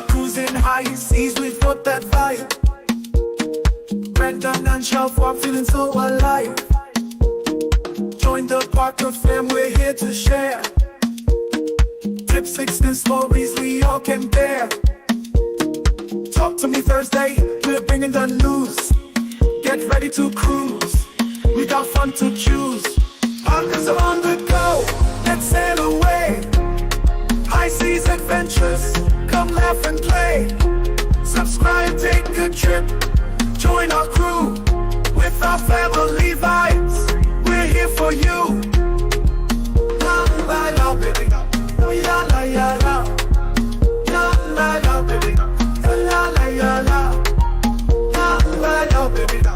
Cruising high seas, we've got that vibe. Red done and shelf walk, feeling so alive. Join the Parker fam, we're here to share. Tips, and stories we all can bear. Talk to me Thursday, we're bringing the news. Get ready to cruise, we got fun to choose. Parkers are on the go, let's sail away. High seas adventures, come laugh and play. Subscribe, take a trip, join our crew. With our family vibes, we're here for you. La la la, baby, la la la la. La la la, baby, la la la la. La la la, baby, la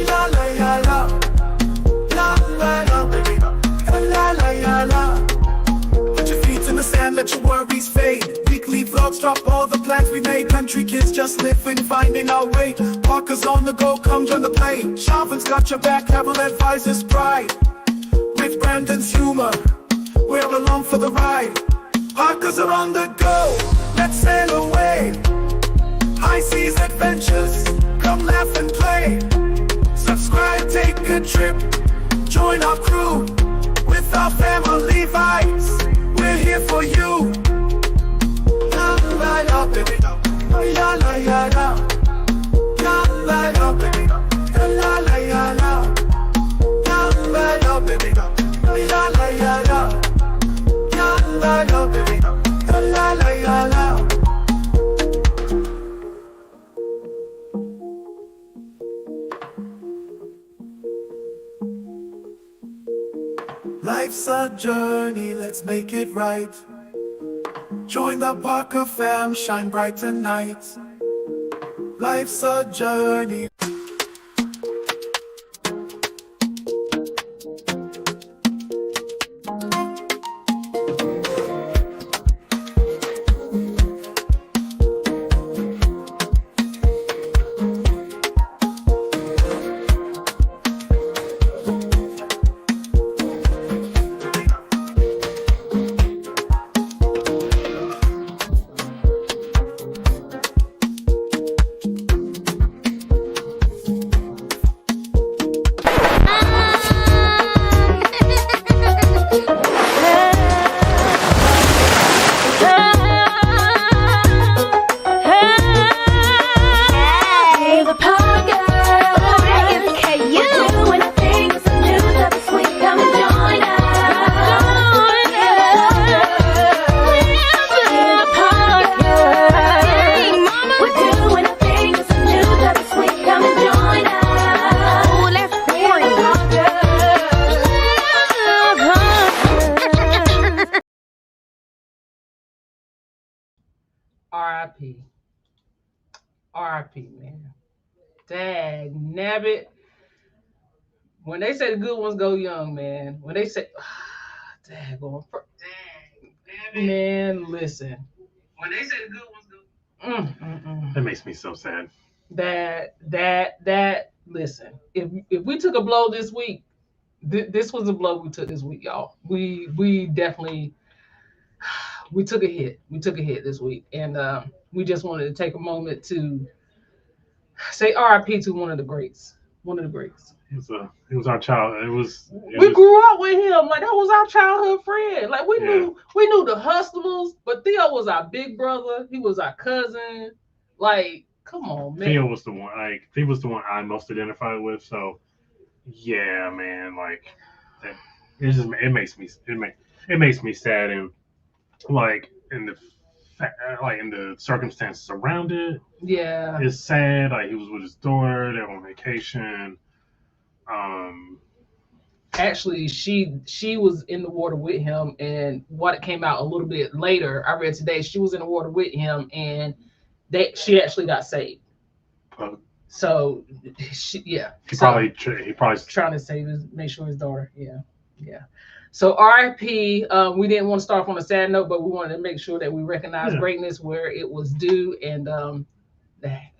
la la la. La la la, baby, la la la. Put your feet in the sand, let your worries fade. Weekly vlogs drop all the plans we made. Country kids just living, finding our way. Parkers on the go, come join the play. Sharpen's got your back, Travel Advisors pride. With Brandon's humor, we're along for the ride. Parkers are on the go, let's sail away. High seas adventures, come laugh and play. Subscribe, take a trip, join our crew. With our family vibes, we're here for you. La la la, baby, la la la la. La la la, baby, la la la la. La la la, baby, la la la la. La la la, baby, la la la la. Life's a journey, let's make it right. Join the Parker fam, shine bright tonight. Life's a journey. R.I.P. man. Dag nabbit. When they say the good ones go young, man. When they say, man, listen. When they say the good ones go, That makes me so sad. Listen. If we took a blow this week, this was a blow we took this week, y'all. We definitely. We took a hit. We took a hit this week, and we just wanted to take a moment to say R.I.P. to one of the greats. One of the greats. It was our child. We grew up with him. Like, that was our childhood friend. Like, we knew the hustlers, but Theo was our big brother. He was our cousin. Like, come on, man. Theo was the one. Like, he was the one I most identified with. So, yeah, man. Like, it makes me sad, and like in the circumstances around it. Yeah, it's sad. Like, he was with his daughter. They're on vacation. Actually, she was in the water with him, and what came out a little bit later, I read today, she was in the water with him, and she actually got saved. So, he probably trying to save make sure his daughter. Yeah. So RIP, we didn't want to start off on a sad note, but we wanted to make sure that we recognize Yeah. greatness where it was due, and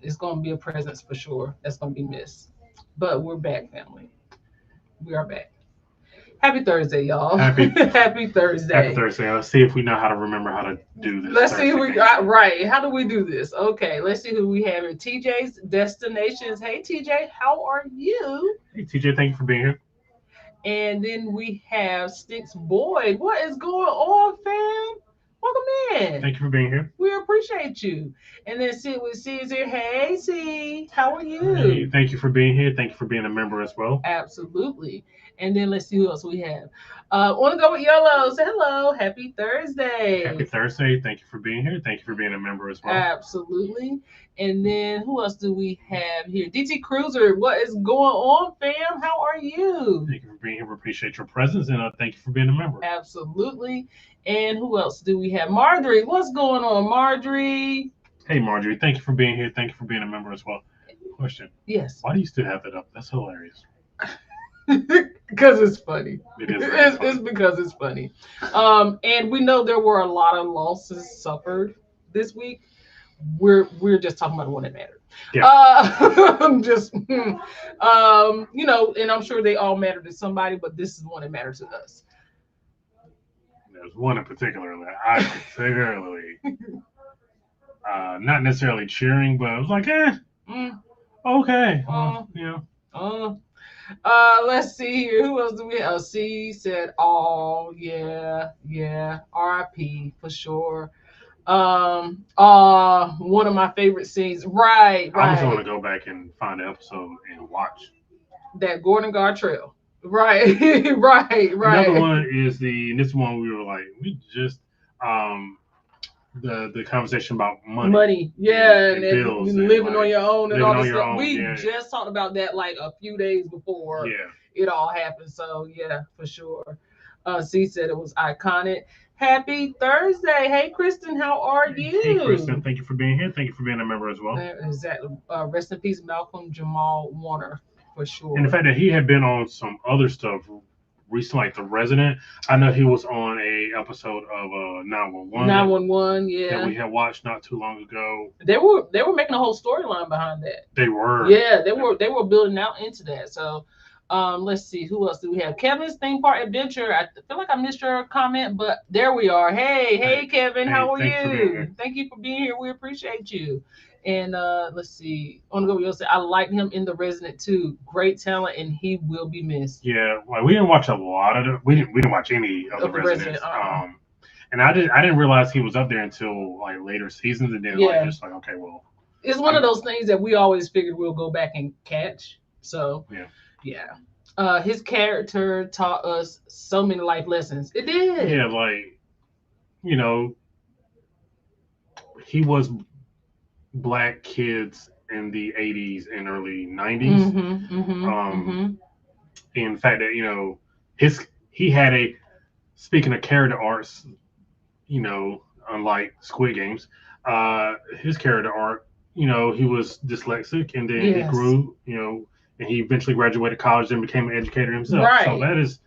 it's going to be a presence for sure. That's going to be missed. But we're back, family. We are back. Happy Thursday, y'all. Happy Happy Thursday. Happy Thursday. Let's see if we know how to remember how to do this. Let's see who we Thursday got. thing. Right. How do we do this? Okay, let's see who we have here. TJ's Destinations. Hey, TJ, how are you? Hey, TJ, thank you for being here. And then we have Sticks Boyd. What is going on, fam? Welcome in. Thank you for being here. We appreciate you. And then Sid with Caesar. Hey, C. How are you? Hey, thank you for being here. Thank you for being a member as well. Absolutely. And then let's see who else we have. Want to go with Yellow? Say hello. Happy Thursday. Happy Thursday. Thank you for being here. Thank you for being a member as well. Absolutely. And then who else do we have here? DT Cruiser. What is going on, fam? How are you? Thank you for being here. We appreciate your presence, and thank you for being a member. Absolutely. And who else do we have? Marjorie. What's going on, Marjorie? Hey, Marjorie. Thank you for being here. Thank you for being a member as well. Question. Yes. Why do you still have that up? That's hilarious. Because it's funny. It is. It's because it's funny. And we know there were a lot of losses suffered this week. We're just talking about the one that mattered. Yeah. And I'm sure they all matter to somebody, but this is the one that matters to us. There's one in particular that I particularly, not necessarily cheering, but I was like, okay. Let's see here. Who else do we have? C said, oh, yeah, RIP for sure. One of my favorite scenes. Right. I just want to go back and find the episode and watch. That Gordon Gartrell. Right. right. Another one is this one we were like, we just, the conversation about money. Yeah, and and bills living and on your own and all this stuff. We yeah. just talked about that like a few days before it all happened. So yeah, for sure. C said it was iconic. Happy Thursday. Hey Kristen, how are you? Hey Kristen, thank you for being here. Thank you for being a member as well. Exactly. Rest in peace, Malcolm Jamal Warner, for sure. And the fact that he had been on some other stuff recently, like The Resident. I know he was on a episode of 911. 911, yeah. That we had watched not too long ago. They were making a whole storyline behind that. They were. Yeah, they were building out into that. So let's see, who else do we have? Kevin's Theme Park Adventure. I feel like I missed your comment, but there we are. Hey Kevin, how are you? Thank you for being here. We appreciate you. And let's see. I want to go with you. I liked him in The Resident too. Great talent, and he will be missed. Yeah, like we didn't watch a lot of it. We didn't watch any of The Residents. And I didn't realize he was up there until like later seasons, and then just like, okay, well, it's one of those things that we always figured we'll go back and catch. So yeah. His character taught us so many life lessons. It did. Yeah, like he was Black kids in the 80s and early 90s. In fact, that he had speaking of character arcs, unlike Squid Games, his character arc, he was dyslexic, and then he grew, and he eventually graduated college and became an educator himself. Right. So that is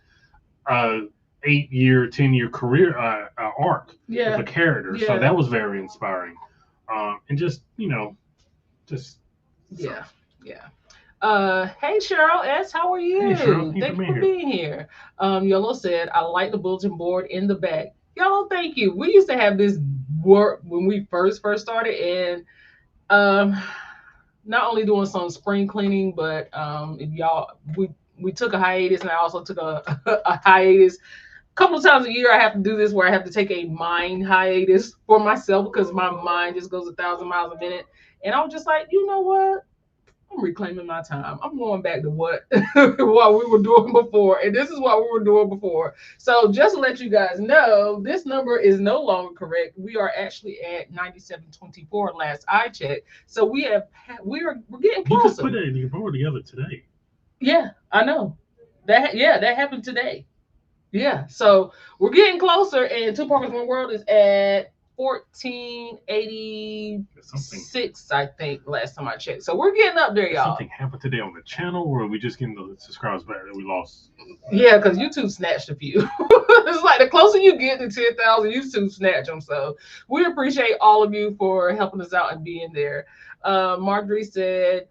8-year, 10-year career arc of a character. So that was very inspiring. And just yeah. Hey Cheryl S, how are you? Hey, Cheryl. Thank you for being here. Yellow said, I like the bulletin board in the back. Yellow, thank you. We used to have this work when we first started, and not only doing some spring cleaning, but we took a hiatus, and I also took a hiatus. A couple of times a year, I have to do this where I have to take a mind hiatus for myself because my mind just goes 1,000 miles a minute. And I was just like, you know what? I'm reclaiming my time. I'm going back to what we were doing before. And this is what we were doing before. So just to let you guys know, this number is no longer correct. We are actually at 9724 last I checked. So we're getting closer. You just put it in your board together today. Yeah, I know. That happened today. Yeah, so we're getting closer, and Two Parkers One World is at 1486, I think, last time I checked. So we're getting up there, Did y'all. something happened today on the channel, or are we just getting the subscribers back that we lost? Yeah, because YouTube snatched a few. It's like the closer you get to 10,000, YouTube snatch them. So we appreciate all of you for helping us out and being there. Marjorie said,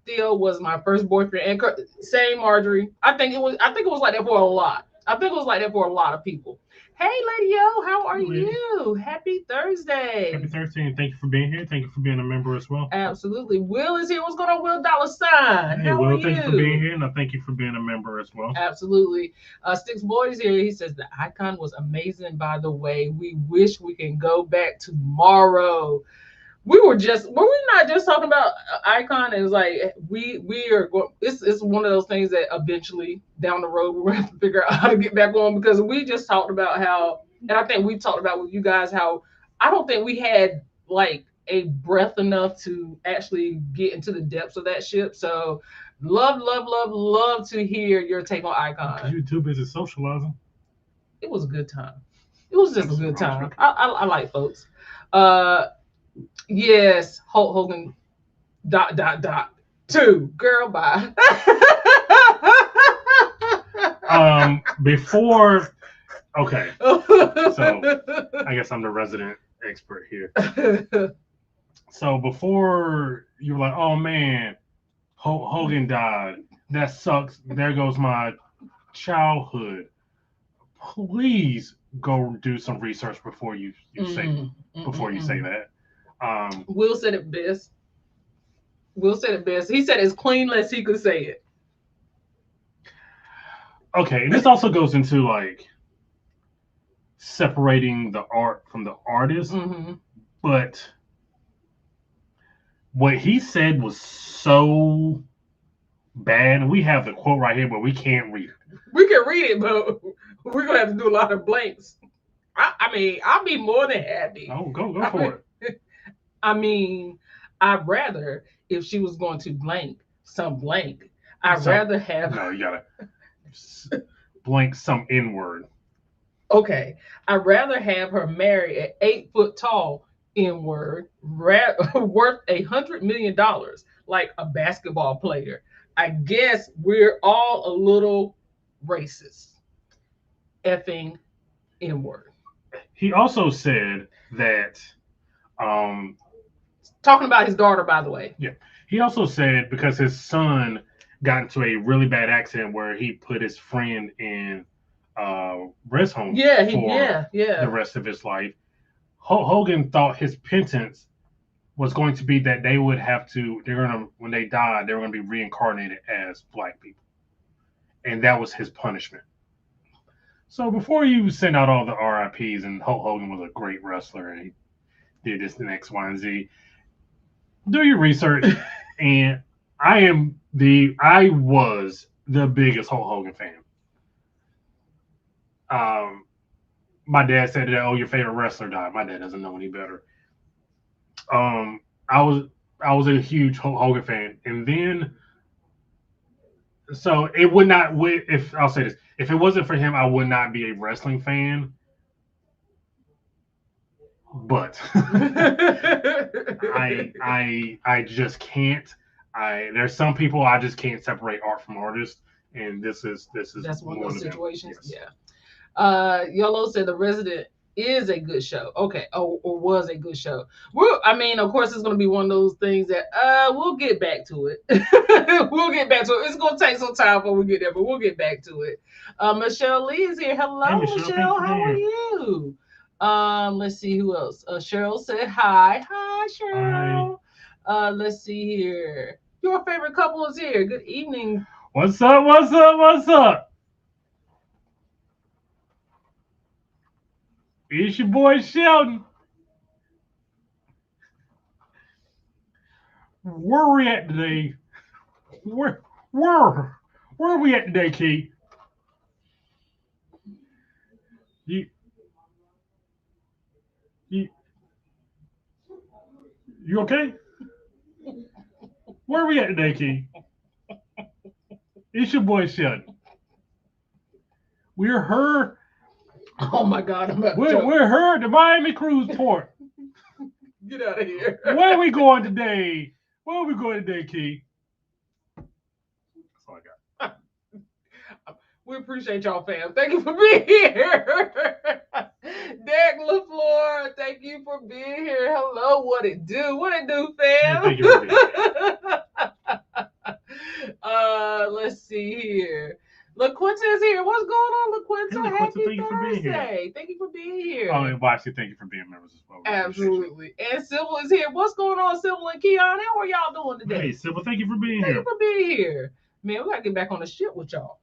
Theo was my first boyfriend. And same, Marjorie. I think it was like that for a lot. I think it was like that for a lot of people. Hey, Lady Yo, how are you? Happy Thursday. Happy Thursday, and thank you for being here. Thank you for being a member as well. Absolutely. Will is here. What's going on, Will Dollar Sign? Hey, how Will, are you? thank you for being here, and I thank you for being a member as well. Absolutely. Sticks Boys here. He says the icon was amazing, by the way. We wish we can go back tomorrow. Were we not just talking about icon? It's like we are going. It's one of those things that eventually down the road we're going to have to figure out how to get back on, because we just talked about how, and I think we talked about with you guys how I don't think we had like a breath enough to actually get into the depths of that ship. So love to hear your take on icon. You're too busy socializing. It was a good time. It was just a good time. I like folks. Yes, Hulk Hogan. ... 2. Girl, bye. Before, okay. So I guess I'm the resident expert here. So before you were like, oh man, Hogan died. That sucks. There goes my childhood. Please go do some research before you say that. Will said it best. He said as clean as he could say it. Okay, and this also goes into like separating the art from the artist. Mm-hmm. But what he said was so bad. We have the quote right here, but we can't read it. We can read it, but we're gonna have to do a lot of blanks. I mean, I'll be more than happy. Oh, go for it. I mean, I'd rather, if she was going to blank some blank, rather have. No, you gotta blank some N-word. Okay, I'd rather have her marry an 8 foot tall N-word worth $100 million, like a basketball player. I guess we're all a little racist. Effing N-word. He also said that talking about his daughter, by the way. Yeah. He also said because his son got into a really bad accident where he put his friend in rest home for the rest of his life. Hogan thought his penance was going to be that they would have to, when they died, they were going to be reincarnated as black people. And that was his punishment. So before you send out all the RIPs and Hulk Hogan was a great wrestler and he did this and X, Y, and Z, do your research. And I was the biggest Hulk Hogan fan. My dad said that, oh, your favorite wrestler died. My dad doesn't know any better. I was a huge Hulk Hogan fan. And then, so it would not, if I'll say this, if it wasn't for him, I would not be a wrestling fan. But I just can't. There's some people I just can't separate art from artist, and that's one of those situations. Yes. Yeah. Yolo said The Resident is a good show. Okay, or was a good show. I mean, of course, it's going to be one of those things that we'll get back to it. We'll get back to it. It's going to take some time before we get there, but we'll get back to it. Michelle Lee is here. Hello, hey, Michelle. How are you? Let's see who else. Cheryl said hi. Hi, Cheryl. Hi. Let's see here. Your favorite couple is here. Good evening. What's up? It's your boy Sheldon. Where are we at today? Where are we at today, Key? You okay? Where are we at today, Key? It's your boy Sheldon. We're her Oh my God, I'm about to We're choke. we're heard the Miami Cruise Port. Get out of here. Where are we going today? Where are we going today, Key? That's all I got. We appreciate y'all, fam. Thank you for being here. Derek LaFleur, thank you for being here. Hello, what it do? What it do, fam? Thank you for being here. Let's see here. LaQuinta is here. What's going on, LaQuinta? Hey, LaQuinta, Happy thank you for being here. Thursday. Thank you for being here. Oh, well, actually, thank you for being members as well. We appreciate you. Absolutely. And Sybil is here. What's going on, Sybil and Keon? How are y'all doing today? Hey, Sybil, thank you for being Thank here. you for being here. Man, we gotta get back on the ship with y'all.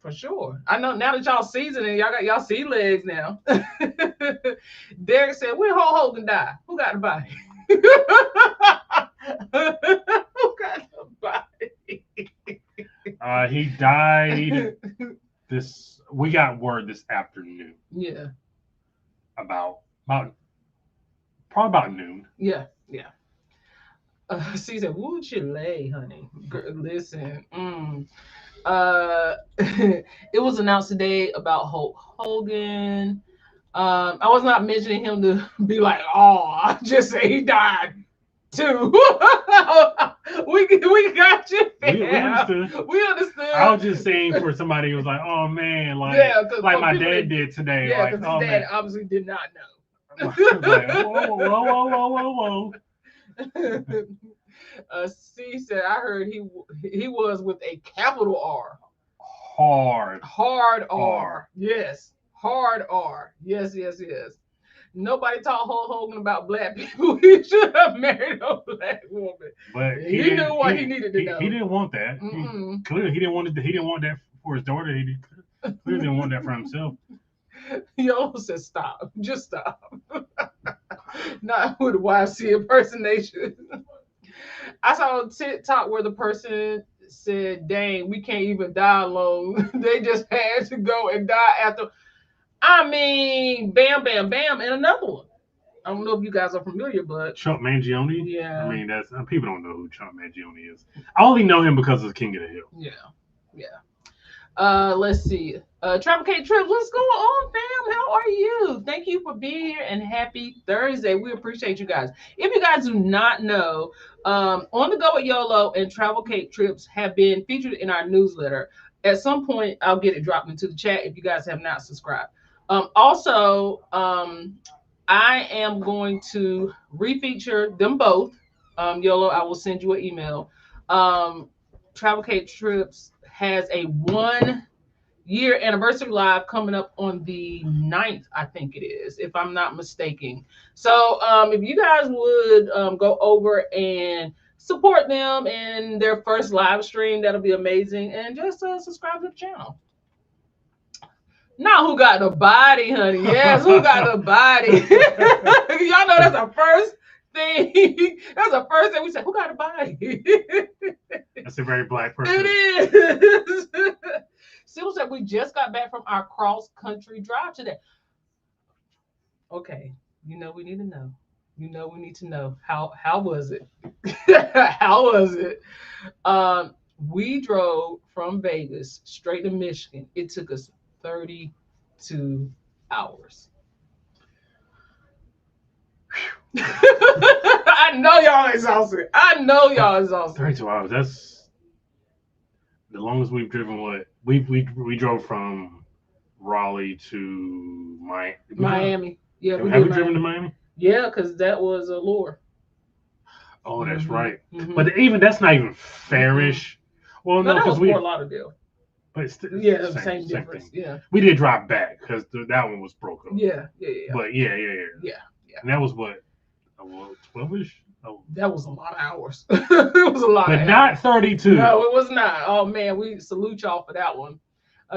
For sure. I know now that y'all seasoning, y'all got y'all sea legs now. Derek said, when Hogan die? Who got the body? Who got the body? He died we got word this afternoon. Yeah. About probably about noon. Yeah. Yeah. She said, woo Chile, honey. Listen. It was announced today about Hulk Hogan. I was not mentioning him to be like, oh, I just say he died too. we got you. We understood. We understood. I was just saying for somebody who was like, oh man, like my dad did today. Yeah, like, because oh his dad man. obviously did not know. Like, whoa. C said, I heard he was with a capital R. Hard R. R. Yes. Hard R. Yes. Nobody taught Hulk Hogan about black people. He should have married a black woman. But he knew what he needed to know. He didn't want that. Clearly, he didn't want it. He didn't want that for his daughter. He clearly didn't want that for himself. He almost said, "Stop, just stop." Not with a YC impersonation. I saw a TikTok where the person said, "Dang, we can't even die alone. They just had to go and die after." I mean, bam, bam, bam, and another one. I don't know if you guys are familiar, but Chuck Mangione. Yeah. I mean, that's people don't know who Chuck Mangione is. I only know him because of King of the Hill. Yeah. Let's see. Travel K Trip, what's going on, fam? How are you? Thank you for being here and happy Thursday. We appreciate you guys. If you guys do not know, On the Go with YOLO and Travel Cape Trips have been featured in our newsletter. At some point, I'll get it dropped into the chat if you guys have not subscribed. Also, I am going to refeature them both. YOLO, I will send you an email. Travel Cape Trips has a 1-year anniversary live coming up on the 9th, I think it is, if I'm not mistaken. So if you guys would go over and support them in their first live stream, that'll be amazing. And just subscribe to the channel. Not who got the body, honey. Yes, who got the body? Y'all know that's the first thing. That's the first thing we say. Who got the body? That's a very black person. It is. Sybil said we just got back from our cross-country drive today. Okay, we need to know. We need to know. How was it? How was it? We drove from Vegas straight to Michigan. It took us 32 hours. I know y'all exhausted. 32 hours. That's the longest we've driven. What we drove from Raleigh to Miami. Yeah, have we driven to Miami? Yeah, because that was a lure. Oh, that's right. But even that's not even fairish. Well, no, because we Fort Lauderdale. But it's same difference. Thing. Yeah, we did drive back because that one was broke up. Yeah. But yeah. And that was what 12ish. Oh. That was a lot of hours. It was a lot. But not 32. No, it was not. Oh man, we salute y'all for that one.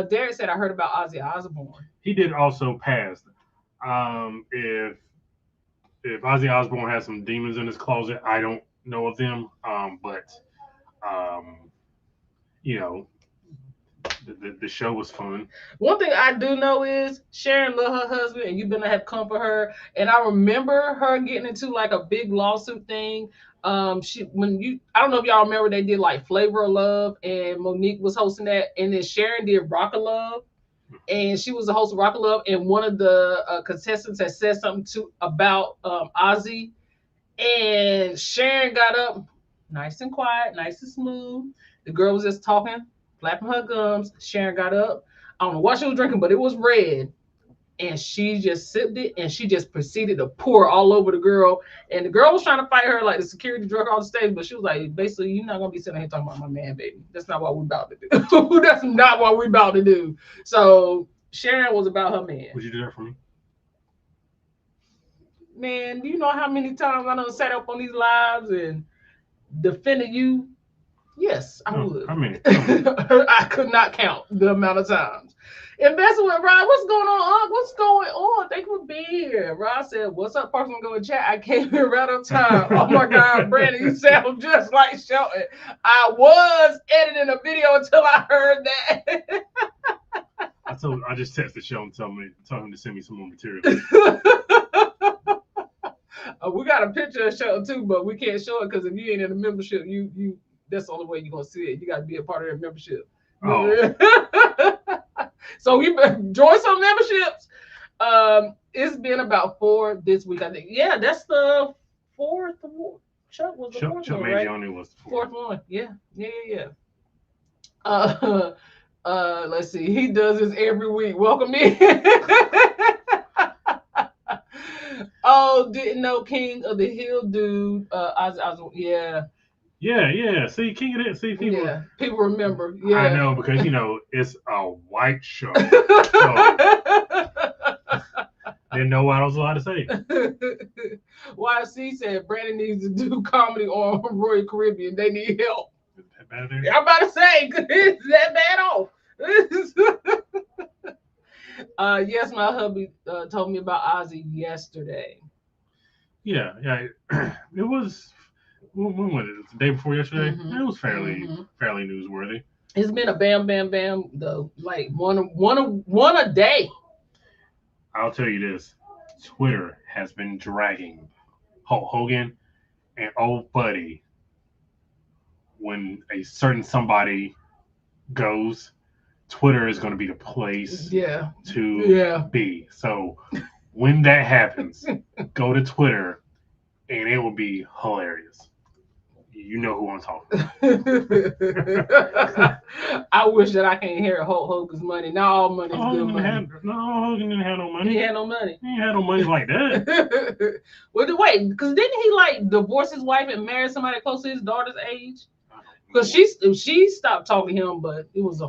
Derek said, I heard about Ozzy Osbourne. He did also pass. If Ozzy Osbourne has some demons in his closet, I don't know of them. But the show was fun. One thing I do know is Sharon loved her husband, and you've been to have come for her. And I remember her getting into like a big lawsuit thing. I don't know if y'all remember, they did like Flavor of Love, and Monique was hosting that, and then Sharon did Rock of Love. and she was the host of Rock of Love, and one of the contestants had said something about Ozzy, and Sharon got up, nice and quiet, nice and smooth. The girl was just talking, flapping her gums. Sharon got up. I don't know what she was drinking, but it was red. And she just sipped it, and she just proceeded to pour all over the girl. And the girl was trying to fight her, like the security drug her off the stage, but she was like, basically, you're not gonna be sitting here talking about my man, baby. That's not what we're about to do. That's not what we're about to do. So Sharon was about her man. Would you do that for me? Man, do you know how many times I done sat up on these lives and defended you? Yes, I would. How many? I could not count the amount of times. Investing with Rod, what's going on, Unc? What's going on? Thank you for being here. Rod said, what's up, person? Go in chat. I came here right on time. Oh my God, Brandon, you sound just like Shelton. I was editing a video until I heard that. I just texted Shelton, told him to send me some more material. We got a picture of Shelton too, but we can't show it because if you ain't in the membership, you that's the only way you're gonna see it. You got to be a part of their membership. Oh. So we join some memberships. It's been about 4 this week, I think. Yeah, that's the 4th. Chuck was the 4th Chuck one, right? Mangione was the 4th one. Yeah. Let's see. He does this every week. Welcome in. Oh, didn't know King of the Hill dude. Yeah. Yeah. See, King of the Hill. See, people. Yeah, people remember. Yeah. I know because it's a white show. So didn't know what I was allowed to say. YC said Brandon needs to do comedy on Royal Caribbean. They need help. Is that bad there? I'm about to say, it's that bad off. Yes, my hubby told me about Ozzy yesterday. Yeah. It was. When was it? The day before yesterday. Mm-hmm. It was fairly newsworthy. It's been a bam though, like one a day. I'll tell you this: Twitter has been dragging Hulk Hogan and old buddy. When a certain somebody goes, Twitter is going to be the place to be. So when that happens, go to Twitter, and it will be hilarious. You know who I'm talking about. I wish that I can't hear Hulk Hogan's money. Not all money is good money. Hogan didn't have no money. He had no money. He ain't had no money like that. Well, wait, because didn't he like divorce his wife and marry somebody close to his daughter's age? Because she stopped talking to him, but he had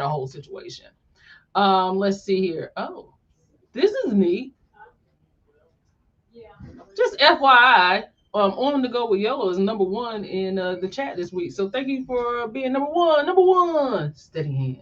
a whole situation. Let's see here. Oh, this is neat. Just FYI, On the Go with Yellow is number 1 in the chat this week. So thank you for being number one. Number 1. Steady hand.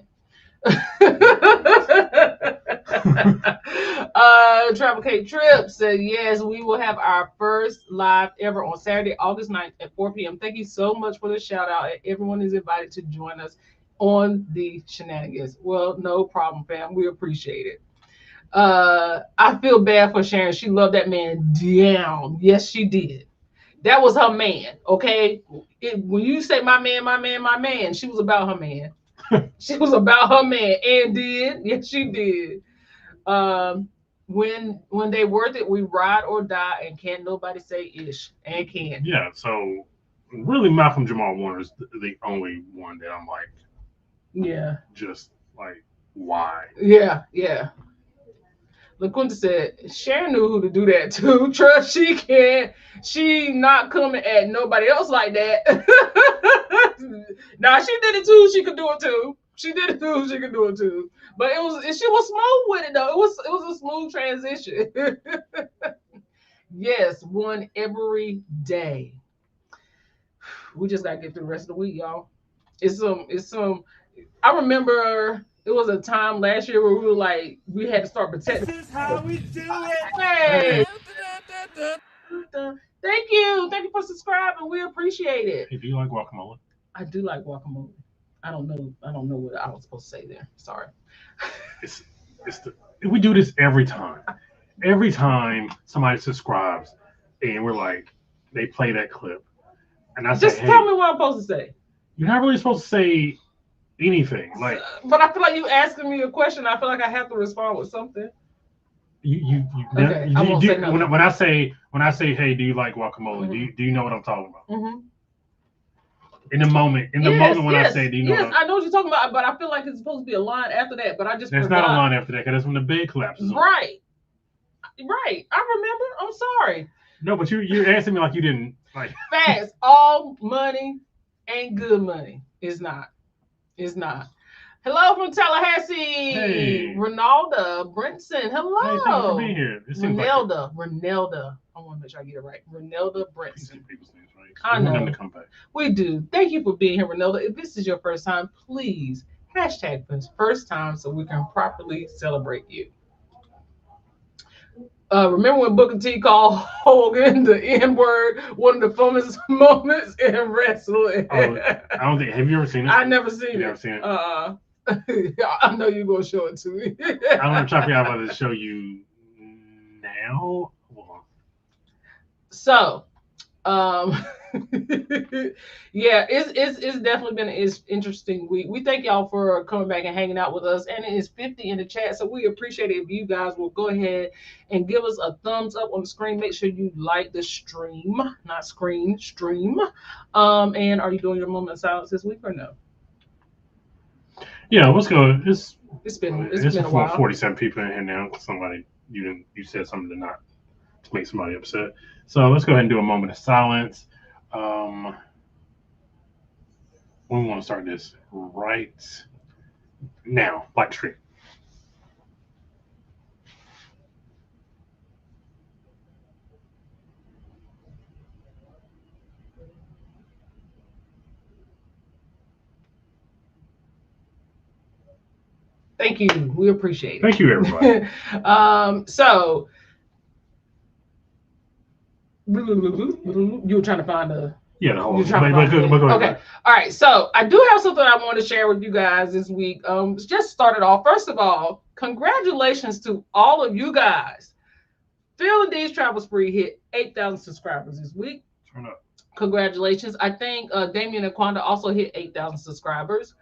Travel K Trip said, yes, we will have our first live ever on Saturday, August 9th at 4 p.m. Thank you so much for the shout out. Everyone is invited to join us on the shenanigans. Well, no problem, fam. We appreciate it. I feel bad for Sharon. She loved that man down. Yes, she did. That was her man. Okay. When you say my man, she was about her man. She was about her man and did. Yes, she did. When they worth it, we ride or die, and can't nobody say ish and can't. Yeah. So really, Malcolm Jamal Warner is the only one that I'm like. Yeah. Just like why? Yeah. LaQuinta said, Sharon knew who to do that to. Trust she can't. She not coming at nobody else like that. Now, she did it too. She could do it too. She did it too. She could do it too. But she was smooth with it though. It was a smooth transition. Yes, one every day. We just gotta get through the rest of the week, y'all. It's some. I remember it was a time last year where we were like, we had to start protecting. This is how we do it. Hey. Thank you for subscribing. We appreciate it. Hey, do you like guacamole? I do like guacamole. I don't know what I was supposed to say there. Sorry. We do this every time. Every time somebody subscribes, and we're like, they play that clip, and I say, just tell me what I'm supposed to say. You're not really supposed to say anything. Like, but I feel like you asking me a question. I feel like I have to respond with something. Okay, I won't say nothing. When I say, hey, do you like guacamole? Mhm. Do you know what I'm talking about? Mm-hmm. In the moment when I say, do you know? Yes, I know what you're talking about, but I feel like it's supposed to be a line after that. But I just There's forgot. not a line after that because that's when the bed collapses. Right. I remember. I'm sorry. No, but you're asking me like you didn't like. Facts. All money ain't good money. It's not. It's not. Hello from Tallahassee. Hey. Ronalda Brinson. Hello. Hey, thank you for being here. Renelda. I want to make sure I get it right. Renelda Brinson. People's names, right? I We want know. them to come back. We do. Thank you for being here, Renelda. If this is your first time, please hashtag first time so we can properly celebrate you. Remember when Booker T called Hogan the N-word, one of the funnest moments in wrestling? Oh, I don't think. Have you ever seen it? I never seen it. Never seen it. I know you're gonna show it to me. I'm gonna try to about to show you now. So, yeah, it's definitely been an interesting week. We thank y'all for coming back and hanging out with us, and it is 50 in the chat, so we appreciate it if you guys will go ahead and give us a thumbs up on the screen. Make sure you like the stream, not screen, stream. And are you doing your moment of silence this week or no? Yeah, let's go. It's been a while. 47 people in here now. Somebody you said something to make somebody upset. So let's go ahead and do a moment of silence. When we want to start this right now, like stream. Thank you. We appreciate it. Thank you, everybody. So you were trying to find a the whole. Okay. All right. So I do have something I want to share with you guys this week. Just started off. First of all, congratulations to all of you guys. Phil and D's Travel Spree hit 8,000 subscribers this week. Turn up. Congratulations. I think Damien and Quanda also hit 8,000 subscribers.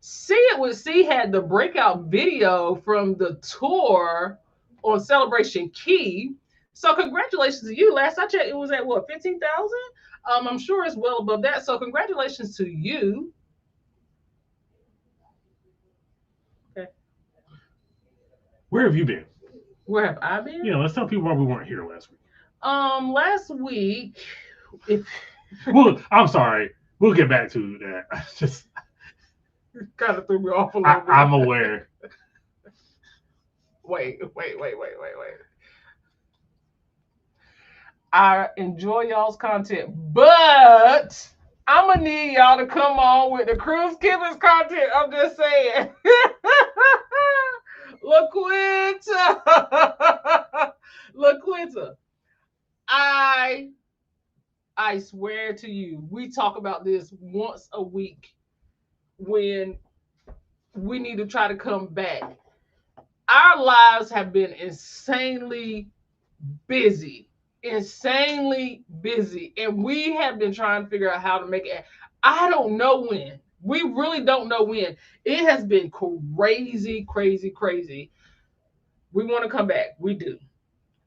See It With C had the breakout video from the tour on Celebration Key. So congratulations to you. Last I checked, it was at what, 15,000? I'm sure it's well above that. So congratulations to you. Okay. Where have you been? Where have I been? Yeah, let's tell people why we weren't here last week. Last week, well, I'm sorry. We'll get back to that. Just kind of threw me off a little bit. I'm aware. Wait. I enjoy y'all's content, but I'm gonna need y'all to come on with the Cruise Kippers content. I'm just saying. LaQuinta, I swear to you, we talk about this once a week when we need to try to come back. Our lives have been insanely busy, and we have been trying to figure out how to make it. I don't know when. We really don't know when. It has been crazy. We want to come back. We do.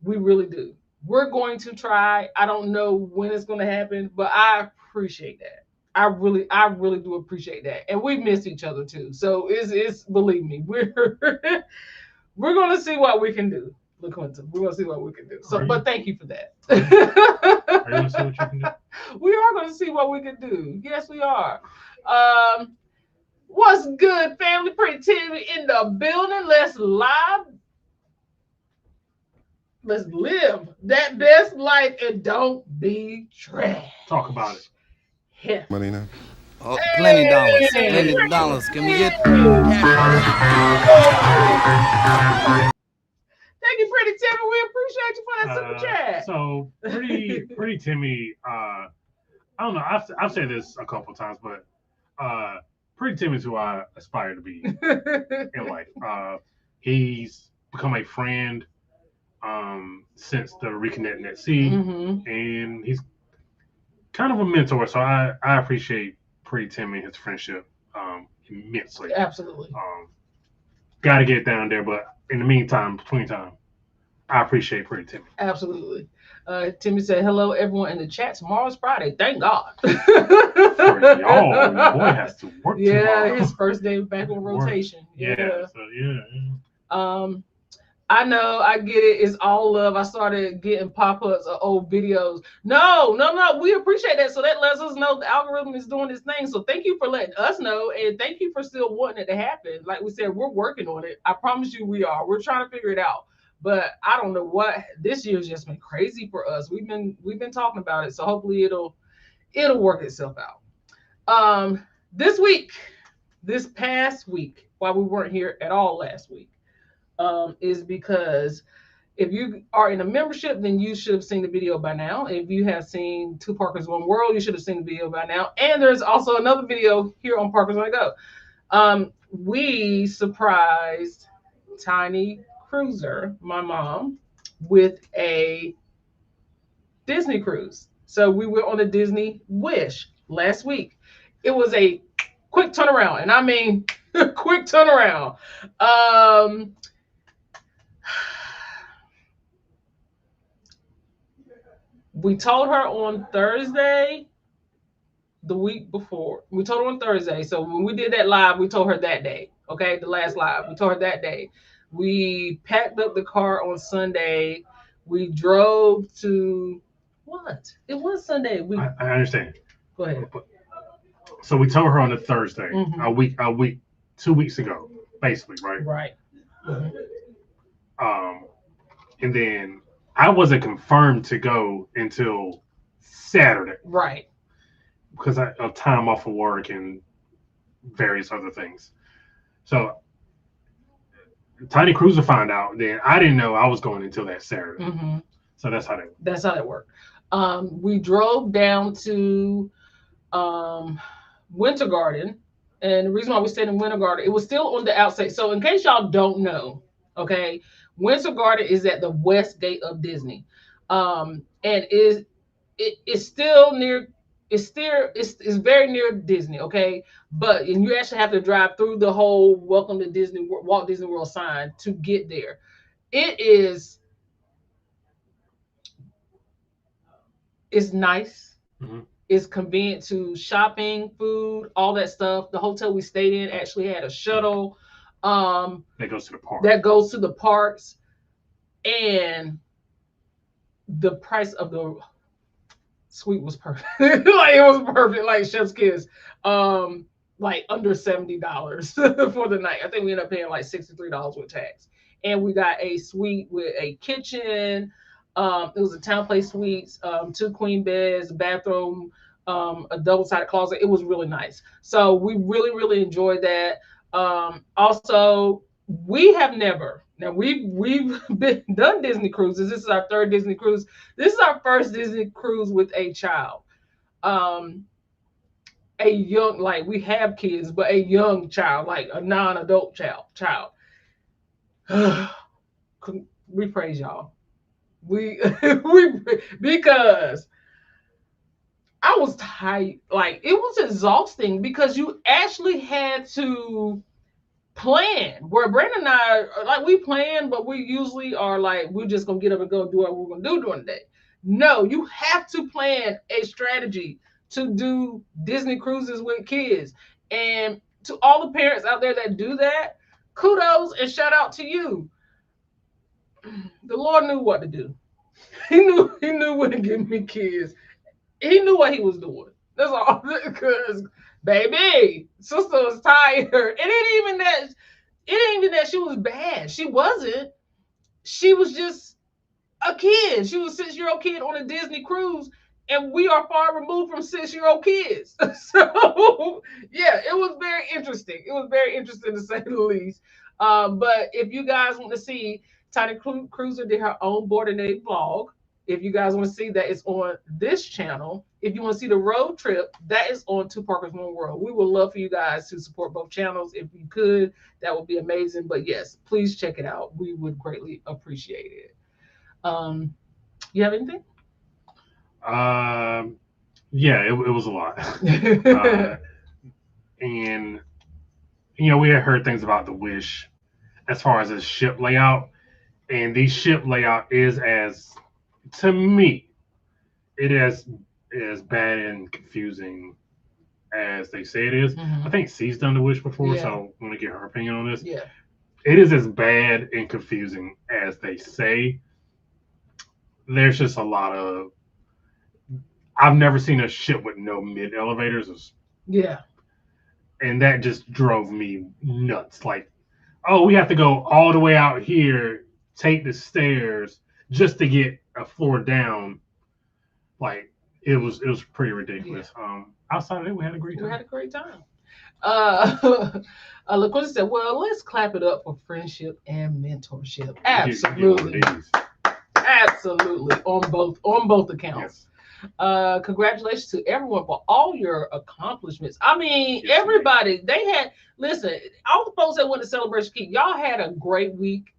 We really do. We're going to try. I don't know when it's going to happen, but I appreciate that. I really do appreciate that. And we missed each other too. So it's believe me, we're going to see what we can do. LaQuinta, we're going to see what we can do. So, but thank you for that. Are you going to see what you can do? We are going to see what we can do. Yes, we are. What's good, family? Pretty Timmy in the building. Let's live that best life and don't be trash. Talk about it. Yeah. Money now. Oh, plenty dollars. Plenty dollars. Can we get? Thank you, Pretty Timmy. We appreciate you for that super chat. So pretty Timmy. I don't know. I've said this a couple times, but Pretty Timmy is who I aspire to be in life. He's become a friend since the Reconnecting at Sea, and he's kind of a mentor. So I appreciate Pretty Timmy and his friendship. immensely. Absolutely. Got to get down there, but in the meantime, between time, I appreciate Pretty Timmy. Absolutely. Timmy said, hello, everyone in the chat. Tomorrow's Friday. Thank God. For y'all, your boy has to work tomorrow. His first day back on rotation. Yeah. So, yeah. I know, I get it. It's all love. I started getting pop-ups of old videos. No. We appreciate that. So that lets us know the algorithm is doing this thing. So thank you for letting us know. And thank you for still wanting it to happen. Like we said, we're working on it. I promise you we are. We're trying to figure it out. But I don't know what this year's just been crazy for us. We've been talking about it. So hopefully it'll work itself out. This past week, while we weren't here at all last week, is because if you are in a membership, then you should have seen the video by now. If you have seen Two Parkers One World, you should have seen the video by now. And there's also another video here on Parkers on Go. We surprised Tiny Cruiser, my mom, with a Disney cruise. So we were on a Disney Wish last week. It was a quick turnaround, and I mean quick turnaround. We told her on Thursday, the week before. We told her on Thursday. So when we did that live, we told her that day. Okay, the last live. We told her that day. We packed up the car on Sunday. We drove to what? It was Sunday. I understand. Go ahead. So we told her on a Thursday, Mhm. a week, 2 weeks ago, basically, right? Right. Mm-hmm. And then I wasn't confirmed to go until Saturday. Right. Because of time off of work and various other things. So Tiny Cruiser found out, then I didn't know I was going until that Saturday. Mm-hmm. So that's how that worked. We drove down to Winter Garden, and the reason why we stayed in Winter Garden, it was still on the outside. So in case y'all don't know, okay, Winter Garden is at the west gate of Disney, and it's still near. It's very near Disney, okay, and you actually have to drive through the whole "Welcome to Disney, Walt Disney World" sign to get there. It's nice. Mm-hmm. It's convenient to shopping, food, all that stuff. The hotel we stayed in actually had a shuttle that goes to the park. That goes to the parks, and the price of the suite was perfect. Like it was perfect, like chef's kiss. Like under $70 for the night. I think we ended up paying like $63 with tax. And we got a suite with a kitchen. It was a town place suites, 2 queen beds, a bathroom, a double-sided closet. It was really nice. So we really, really enjoyed that. Also, we have never. Now we've done Disney cruises. This is our 3rd Disney cruise. This is our 1st Disney cruise with a child. A young, like we have kids, but a young child, like a non-adult child. We praise y'all. We because I was tired. Like it was exhausting because you actually had to plan. Where Brandon and I, like we plan, but we usually are like, we're just gonna get up and go do what we're gonna do during the day. No, you have to plan a strategy to do Disney cruises with kids. And to all the parents out there that do that, kudos and shout out to you. The Lord knew what to do. He knew when to give me kids. He knew what he was doing. That's all. Because baby, sister was tired. It ain't even that she was bad. She wasn't. She was just a kid. She was a 6-year-old kid on a Disney cruise, and we are far removed from 6-year-old kids. So yeah, it was very interesting. It was very interesting to say the least. But if you guys want to see, Tiny Cruiser did her own boarding day vlog. If you guys want to see that, it's on this channel. If you want to see the road trip, that is on Two Parkers One World. We would love for you guys to support both channels. If you could, that would be amazing. But yes, please check it out. We would greatly appreciate it. You have anything? Yeah, it was a lot. And we had heard things about the Wish as far as the ship layout, and the ship layout is to me, it is as bad and confusing as they say it is. I think C's done the Wish before, so I want to get her opinion on this. Yeah. It is as bad and confusing as they say. There's just a lot of. I've never seen a ship with no mid elevators. Yeah. And that just drove me nuts. Like, oh, we have to go all the way out here, take the stairs just to get a floor down. Like, it was pretty ridiculous. Yeah. Outside of it, we had a great time. We had a great time. LaQuinta said, well, let's clap it up for friendship and mentorship. Absolutely. Absolutely. On both accounts. Yes. Congratulations to everyone for all your accomplishments. I mean, yes, everybody, they had, listen, all the folks that went to Celebration Key, y'all had a great week.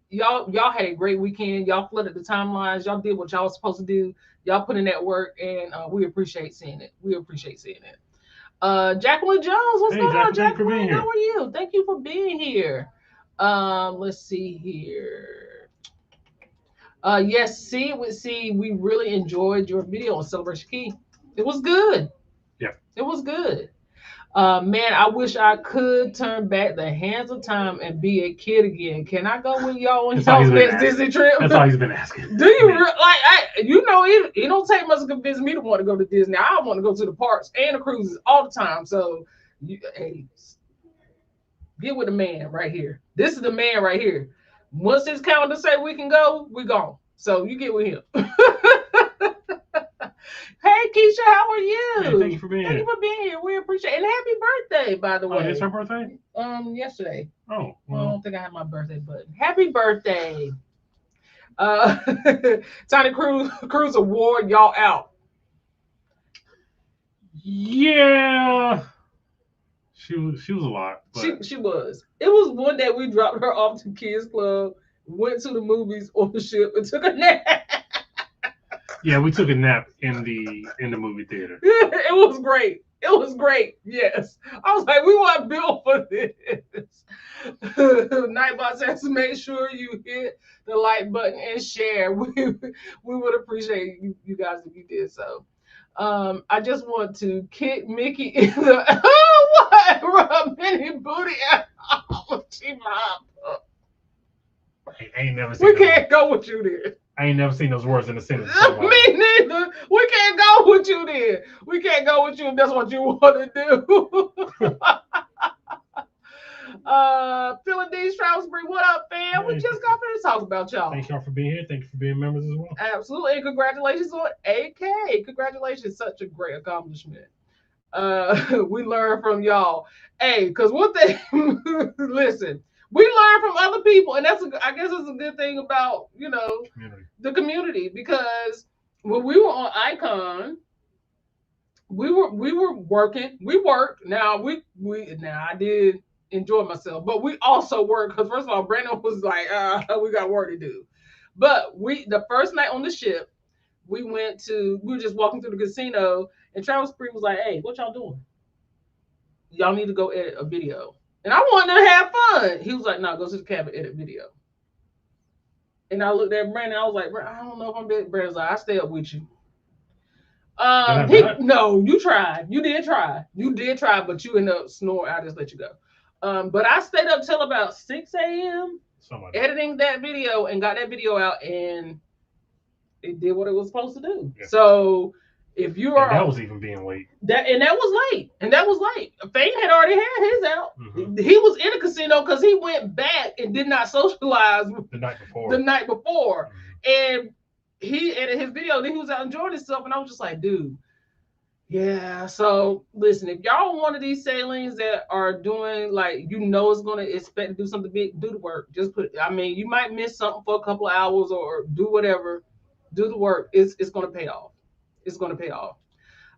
Y'all had a great weekend. Y'all flooded the timelines. Y'all did what y'all was supposed to do. Y'all put in that work, and we appreciate seeing it. Jacqueline Jones, what's going on, Jacqueline? How are you? Thank you for being here. Let's see here. Yes, see, we really enjoyed your video on Celebration Key. It was good. Yeah. It was good. Man, I wish I could turn back the hands of time and be a kid again. Can I go with y'all on y'all's next Disney trip? That's all he's been asking. Do you it don't take much to convince me to want to go to Disney. I want to go to the parks and the cruises all the time. So, get with the man right here. This is the man right here. Once his calendar say we can go, we gone. So you get with him. Hey Keisha, how are you? Hey, thank you for being here. We appreciate it. And happy birthday, by the way. Oh, it's her birthday? Yesterday. Oh, well. I don't think I had my birthday button. Happy birthday. Tiny Cruz Award, y'all out. Yeah. She was a lot. But... She was. It was one day we dropped her off to Kids Club, went to the movies on the ship, and took a nap. Yeah, we took a nap in the movie theater. It was great. Yes. I was like, we weren't built for this. Nightbot says, make sure you hit the like button and share. We would appreciate you guys if you did so. I just want to kick Mickey in the what? Mini booty. I ain't never seen. We can't go with you there. I ain't never seen those words in a sentence. Me neither. We can't go with you there. We can't go with you if that's what you want to do. Philly D's Stroudsbury, what up, fam? We just got finished talking about y'all. Thank y'all for being here. Thank you for being members as well. Absolutely. And congratulations on AK. Congratulations. Such a great accomplishment. We learn from y'all. Hey, because one thing, listen, we learn from other people, and I guess it's a good thing about the community, because when we were on Icon, we were working. We worked. Now I did enjoy myself, but we also worked because first of all, Brandon was like, we got work to do. But the first night on the ship, we were just walking through the casino, and Travis Spree was like, hey, what y'all doing? Y'all need to go edit a video. And I wanted to have fun. He was like, no, go to the cabin, edit video. And I looked at Brandon. I was like, I don't know if I'm dead. Brandon's like, I stay up with you. No, you tried. You did try. But you ended up snoring. I just let you go. But I stayed up till about 6 a.m. editing that video and got that video out, and it did what it was supposed to do. Yeah. So if you are, that was even being late. That was late. Fane had already had his out. Mm-hmm. He was in a casino because he went back and did not socialize the night before. Mm-hmm. And he edited his video. Then he was out enjoying himself, and I was just like, dude. Yeah. So listen, if y'all on one of these sailings that are doing it's going to expect to do something big, do the work. Just you might miss something for a couple of hours or do whatever. Do the work. It's going to pay off. It's going to pay off.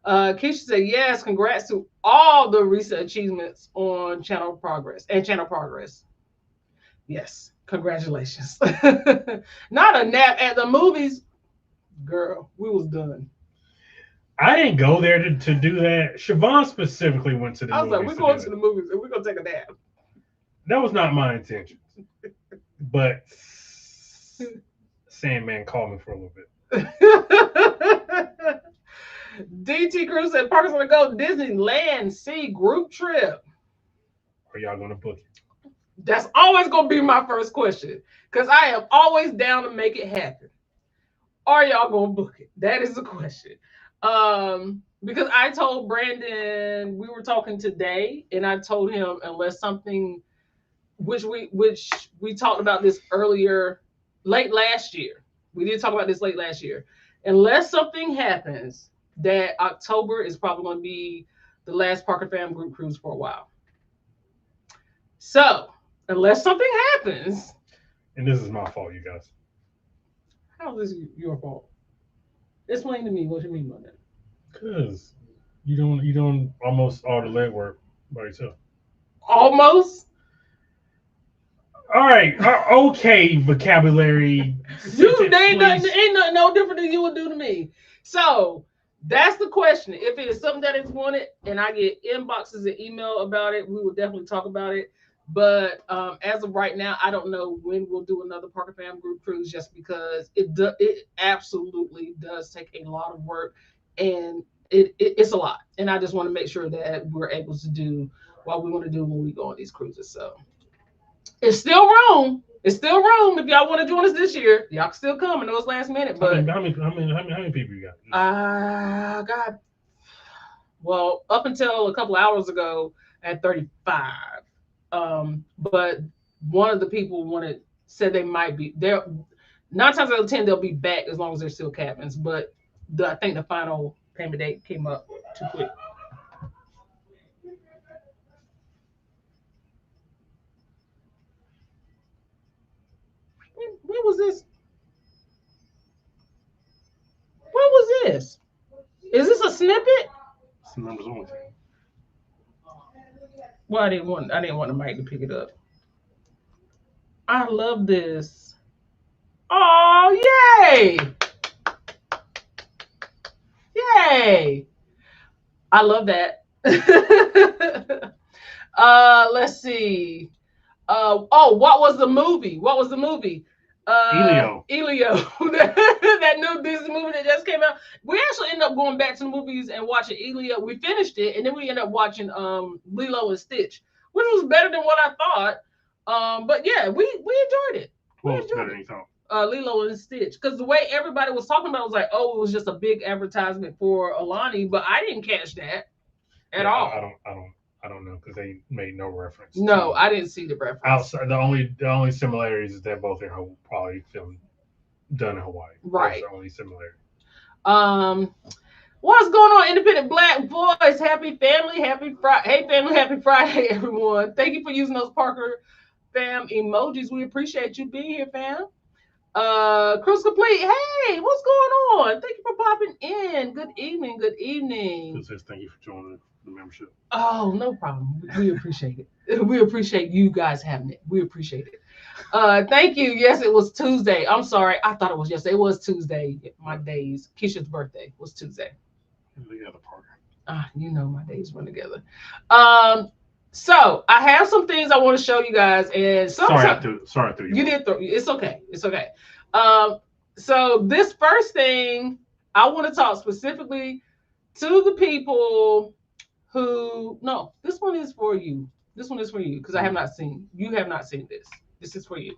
Keisha said, yes, congrats to all the recent achievements on Channel Progress. Yes, congratulations. Not a nap at the movies. Girl, we was done. I didn't go there to do that. Siobhan specifically went to the movies. I was like, we're going to the movies and we're going to take a nap. That was not my intention. But Sandman called me for a little bit. DT Cruz said Parker's gonna go Disneyland Sea group trip. Are y'all gonna book it? That's always gonna be my first question, because I am always down to make it happen. Are y'all gonna book it? That is the question. Because I told Brandon, we were talking today, and I told him unless something, which we talked about this earlier, late last year. We did talk about this late last year. Unless something happens, that October is probably going to be the last Parker Fam group cruise for a while. So, unless something happens, and this is my fault, you guys. How is this your fault? Explain to me what you mean by that. Because you don't almost all the legwork by yourself. Almost. All right, okay, vocabulary. You ain't nothing no different than you would do to me. So that's the question. If it is something that is wanted, and I get inboxes and email about it, we will definitely talk about it. But as of right now, I don't know when we'll do another Parker Fam group cruise, just because it absolutely does take a lot of work, and it's a lot. And I just want to make sure that we're able to do what we want to do when we go on these cruises. So it's still room. It's still room if y'all want to join us this year. Y'all can still come. I know it's last minute, but how many people you got? God. Well, up until a couple hours ago, at 35. But one of the people said they might be there. 9 times out of 10, they'll be back as long as they're still cabins. But I think the final payment date came up too quick. When was this? When was this? Is this a snippet? It's the numbers only. Well, I didn't want the mic to pick it up. I love this. Oh, yay! Yay! I love that. Let's see. What was the movie? Elio. That new Disney movie that just came out. We actually ended up going back to the movies and watching Elio. We finished it, and then we ended up watching Lilo and Stitch, which was better than what I thought. But yeah, we enjoyed it. What was better than you thought? Lilo and Stitch, because the way everybody was talking about it was like, oh, it was just a big advertisement for Alani, but I didn't catch that at all. I don't know, because they made no reference. No, I didn't see the reference. Outside, the only similarities is that both are probably filmed done in Hawaii. Right. That's the only similarity. What's going on, Independent Black Boys? Happy family, happy Friday. Hey, family, happy Friday, everyone. Thank you for using those Parker Fam emojis. We appreciate you being here, fam. Cruise Complete. Hey, what's going on? Thank you for popping in. Good evening. It says thank you for joining the membership. Oh, no problem. We appreciate it. We appreciate you guys having it. We appreciate it. Thank you. Yes, it was Tuesday. I'm sorry. I thought it was yesterday. It was Tuesday. My days. Keisha's birthday was Tuesday. Together, Parker. You know my days run together. So I have some things I want to show you guys, and sorry I threw you. You did throw. It's okay. It's okay. So this first thing, I want to talk specifically to the people who. No, this one is for you. This one is for you because I have not seen. You have not seen this. This is for you.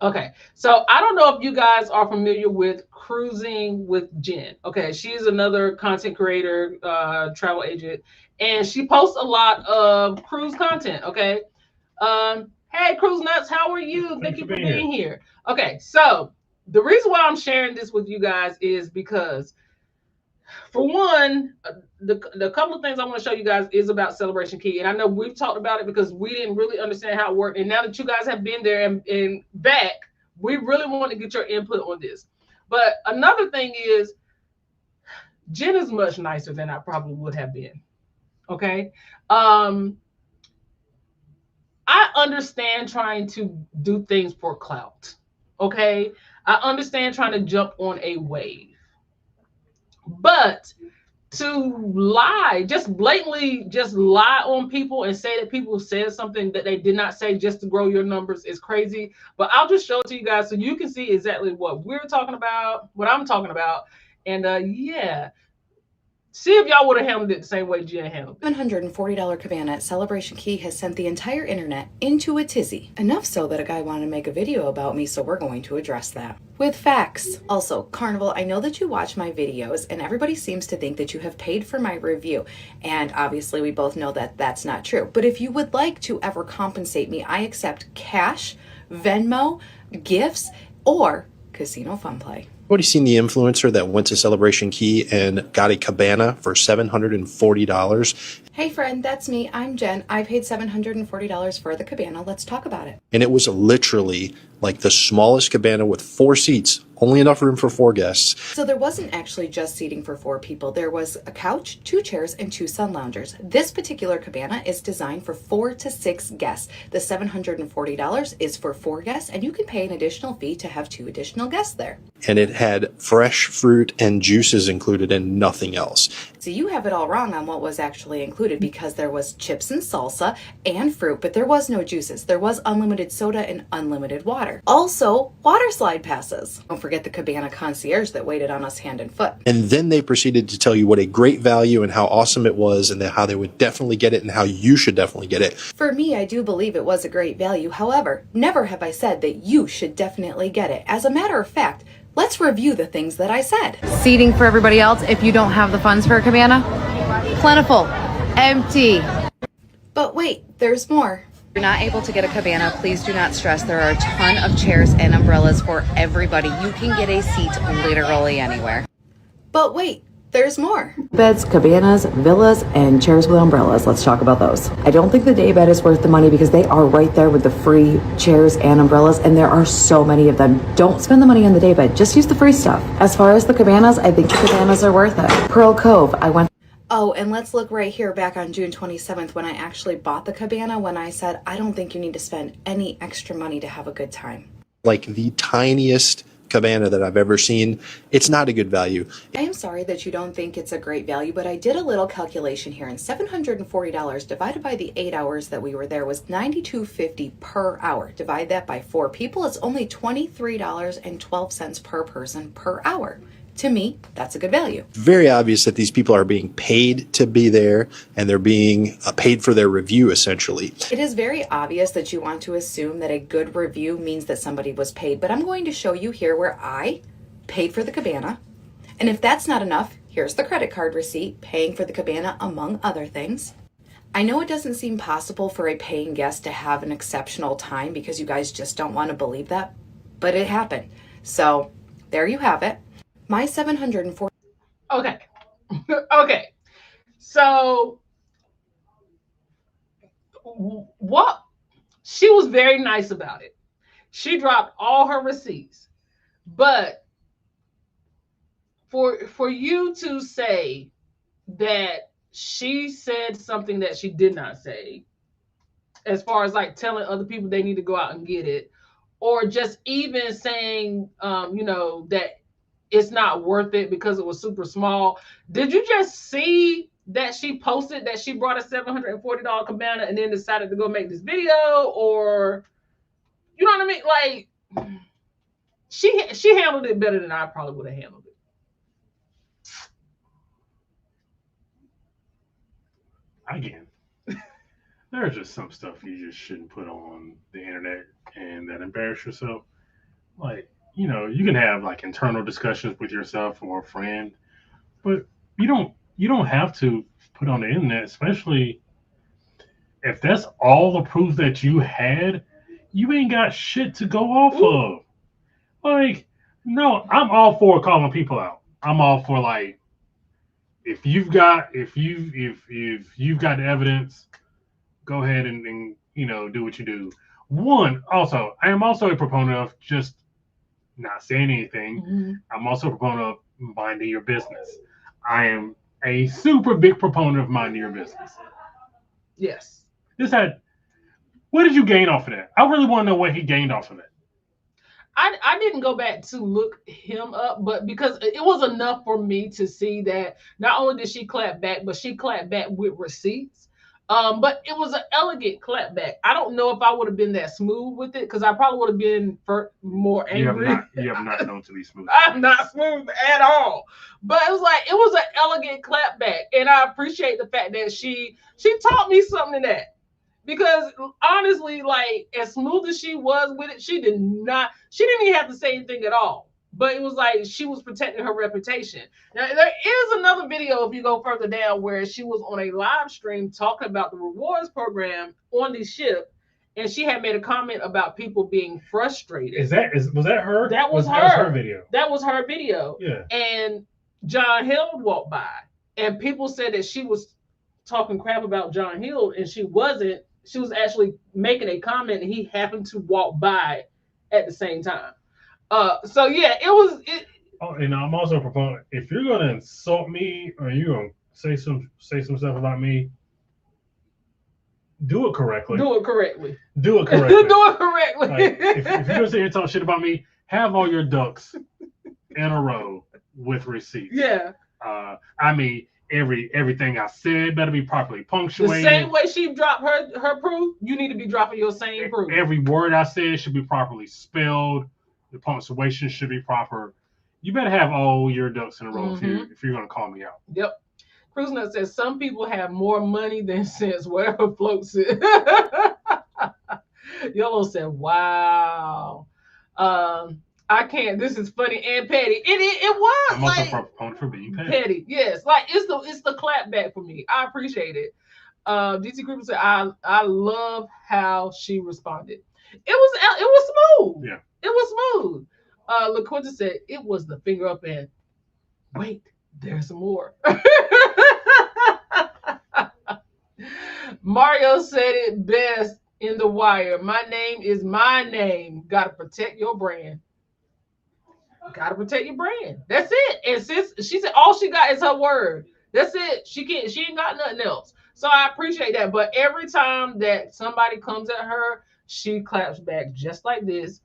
Okay, so I don't know if you guys are familiar with Cruising with Jen. Okay, she's another content creator, travel agent, and she posts a lot of cruise content. Okay, hey, Cruise Nuts, how are you? Thank you for being here. Okay, so the reason why I'm sharing this with you guys is because, for one, the couple of things I want to show you guys is about Celebration Key. And I know we've talked about it because we didn't really understand how it worked. And now that you guys have been there and back, we really want to get your input on this. But another thing is, Jen is much nicer than I probably would have been. Okay. I understand trying to do things for clout. Okay. I understand trying to jump on a wave. But to lie, just blatantly just lie on people and say that people said something that they did not say just to grow your numbers is crazy. But I'll just show it to you guys so you can see exactly what we're talking about, what I'm talking about. And yeah, see if y'all would have handled it the same way Jen handled it. $740 cabana at Celebration Key has sent the entire internet into a tizzy. Enough so that a guy wanted to make a video about me, so we're going to address that. With facts. Also, Carnival, I know that you watch my videos and everybody seems to think that you have paid for my review. And obviously we both know that that's not true. But if you would like to ever compensate me, I accept cash, Venmo, gifts, or casino fun play. Everybody seen the influencer that went to Celebration Key and got a cabana for $740? Hey friend, that's me. I'm Jen. I paid $740 for the cabana. Let's talk about it. And it was literally like the smallest cabana with 4 seats, only enough room for 4 guests. So there wasn't actually just seating for 4 people. There was a couch, 2 chairs, and 2 sun loungers. This particular cabana is designed for 4 to 6 guests. The $740 is for 4 guests, and you can pay an additional fee to have 2 additional guests there. And it had fresh fruit and juices included and nothing else. So you have it all wrong on what was actually included, because there was chips and salsa and fruit, but there was no juices. There was unlimited soda and unlimited water. Also, water slide passes. Don't forget the cabana concierge that waited on us hand and foot. And then they proceeded to tell you what a great value and how awesome it was and how they would definitely get it and how you should definitely get it. For me, I do believe it was a great value. However, never have I said that you should definitely get it. As a matter of fact, let's review the things that I said. Seating for everybody else if you don't have the funds for a cabana. Plentiful. Empty. But wait, there's more. If you're not able to get a cabana, please do not stress. There are a ton of chairs and umbrellas for everybody. You can get a seat literally anywhere. But wait, there's more. Beds, cabanas, villas, and chairs with umbrellas. Let's talk about those. I don't think the day bed is worth the money because they are right there with the free chairs and umbrellas, and there are so many of them. Don't spend the money on the day bed. Just use the free stuff. As far as the cabanas, I think the cabanas are worth it. Pearl Cove, I went. Oh, and let's look right here back on June 27th when I actually bought the cabana, when I said, I don't think you need to spend any extra money to have a good time. Like the tiniest cabana that I've ever seen. It's not a good value. I am sorry that you don't think it's a great value, but I did a little calculation here, and $740 divided by the 8 hours that we were there was $92.50 per hour. Divide that by 4 people, it's only $23.12 per person per hour. To me, that's a good value. Very obvious that these people are being paid to be there and they're being paid for their review, essentially. It is very obvious that you want to assume that a good review means that somebody was paid, but I'm going to show you here where I paid for the cabana. And if that's not enough, here's the credit card receipt paying for the cabana, among other things. I know it doesn't seem possible for a paying guest to have an exceptional time because you guys just don't want to believe that, but it happened. So there you have it. My $740. Okay. Okay. So what? She was very nice about it. She dropped all her receipts. But for you to say that she said something that she did not say, as far as like telling other people they need to go out and get it, or just even saying that it's not worth it because it was super small. Did you just see that she posted that she brought a $740 cabana and then decided to go make this video? Or, you know what I mean? Like, she handled it better than I probably would have handled it. Again, there's just some stuff you just shouldn't put on the internet and that embarrass yourself. Like, you can have like internal discussions with yourself or a friend, but you don't have to put on the internet, especially if that's all the proof that you had. You ain't got shit to go off of. Like, no, I'm all for calling people out. I'm all for, like, if you've got the evidence, go ahead and do what you do. Also, I am also a proponent of just not saying anything. Mm-hmm. I'm also a proponent of minding your business. I am a super big proponent of minding your business. Yes. What did you gain off of that? I really want to know what he gained off of it. I didn't go back to look him up, but because it was enough for me to see that not only did she clap back, but she clapped back with receipts. But it was an elegant clap back. I don't know if I would have been that smooth with it because I probably would have been more angry. You have not known to be smooth. I'm not smooth at all. But it was an elegant clap back, and I appreciate the fact that she taught me something in that. Because honestly, like as smooth as she was with it, she didn't even have to say anything at all. But it was like she was protecting her reputation. Now there is another video if you go further down where she was on a live stream talking about the rewards program on the ship, and she had made a comment about people being frustrated. Was that her? That was her. That was her video. That was her video. Yeah. And John Hill walked by, and people said that she was talking crap about John Hill, and she wasn't. She was actually making a comment, and he happened to walk by at the same time. So yeah, it was. Oh, and I'm also a proponent. If you're gonna insult me or you're gonna say some stuff about me, do it correctly. Do it correctly. Do it correctly. Do it correctly. Like, if you're gonna sit here and talk shit about me, have all your ducks in a row with receipts. Yeah. I mean, everything I said better be properly punctuated. The same way she dropped her proof, you need to be dropping your same proof. Every word I said should be properly spelled. The punctuation should be proper. You better have all your ducks in a row if you're gonna call me out. Yep. Cruisenut says some people have more money than sense, whatever floats it. Yolo said, "Wow, I can't. This is funny and petty. It was. I'm also a proponent for being petty. Yes, like it's the clap back for me. I appreciate it. DT Group said, I love how she responded. It was smooth. Yeah, it was smooth. LaQuinta said it was the finger up and wait, there's some more. Mario said it best in The Wire. My name is my name. Gotta protect your brand. Gotta protect your brand. That's it. And since she said all she got is her word. That's it. She ain't got nothing else. So I appreciate that. But every time that somebody comes at her, she claps back just like this,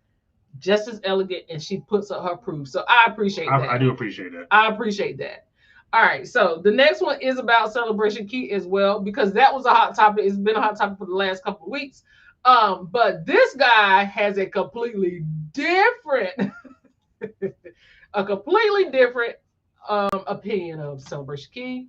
just as elegant, and she puts up her proof. So I appreciate that. I do appreciate that. I appreciate that. All right, so the next one is about Celebration Key as well, because that was a hot topic. It's been a hot topic for the last couple of weeks. But this guy has a completely different, opinion of Celebration Key.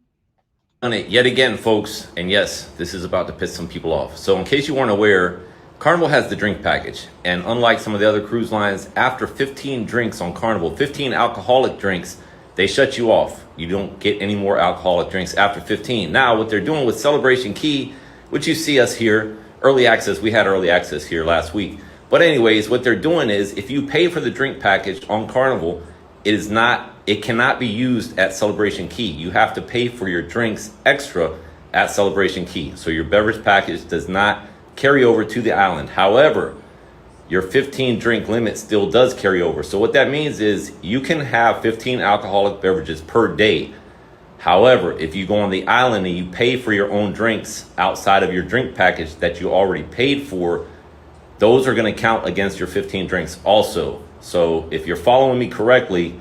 On it yet again, folks, and yes, this is about to piss some people off. So in case you weren't aware, Carnival has the drink package, and unlike some of the other cruise lines, after 15 drinks on Carnival, 15 alcoholic drinks, they shut you off. You don't get any more alcoholic drinks after 15. Now, what they're doing with Celebration Key, which you see us here, early access, we had early access here last week. But anyways, what they're doing is if you pay for the drink package on Carnival, it cannot be used at Celebration Key. You have to pay for your drinks extra at Celebration Key. So your beverage package does not carry over to the island. However, your 15 drink limit still does carry over. So what that means is you can have 15 alcoholic beverages per day. However, if you go on the island and you pay for your own drinks outside of your drink package that you already paid for, those are going to count against your 15 drinks also. So if you're following me correctly,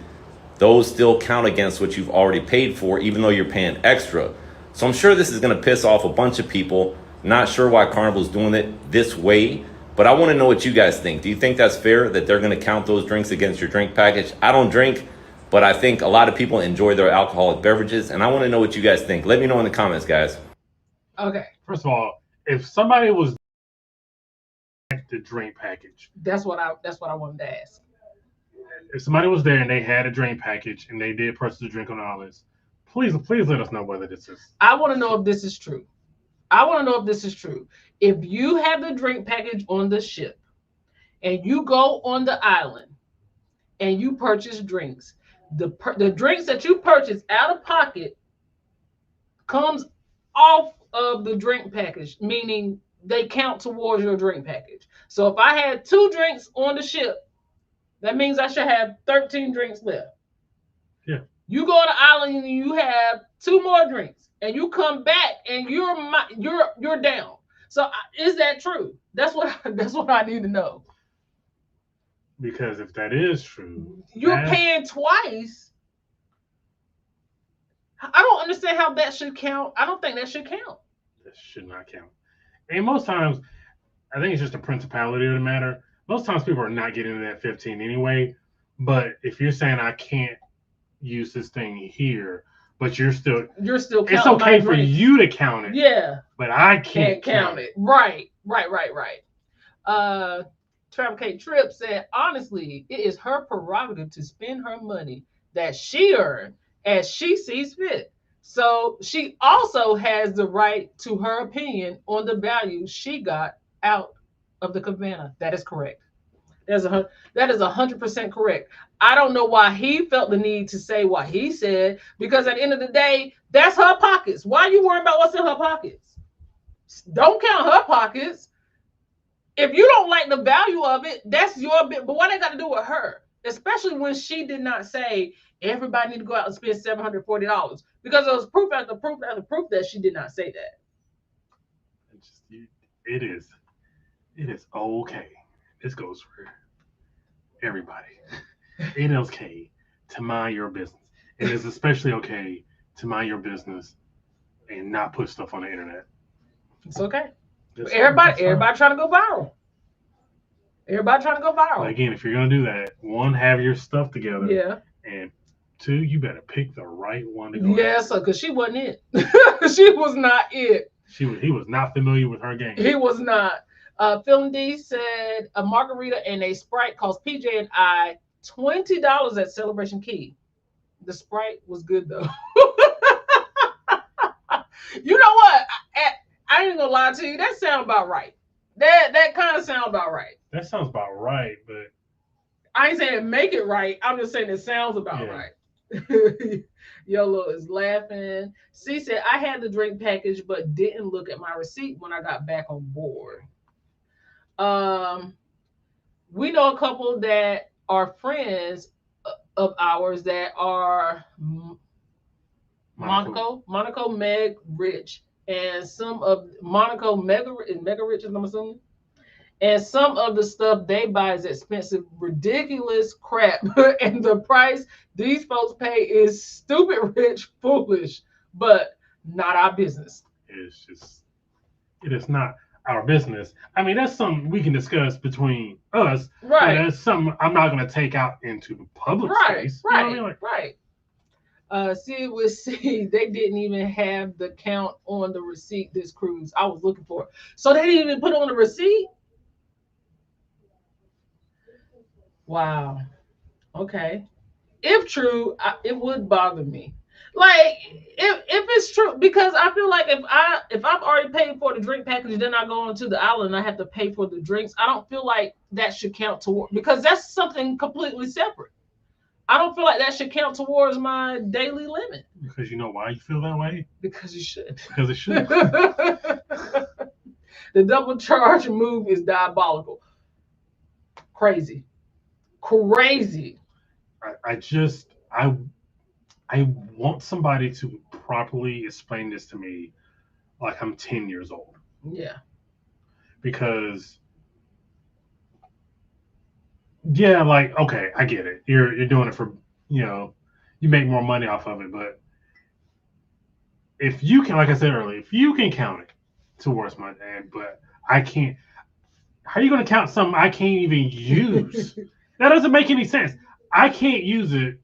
those still count against what you've already paid for, even though you're paying extra. So I'm sure this is going to piss off a bunch of people. Not sure why Carnival's doing it this way, but I want to know what you guys think. Do you think that's fair that they're going to count those drinks against your drink package? I don't drink, but I think a lot of people enjoy their alcoholic beverages, and I want to know what you guys think. Let me know in the comments, guys. Okay. First of all, if somebody was the drink package, that's what I wanted to ask. If somebody was there and they had a drink package and they did purchase a drink on the islands, please let us know whether this is. I want to know if this is true. If you have the drink package on the ship and you go on the island and you purchase drinks, the drinks that you purchase out of pocket comes off of the drink package, meaning they count towards your drink package. So if I had 2 drinks on the ship, that means I should have 13 drinks left. Yeah. You go on the island and you have 2 more drinks, and you come back and you're down. So is that true? That's what I need to know. Because if that is true, You're paying twice. I don't understand how that should count. I don't think that should count. That should not count. And most times, I think it's just the principality of the matter. Most times people are not getting that 15 anyway. But if you're saying I can't use this thing here, but you're still counting. It's okay for you to count it. Yeah. But I can't count it. Right. Travel Kate Tripp said, honestly, it is her prerogative to spend her money that she earned as she sees fit. So she also has the right to her opinion on the value she got out of the cabana. That is correct. That is 100% correct. I don't know why he felt the need to say what he said, because at the end of the day, that's her pockets. Why are you worrying about what's in her pockets? Don't count her pockets. If you don't like the value of it, that's your bit. But what they got to do with her? Especially when she did not say everybody need to go out and spend $740, because there was proof after proof after proof that she did not say that. It is okay. This goes for everybody. It is okay to mind your business. It is especially okay to mind your business and not put stuff on the internet. It's okay. Everybody trying to go viral. But again, if you're gonna do that, one, have your stuff together. Yeah. And two, you better pick the right one to go. Yes, because she wasn't it. She was not it. He was not familiar with her game. He was not. Phil D said a margarita and a Sprite cost PJ and I $20 at Celebration Key. The Sprite was good though. You know what? I ain't gonna lie to you. That sounds about right. That kind of sounds about right. That sounds about right, but I ain't saying make it right. I'm just saying it sounds about right. Yolo is laughing. C said, I had the drink package, but didn't look at my receipt when I got back on board. We know a couple that are friends of ours that are Monaco, Meg, Rich, and some of Monaco, Mega Rich, I'm assuming. And some of the stuff they buy is expensive, ridiculous crap. And the price these folks pay is stupid, rich, foolish, but not our business. It is not our business. I mean, that's something we can discuss between us. Right. But that's something I'm not going to take out into the public space. Right. You know what I mean? Right. See, they didn't even have the count on the receipt this cruise. I was looking for it. So they didn't even put it on the receipt? Wow. Okay. If true, it would bother me. Like if it's true, because I feel like if I've already paid for the drink package, then I go onto the island and I have to pay for the drinks. I don't feel like that should count toward, because that's something completely separate. I don't feel like that should count towards my daily limit. Because you know why you feel that way? Because you should. Because it should. The double charge move is diabolical. Crazy. I want somebody to properly explain this to me like I'm 10 years old. Yeah. Because like, okay, I get it. You're doing it for, you make more money off of it, but if you can, like I said earlier, if you can count it towards my dad, but I can't, how are you going to count something I can't even use? That doesn't make any sense. I can't use it,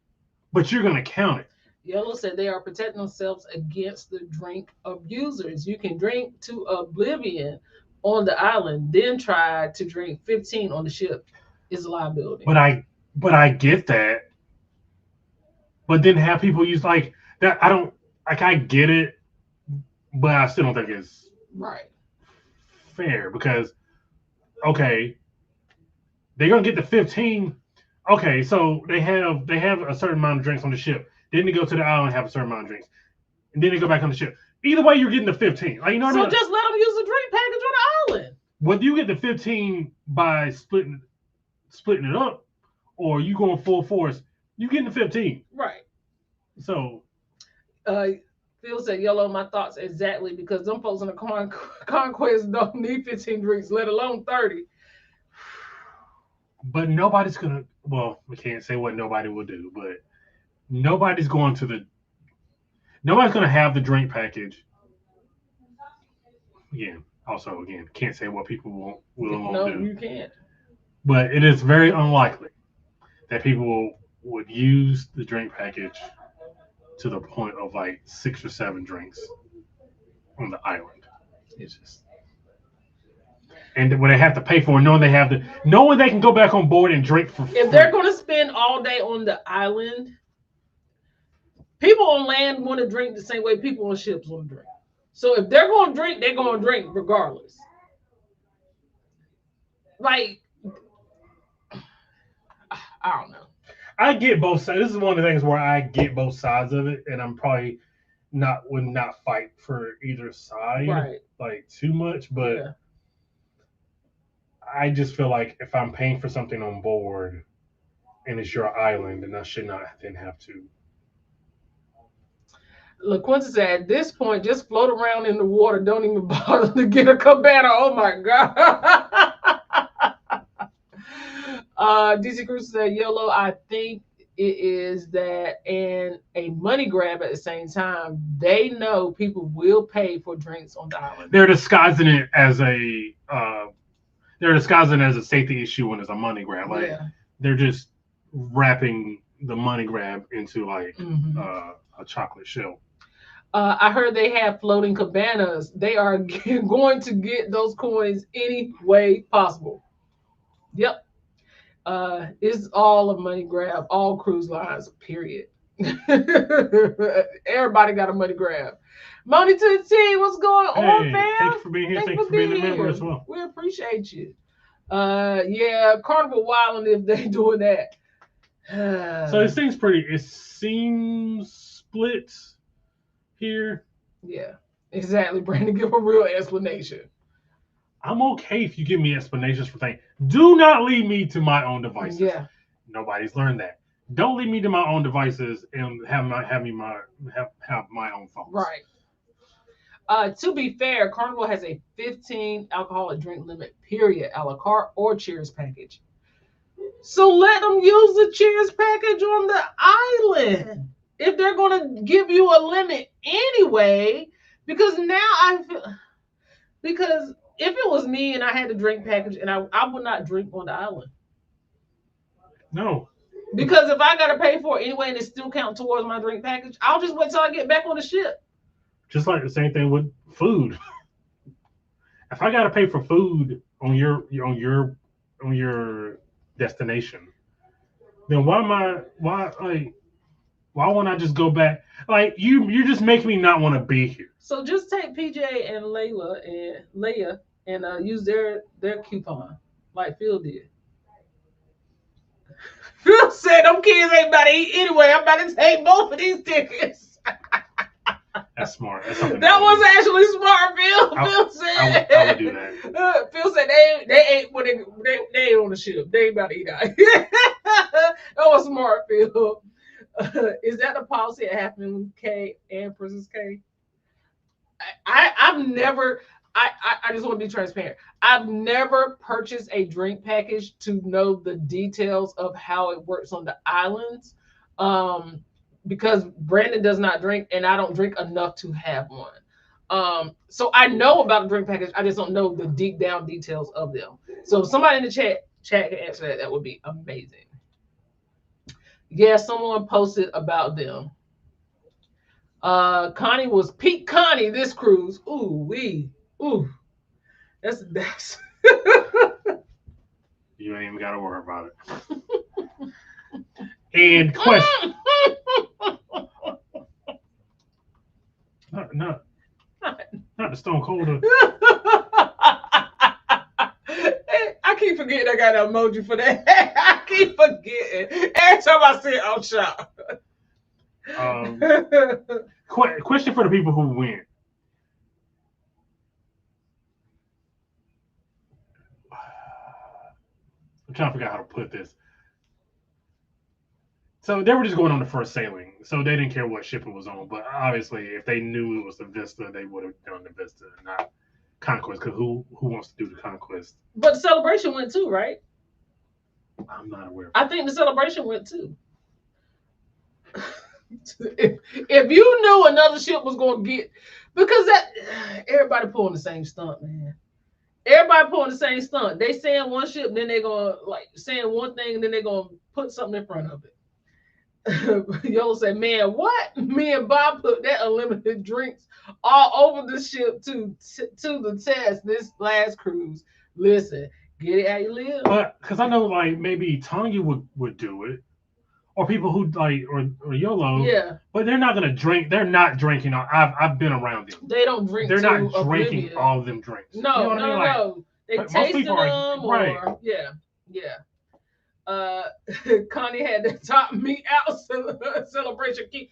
but you're going to count it. Yellow said they are protecting themselves against the drink abusers. You can drink to oblivion on the island, then try to drink 15 on the ship. Is a liability. But I get that. But then have people use like that. I get it, but I still don't think it's right fair, because okay, they're gonna get the 15. Okay, so they have a certain amount of drinks on the ship. Then they go to the island and have a certain amount of drinks, and then they go back on the ship. Either way, you're getting the 15. Like, you know what I mean? Just let them use the drink package on the island. Whether you get the 15 by splitting it up, or you going full force, you getting the 15. Right. So Phil said, Yellow, my thoughts exactly, because them folks in the Conquest don't need 15 drinks, let alone 30. But nobody's gonna. Well, we can't say what nobody will do, but nobody's going to the. Nobody's gonna have the drink package. Again, also again, can't say what people will and won't do. No, you can't. But it is very unlikely that people would use the drink package to the point of like 6 or 7 drinks on the island. It's just, and when they have to pay for it, knowing they can go back on board and drink for free. If they're going to spend all day on the island, people on land want to drink the same way people on ships want to drink. So if they're going to drink, they're going to drink regardless. Like, I don't know. I get both sides. This is one of the things where I get both sides of it, and I'm probably would not fight for either side like too much, but I just feel like if I'm paying for something on board and it's your island, then I should not then have to. LaQuinta said, at this point, just float around in the water. Don't even bother to get a cabana. Oh my God. DC Cruz said, YOLO, I think it is that, and a money grab at the same time. They know people will pay for drinks on the island. They're disguising it as a safety issue when it's a money grab. Like they're just wrapping the money grab into like a chocolate shell. I heard they have floating cabanas. They are going to get those coins any way possible. Yep. It's all a money grab, all cruise lines, period. Everybody got a money grab. Money to the team, what's going on, fam? Thanks for being here. Thanks for being a member as well. We appreciate you. Yeah, Carnival Wilding if they doing that. So it seems split here. Yeah, exactly, Brandon. Give a real explanation. I'm okay if you give me explanations for things. Do not lead me to my own devices. Yeah. Nobody's learned that. Don't lead me to my own devices and have my own phones. Right. To be fair, Carnival has a 15 alcoholic drink limit, period, a la carte or Cheers package. So let them use the Cheers package on the island if they're going to give you a limit anyway. Because now because if it was me and I had the drink package, and I would not drink on the island. No. Because if I got to pay for it anyway and it still counts towards my drink package, I'll just wait till I get back on the ship. Just like the same thing with food. If I got to pay for food on your destination, then why won't I just go back? Like you're just making me not want to be here. So just take PJ and Leia and use their coupon like Phil did. Phil said them kids ain't about to eat anyway. I'm about to take both of these tickets. That's smart. That was actually smart, Phil. Phil said I would do that. Phil said they ain't when they ain't on the ship. They ain't about to eat out. That was smart, Phil. Is that the policy that happened with K and Princess K? I've never. I just want to be transparent. I've never purchased a drink package to know the details of how it works on the islands, because Brandon does not drink and I don't drink enough to have one. So I know about the drink package. I just don't know the deep down details of them. So if somebody in the chat can answer that, that would be amazing. Yeah, someone posted about them. Connie was peak Connie this cruise. Ooh. That's You ain't even gotta worry about it. And question. not the Stone Cold. I keep forgetting I got an emoji for that. I keep forgetting. Every time I see it, I'm shocked. Question for the people who win. I'm trying to figure out how to put this. So they were just going on the first sailing, so they didn't care what ship it was on. But obviously, if they knew it was the Vista, they would have done the Vista, not Conquest. Because who wants to do the Conquest? But Celebration went too, right? I'm not aware of I think the celebration went too. if you knew another ship was going to get, because that everybody pulling the same stunt, man. Everybody pulling the same stunt. They saying one ship, then they gonna like saying one thing, and then they gonna put something in front of it. Yo say, man, what? Me and Bob put that unlimited drinks all over the ship to the test this last cruise. Listen, get it how you live. But because I know like maybe Tanya would do it, or people who like or YOLO. Yeah. But they're not gonna drink. They're not drinking. I've been around them. They don't drink. They're not oblivion. drinking all of them drinks. No, you know what I mean? Like, no. They most tasting people them, right. or yeah. Connie had the top meat out celebration key.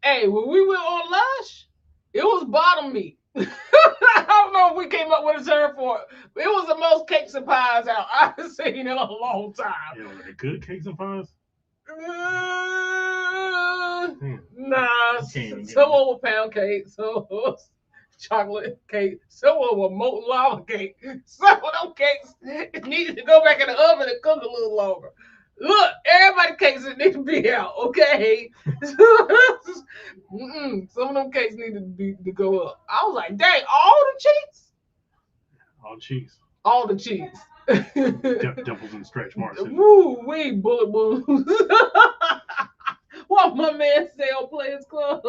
Hey, when we went on Lush, it was bottom meat. I don't know if we came up with a term for it. It was the most cakes and pies out I've seen in a long time. You know, the good cakes and pies. Nah, some were pound cake, some was chocolate cake, some were molten lava cake. Some of them cakes needed to go back in the oven and cook a little longer. Look, everybody cakes need to be out, okay? Some of them cakes needed to go up. I was like, dang, all the cheese? All cheese. All the cheese. Dimples and stretch marks. Woo wee, bullet wounds. What my man say on Players Club?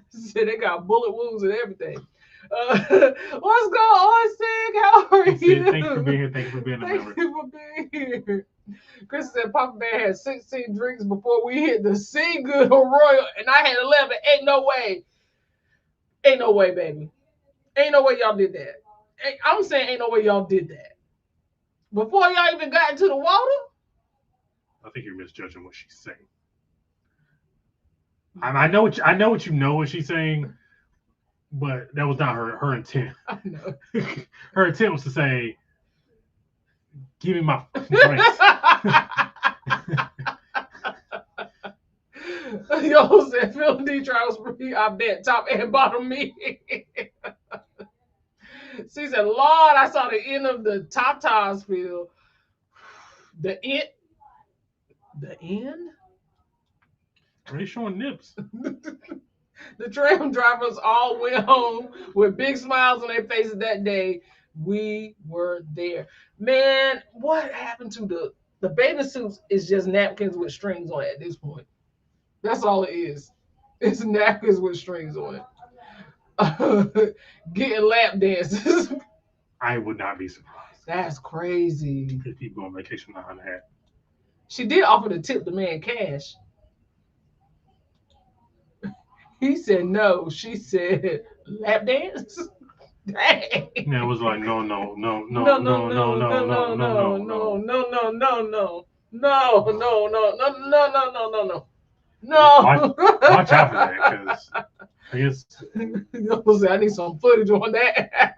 Said they got bullet wounds and everything. What's going on, Sig? How are you? Thanks for being here. Thanks for being a member. Thank you for being here. Chris said Papa Bear had 16 drinks before we hit the Sea Good Royal, and I had 11. Ain't no way. Ain't no way, baby. Ain't no way y'all did that. I'm saying ain't no way y'all did that. Before y'all even got into the water? I think you're misjudging what she's saying. I know what you know what she's saying, but that was not her intent. I know. Her intent was to say, "Give me my drinks." Yo said Phil D trials free. I bet top and bottom me. She said, Lord, I saw the end of the top ties, Phil. The end? The end? Are they showing nips? The tram drivers all went home with big smiles on their faces that day. We were there. Man, what happened to the bathing suits is just napkins with strings on it at this point. That's all it is. It's napkins with strings on it. Getting lap dances. I would not be surprised. That's crazy. If people go on vacation behind the hat. She did offer to tip the man cash. He said no. She said lap dance. Dang. Yeah, it was like no. Watch out for that, because I guess I need some footage on that.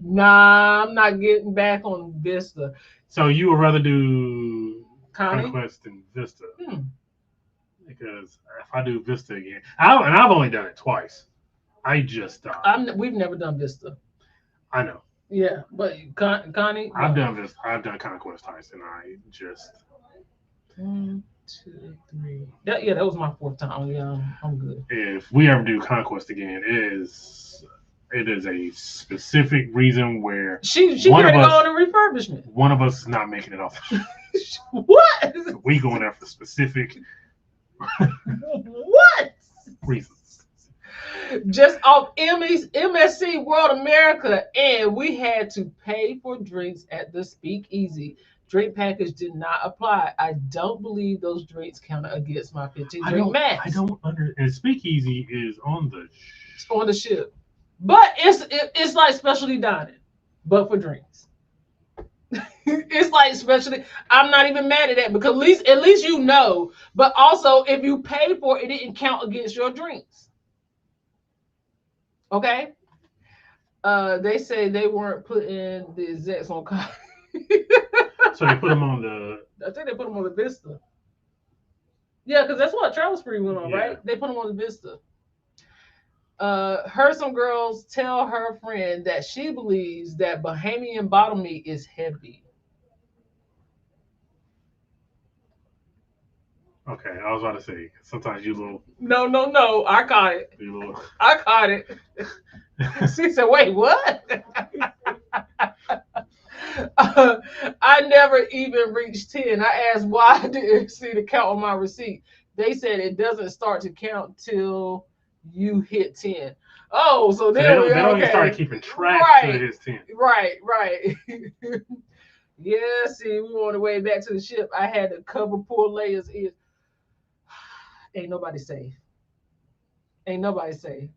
Nah, I'm not getting back on Vista. So you would rather do Connie? Conquest than Vista? Because if I do Vista again, and I've only done it twice. I just stopped. We've never done Vista. I know. Yeah, but Connie? I've done Vista. I've done Conquest twice, and I just 1, 2, 3. That was my 4th time. Yeah, I'm good. If we ever do Conquest again, it is a specific reason where she got to go on a refurbishment. One of us is not making it off. What? We going there for specific what reasons? Just off MSC World America, and we had to pay for drinks at the Speakeasy. Drink package did not apply. I don't believe those drinks counted against my 15 drink max. I don't understand. Speakeasy is on the ship, but it's like specialty dining, but for drinks. It's like specialty. I'm not even mad at that, because at least you know. But also, if you pay for it, it didn't count against your drinks. Okay. They say they weren't putting the execs on. So they put them on the. I think they put them on the Vista. Yeah, because that's what Travel Spree went on, right? They put them on the Vista. Heard some girls tell her friend that she believes that Bahamian bottom meat is heavy. Okay, I was about to say sometimes you little. No. I caught it. You little. I caught it. She said, "Wait, what?" I never even reached 10. I asked why I didn't see the count on my receipt. They said it doesn't start to count till you hit 10. Oh, so So then they don't even start okay. keeping track Right. till it hits 10. Right. Yeah, see, we on the way back to the ship. I had to cover poor Leia's ears. Ain't nobody safe. Ain't nobody safe.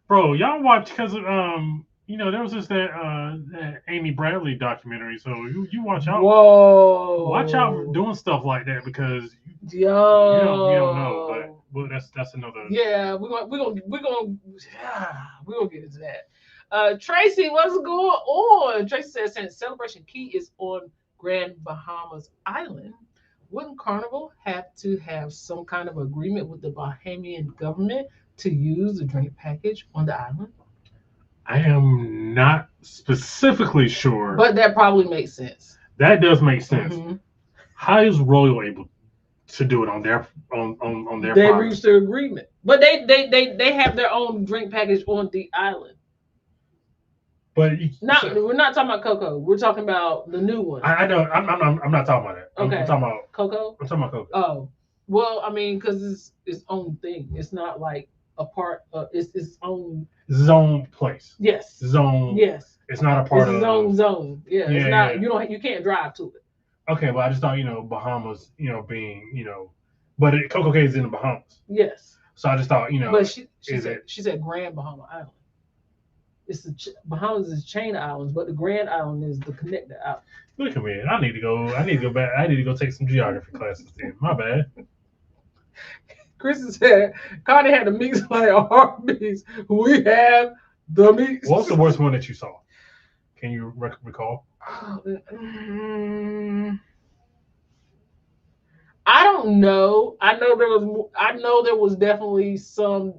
Bro, y'all watch because there was just that Amy Bradley documentary. So you watch out. Whoa. Watch out doing stuff like that because you don't know. But that's another. Yeah, we're gonna get into that. Tracy, what's going on? Tracy says since Celebration Key is on Grand Bahamas Island, wouldn't Carnival have to have some kind of agreement with the Bahamian government to use the drink package on the island? I am not specifically sure, but that probably makes sense. That does make sense. Mm-hmm. How is Royal able to do it on their They property? reached their agreement, but they have their own drink package on the island. But we're not talking about Coco. We're talking about the new one. I know. I'm not talking about that. Okay. I'm talking about Coco. I'm talking about Coco. Oh, well, I mean, because it's its own thing. It's not like a part of it's its own. It's its own place. Yes. Zone. Yes. It's not a part of its own zone. Yeah. It's not. Yeah. You can't drive to it. Okay, well, I just thought Bahamas, being but Coco Cay is in the Bahamas. Yes. So I just thought But she said Grand Bahama Island. It's Bahamas is chain islands, but the Grand Island is the connected island. Look at me. I need to go back. I need to go take some geography classes then. My bad. Chris said Connie had the meats like heartbeats. We have the meats. What's the worst one that you saw? Can you recall? I don't know. I know there was definitely some.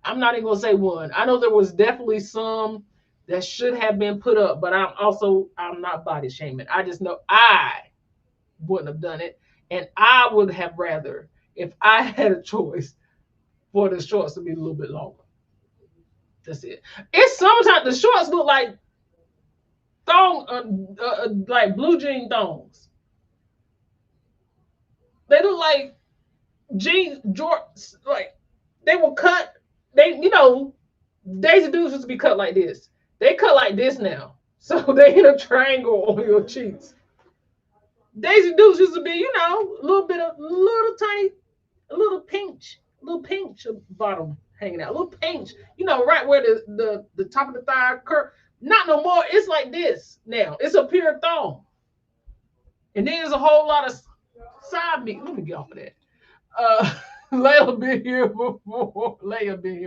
I'm not even gonna say one. I know there was definitely some that should have been put up, but I'm not body shaming. I just know I wouldn't have done it, and I would have rather, if I had a choice, for the shorts to be a little bit longer. That's it. It's summertime. The shorts look like like blue jean thongs. They look like jeans, jorts. Like they were cut. Daisy Dukes used to be cut like this. They cut like this now. So they hit a triangle on your cheeks. Daisy Dukes used to be, a little pinch of bottom hanging out, a little pinch, right where the top of the thigh curve. Not no more. It's like this now. It's a pure thong. And then there's a whole lot of side meat. Let me get off of that. Layla been here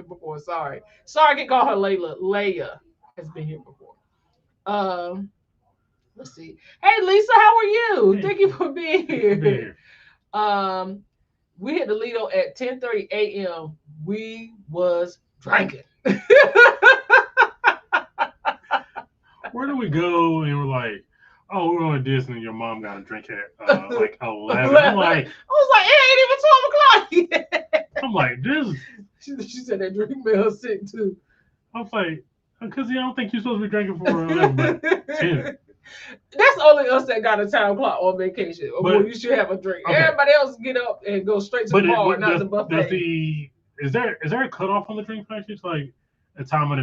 before. Sorry, I can call her Layla. Leia has been here before. Let's see. Hey Lisa, how are you? Hey. Thank you for being here. We hit the Lido at 10:30 a.m. We was drinking. Where do we go? And we're like, oh, we're going to Disney. Your mom got a drink at like 11. I was like, it ain't even 12 o'clock yet. I'm like, this. She said that drink made her sick too. I was like, because I don't think you're supposed to be drinking for 11, but 10. That's only us that got a time clock on vacation. Or you should have a drink. Okay. Everybody else get up and go straight to the bar and not the buffet. Is there a cutoff on the drink package? Like a time of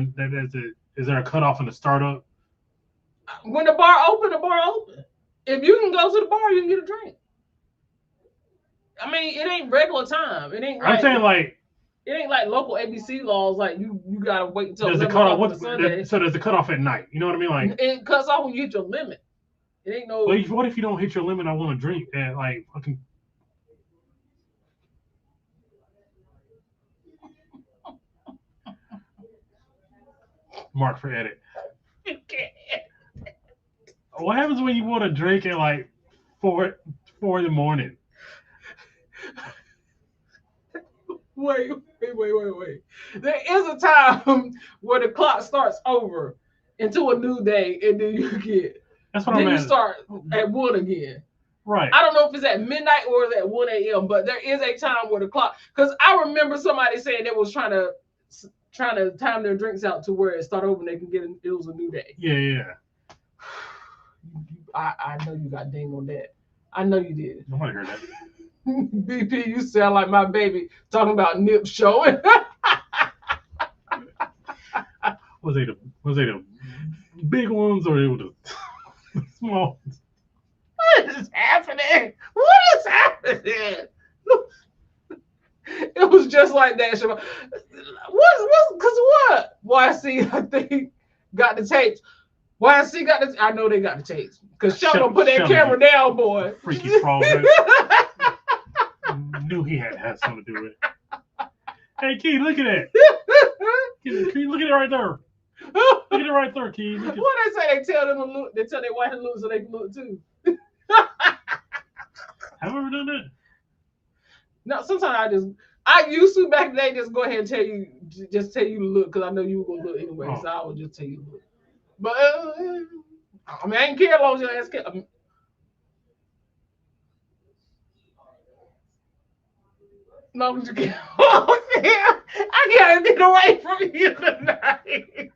is there a cutoff in the startup? When the bar open, If you can go to the bar, you can get a drink. I mean, it ain't regular time. It ain't. I'm saying like. It ain't like local ABC laws. Like you gotta wait until. There's a cutoff. So there's a cutoff at night. You know what I mean? Like it cuts off when you hit your limit. It ain't no. But what if you don't hit your limit? I want to drink at like fucking. Mark for edit. You can't. What happens when you want to drink at like 4 in the morning? Wait. There is a time where the clock starts over into a new day, and then you get. That's what then I'm you start at 1 again. Right. I don't know if it's at midnight or it's at 1 a.m., but there is a time where the clock, because I remember somebody saying they was trying to time their drinks out to where it started over and they can get it was a new day. Yeah. I know you got dinged on that. I know you did. Nobody heard that. BP, you sound like my baby talking about nips showing. Was they the big ones or they were the small ones? What is happening? What is happening? It was just like that. Cause what? YC, I think, got the tapes. YC got the. I know they got the tapes. Cause Sean don't put that camera down, boy. Freaky frog. Knew he had something to do with it. Hey, Key, look at that. Key, look at it right there. Look at it right there, Key. What they say? They tell them to look. They tell their wife to look so they can look too. Have you ever done that? No, sometimes I used to back in the day just go ahead and tell you to look because I know you were gonna look anyway, so I would just tell you to look. But I mean, I ain't care as long as your ass care. No, but you can't. Oh, damn. I can't get away from you tonight.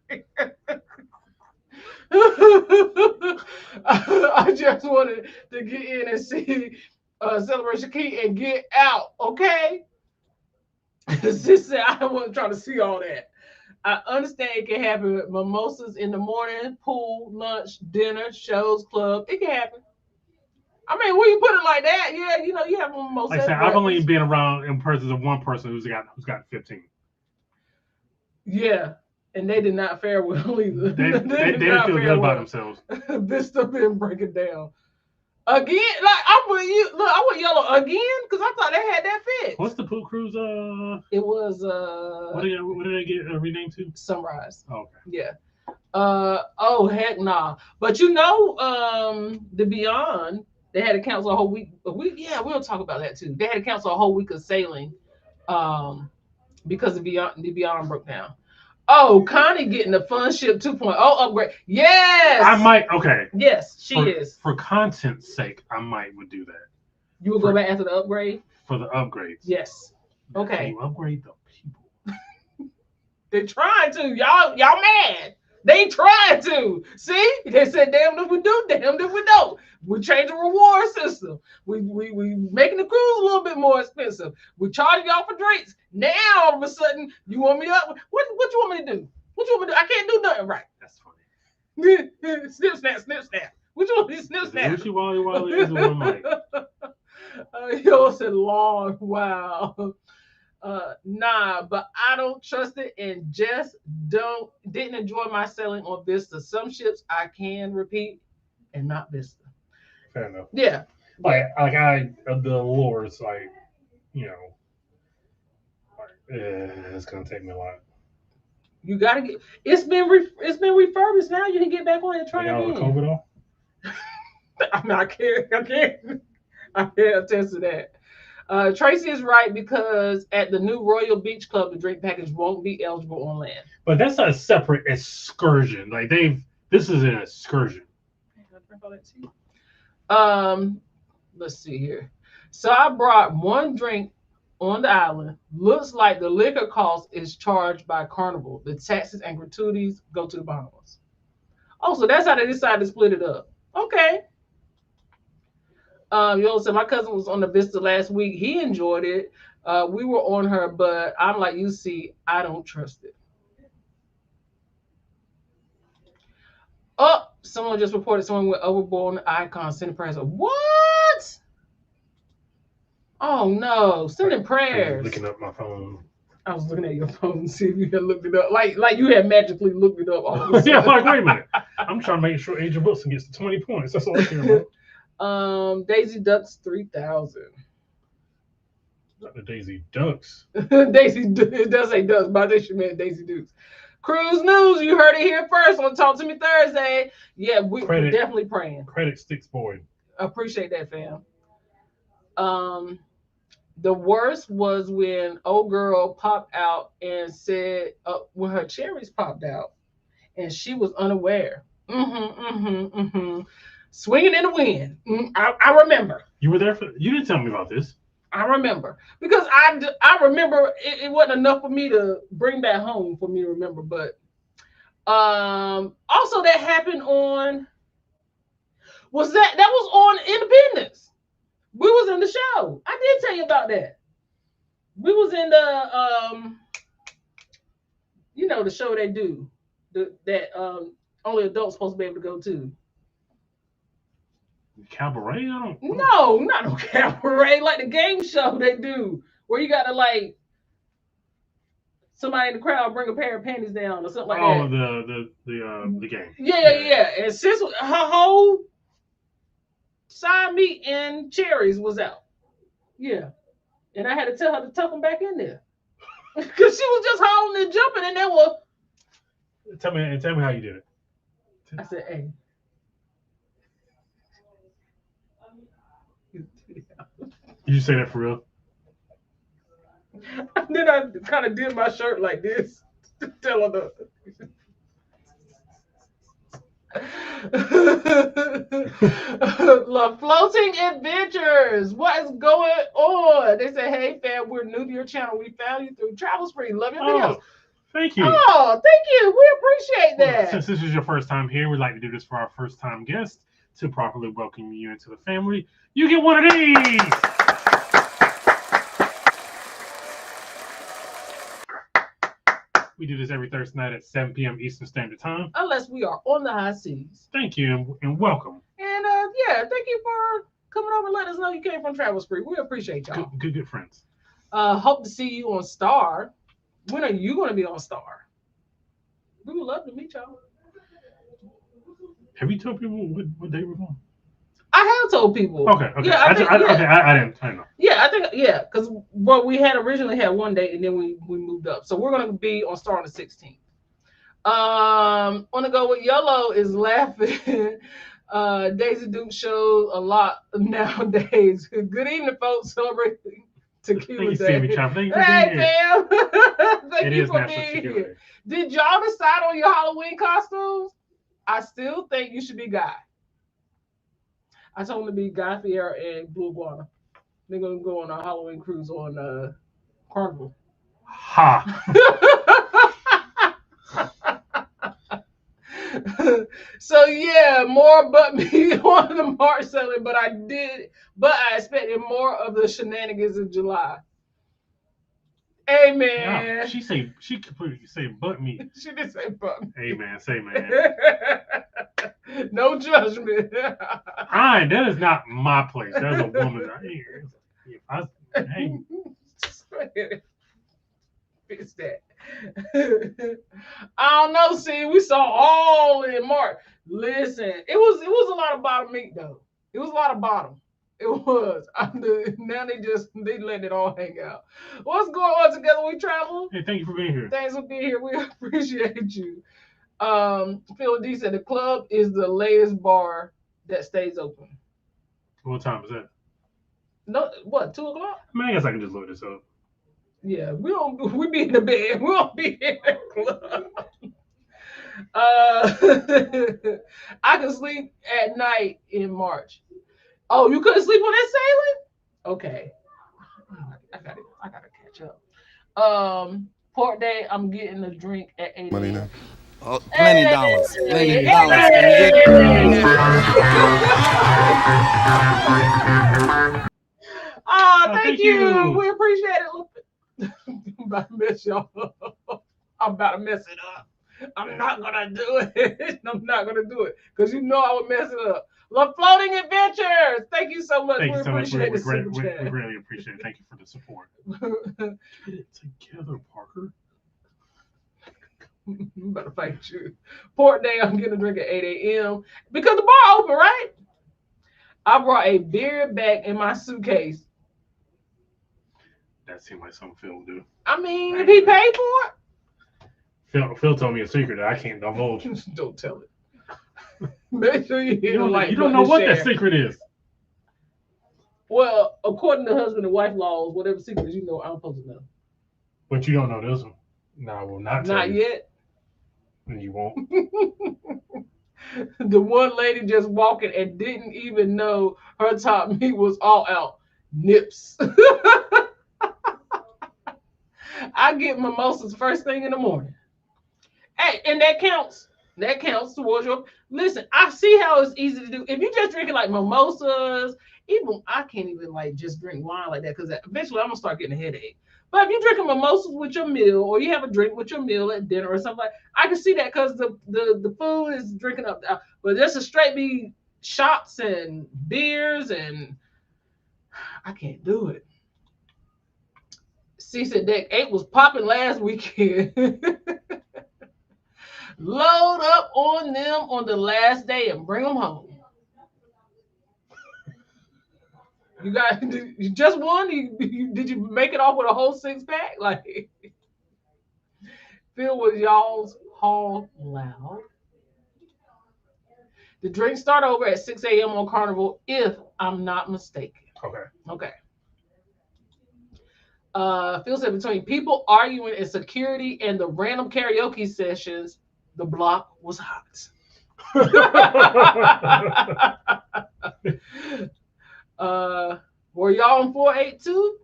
I just wanted to get in and see Celebration Key and get out, okay? Sis said I wasn't trying to see all that. I understand it can happen. Mimosas in the morning, pool, lunch, dinner, shows, club. It can happen. I mean, when you put it like that, yeah, you know, you have a mimosa. Like I said, I've only been around in persons of one person who's got 15. Yeah, and they did not fare well either. They didn't feel good about themselves. Vista been breaking down. Again, like I went yellow again because I thought they had that fixed. What's the pool cruise? It was What did they get renamed to? Sunrise. Oh, okay. Yeah. Oh heck nah. But you know, the Beyond, they had to cancel a whole week. Yeah, we'll talk about that too. They had to cancel a whole week of sailing, because the Beyond broke down. Oh, Connie getting the Fun Ship 2.0 upgrade. Yes. I might. Okay. Yes, she is. For content's sake, I would do that. You will go back after the upgrade? For the upgrades. Yes. Okay. Can you upgrade the people? They're trying to. Y'all mad. They trying to. See? They said, damn if we do, damn if we don't. We change the reward system. We making the cruise a little bit more expensive. We charging y'all for drinks. Now all of a sudden you want me up. What you want me to do? What you want me to do? I can't do nothing right. That's funny. Snip snap, snip snap. What you want me to snip snap? Is one mic. Yo said long. Wow. Nah, but I don't trust it and just didn't enjoy my sailing on Vista. Some ships I can repeat and not Vista. Fair enough. Yeah. The lures, like, you know, it's gonna take me a lot. You gotta get. It's been refurbished now. You can get back on and try again. COVID off? I mean, I can't attest to that. Tracy is right because at the new Royal Beach Club, the drink package won't be eligible on land. But that's a separate excursion. Like this is an excursion. Let's see here. So I brought one drink on the island. Looks like the liquor cost is charged by Carnival. The taxes and gratuities go to the Bahamas. Oh, so that's how they decided to split it up. Okay. So my cousin was on the Vista last week. He enjoyed it. We were on her, but I'm like, you see, I don't trust it. Oh, someone just reported someone went overboard on the icon. Sending prayers. What? Oh no, sending prayers. Looking up my phone. I was looking at your phone to see if you had looked it up. Like you had magically looked it up. Yeah, like, wait a minute. I'm trying to make sure Adrian Wilson gets to 20 points. That's all I care about. Daisy Ducks 3,000. Not the Daisy Ducks. It does say Ducks, but I think she meant Daisy Dukes. Cruise news, you heard it here first on Talk to Me Thursday. Yeah, we're definitely praying. Credit Sticks Boyd. Appreciate that, fam. The worst was when old girl popped out and said when her cherries popped out and she was unaware. swinging in the wind. I remember. You were there for. You didn't tell me about this. I remember because I remember it wasn't enough for me to bring back home for me to remember, but also that happened on was on Independence. We was in the show. I did tell you about that. We was in the the show they do that only adults supposed to be able to go to. Cabaret? No, not no cabaret, like the game show they do, where you got to like somebody in the crowd bring a pair of panties down or something like that. Oh, the game. Yeah. And since her whole side meat and cherries was out, yeah, and I had to tell her to tuck them back in there because she was just holding and jumping, and then was. Tell me how you did it. I said, "Hey." Did you say that for real? And then I kind of did my shirt like this to tell her the. Love floating adventures. What is going on? They say, "Hey fam, we're new to your channel. We found you through Travel Spree. Love your videos." Thank you. Oh, thank you. We appreciate that. Well, since this is your first time here, we'd like to do this for our first time guests to properly welcome you into the family. You get one of these. We do this every Thursday night at 7 p.m. Eastern Standard Time. Unless we are on the high seas. Thank you and welcome. And thank you for coming over and letting us know you came from Travel Spree. We appreciate y'all. Good friends. Hope to see you on Star. When are you going to be on Star? We would love to meet y'all. Have you told people what day we're going? I have told people. Okay. Yeah, I didn't know. Yeah, I think because we had originally had one date and then we moved up, so we're gonna be on Star on the 16th. Want to go with Yellow is laughing. Daisy Duke shows a lot nowadays. Good evening, folks. Celebrating Tequila Day. Hey, fam. Thank you for being here. Did y'all decide on your Halloween costumes? I still think you should be Guy. I told them to be Guy Fieri and Blue Iguana. They're gonna go on a Halloween cruise on Carnival. Ha! So yeah, more but me on the March selling, but I expected more of the shenanigans in July. Amen. No, she completely say but me. She did say but me. Amen. Say man. No judgment. That is not my place. That's a woman. Hey. Fix that. I don't know. See, we saw all in March. Listen, it was a lot of bottom meat though. It was a lot of bottom. It was. Now they letting it all hang out. What's going on Together We Travel? Hey, thank you for being here. Thanks for being here. We appreciate you. Phil D said the club is the latest bar that stays open. What time is that? No, what, 2 o'clock? I mean, I guess I can just look this up. Yeah, we be in the bed. We don't be in the club. I can sleep at night in March. Oh, you couldn't sleep on that sailing? Okay. I gotta catch up. Port Day, I'm getting a drink at 8 Money a.m. now. Oh, plenty dollars. Plenty Hey. dollars. Can you get Oh, thank you. We appreciate it. I'm about to mess y'all up. I'm about to mess it up. I'm not gonna do it. I'm not gonna do it because you know I would mess it up. Love Floating Adventures. Thank you so much. Thank you so much. We the really appreciate it. Thank you for the support. Get it together, Parker. I'm about to fight you. Port Day, I'm getting a drink at 8 a.m. because the bar open, right? I brought a beer bag in my suitcase. That seemed like something Phil would do. I mean, if he paid for it. Phil told me a secret that I can't divulge. Don't tell it. Make sure you hit You don't know what that secret is. Well, according to husband and wife laws, whatever secrets you know, I'm supposed to know. But you don't know this one. No, I will not tell you. Not yet. And you won't. The one lady just walking and didn't even know her top meat was all out. Nips. I get mimosas first thing in the morning. Hey, and that counts. That counts towards your. Listen, I see how it's easy to do. If you just drinking like mimosas, even I can't even like just drink wine like that because eventually I'm gonna start getting a headache. But if you're drinking mimosas with your meal, or you have a drink with your meal at dinner or something, I can see that because the food is drinking up. But there's a straight be shots and beers, and I can't do it. C said deck 8 was popping last weekend. Load up on them on the last day and bring them home. You got you just one? Did you make it off with a whole 6-pack? Like, Phil was y'all's hall loud. The drinks start over at 6 a.m. on Carnival, if I'm not mistaken. Okay. Phil said between people arguing in security and the random karaoke sessions, the block was hot. Were y'all on 482?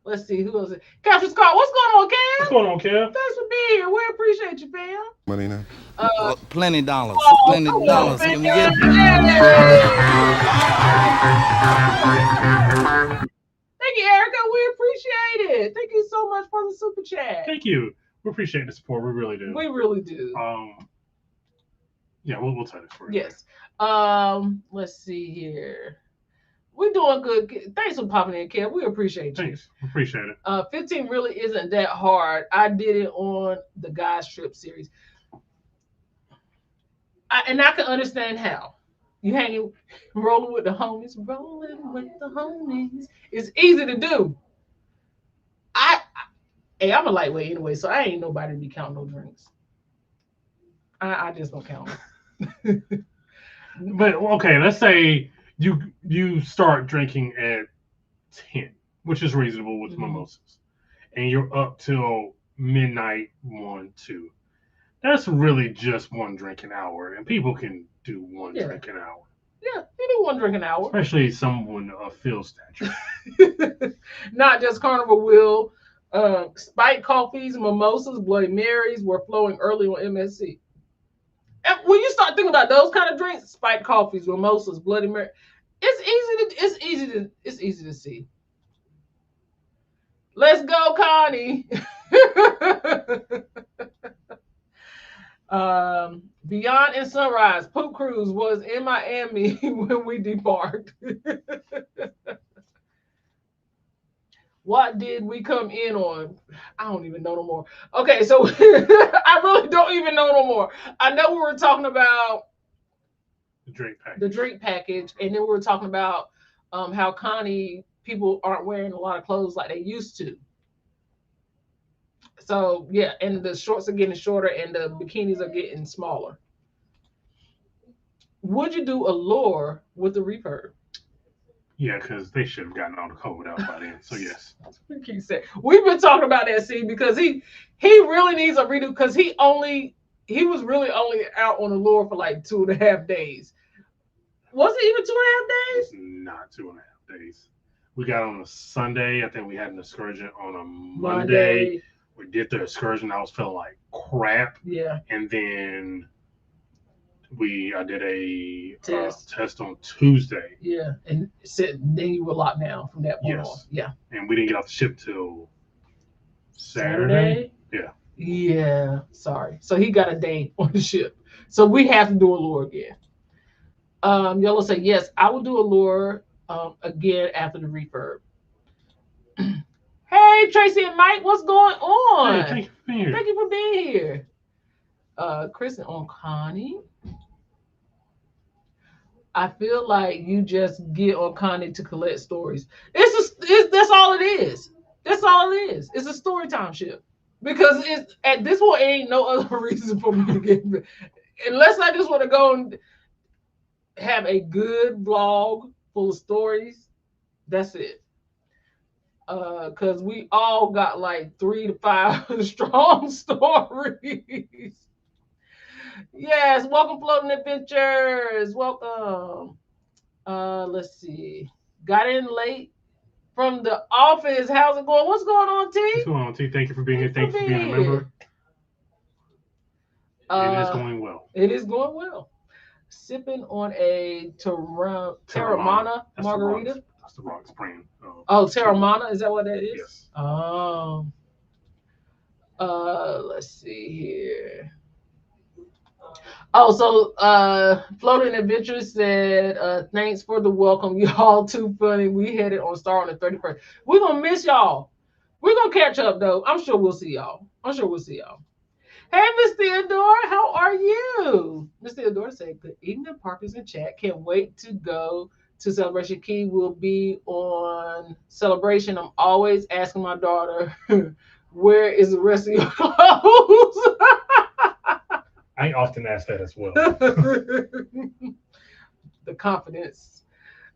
Let's see who else. Captain Scott, what's going on, Cam? What's going on, Kev? Thanks for being here. We appreciate you, fam. Money now. Plenty dollars. Oh, Plenty dollars. man. Can we get it? Thank you, Erica. We appreciate it. Thank you so much for the super chat. Thank you. We appreciate the support. We really do. We really do. Yeah, we'll tell this for you. Yes. Let's see here. We're doing good. Thanks for popping in, Kev. We appreciate you. Thanks. Appreciate it. 15 really isn't that hard. I did it on the Guys Trip series. And I can understand how. You hanging, rolling with the homies, rolling with the homies. It's easy to do. Hey, I'm a lightweight anyway, so I ain't nobody to be counting no drinks. I just don't count them. But okay, let's say you start drinking at 10, which is reasonable with mimosas, and you're up till midnight, 1, 2. That's really just one drink an hour, and people can do one drink an hour. Yeah, you do one drink an hour. Especially someone of Phil's stature. Not just Carnival will. Spiked coffees, mimosas, Bloody Marys were flowing early on MSC. And when you start thinking about those kind of drinks, spiked coffees, mimosas, Bloody Mary, it's easy to see. Let's go, Connie. Beyond and Sunrise, Poop Cruise was in Miami when we departed. What did we come in on? I don't even know no more. Okay, so I really don't even know no more. I know we were talking about the drink package, and then we were talking about how Connie, people aren't wearing a lot of clothes like they used to. So yeah, and the shorts are getting shorter and the bikinis are getting smaller. Would you do a lure with the reverb? Yeah, because they should have gotten all the code out by then. So yes. We've been talking about that scene because he really needs a redo because he was really only out on the lure for like 2.5 days. Was it even 2.5 days? Not 2.5 days. We got on a Sunday. I think we had an excursion on a Monday. We did the excursion. I was feeling like crap. Yeah. And then I did a test on Tuesday. Yeah. And then you were locked down from that point on. Yeah. And we didn't get off the ship till Saturday. Yeah. Yeah. Sorry. So he got a day on the ship. So we have to do a lure again. Yellow said, yes, I will do a lure again after the refurb. Hey, Tracy and Mike, what's going on? Hey, thank you for being here. Kristen on Connie. I feel like you just get on Connie to collect stories. That's all it is. That's all it is. It's a story time ship. Because it's at this point, ain't no other reason for me to get unless I just want to go and have a good vlog full of stories. That's it. Because we all got like 3 to 5 strong stories. Yes, welcome Floating Adventures. Welcome. Let's see. Got in late from the office. How's it going? What's going on, T? What's going on, T? Thank you for being here. Thank you for being a member. It is going well. It is going well. Sipping on a Terramana That's margarita. That's the Rock's brand. Oh, Terramana, is that what that is? Yes. Let's see here. Oh, so Floating Adventures said, thanks for the welcome. Y'all too funny. We headed on Star on the 31st. We're gonna miss y'all. We're gonna catch up though. I'm sure we'll see y'all. Hey, Miss Theodore, how are you? Miss Theodore said, good evening, Parkers in chat. Can't wait to go to Celebration Key. We'll be on Celebration. I'm always asking my daughter, where is the rest of your clothes? I often ask that as well. The confidence.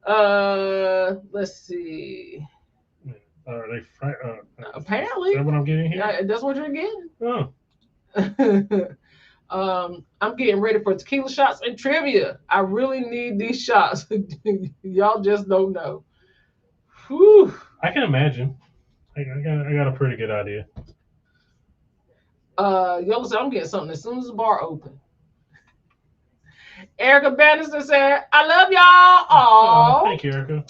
Let's see. Are they apparently. Is that what I'm getting here? That's what you're getting. Oh. I'm getting ready for tequila shots and trivia. I really need these shots. Y'all just don't know. Whew. I can imagine. I got a pretty good idea. Yellow said, I'm getting something as soon as the bar open. Erica Bannister said, I love y'all. Oh, thank you, Erica.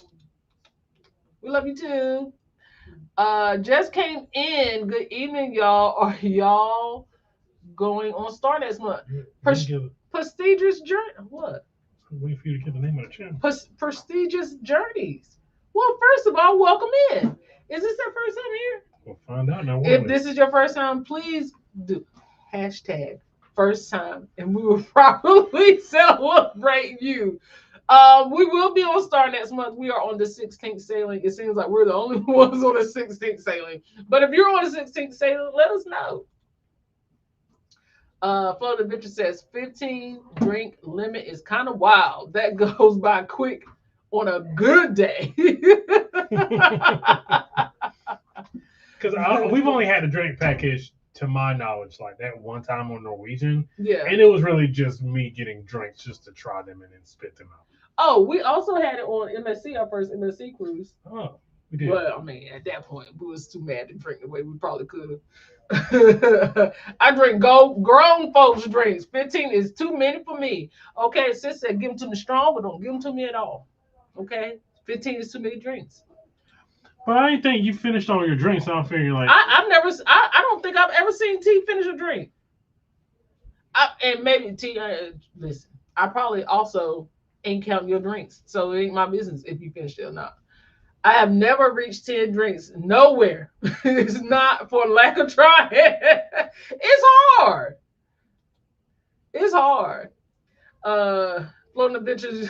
We love you too. Just came in. Good evening, y'all. Are y'all going on Star next month? Prestigious journey. What? I'm waiting for you to get the name of the channel. Prestigious Journeys. Well, first of all, welcome in. Is this your first time here? We'll find out now. If this is your first time, please do hashtag first time, and we will probably celebrate you. We will be on Star next month. We are on the 16th sailing. It seems like we're the only ones on the 16th sailing. But if you're on the 16th sailing, let us know. Floating Adventure says 15 drink limit is kind of wild. That goes by quick on a good day. Because we've only had a drink package, to my knowledge, like that one time on Norwegian. Yeah. And it was really just me getting drinks just to try them and then spit them out. Oh, we also had it on MSC, our first MSC cruise. Oh, we did. Well, I mean, at that point, we was too mad to drink the way we probably could have. I drink grown folks drinks. 15 is too many for me. Okay, sis said give them to me strong, but don't give them to me at all. Okay, 15 is too many drinks. But I didn't think you finished all your drinks. So I figured like I don't think I've ever seen T finish a drink. And maybe T, listen, I probably also ain't counting your drinks, so it ain't my business if you finished it or not. I have never reached 10 drinks nowhere. It's not for lack of trying. It's hard. It's hard. Floating Adventures,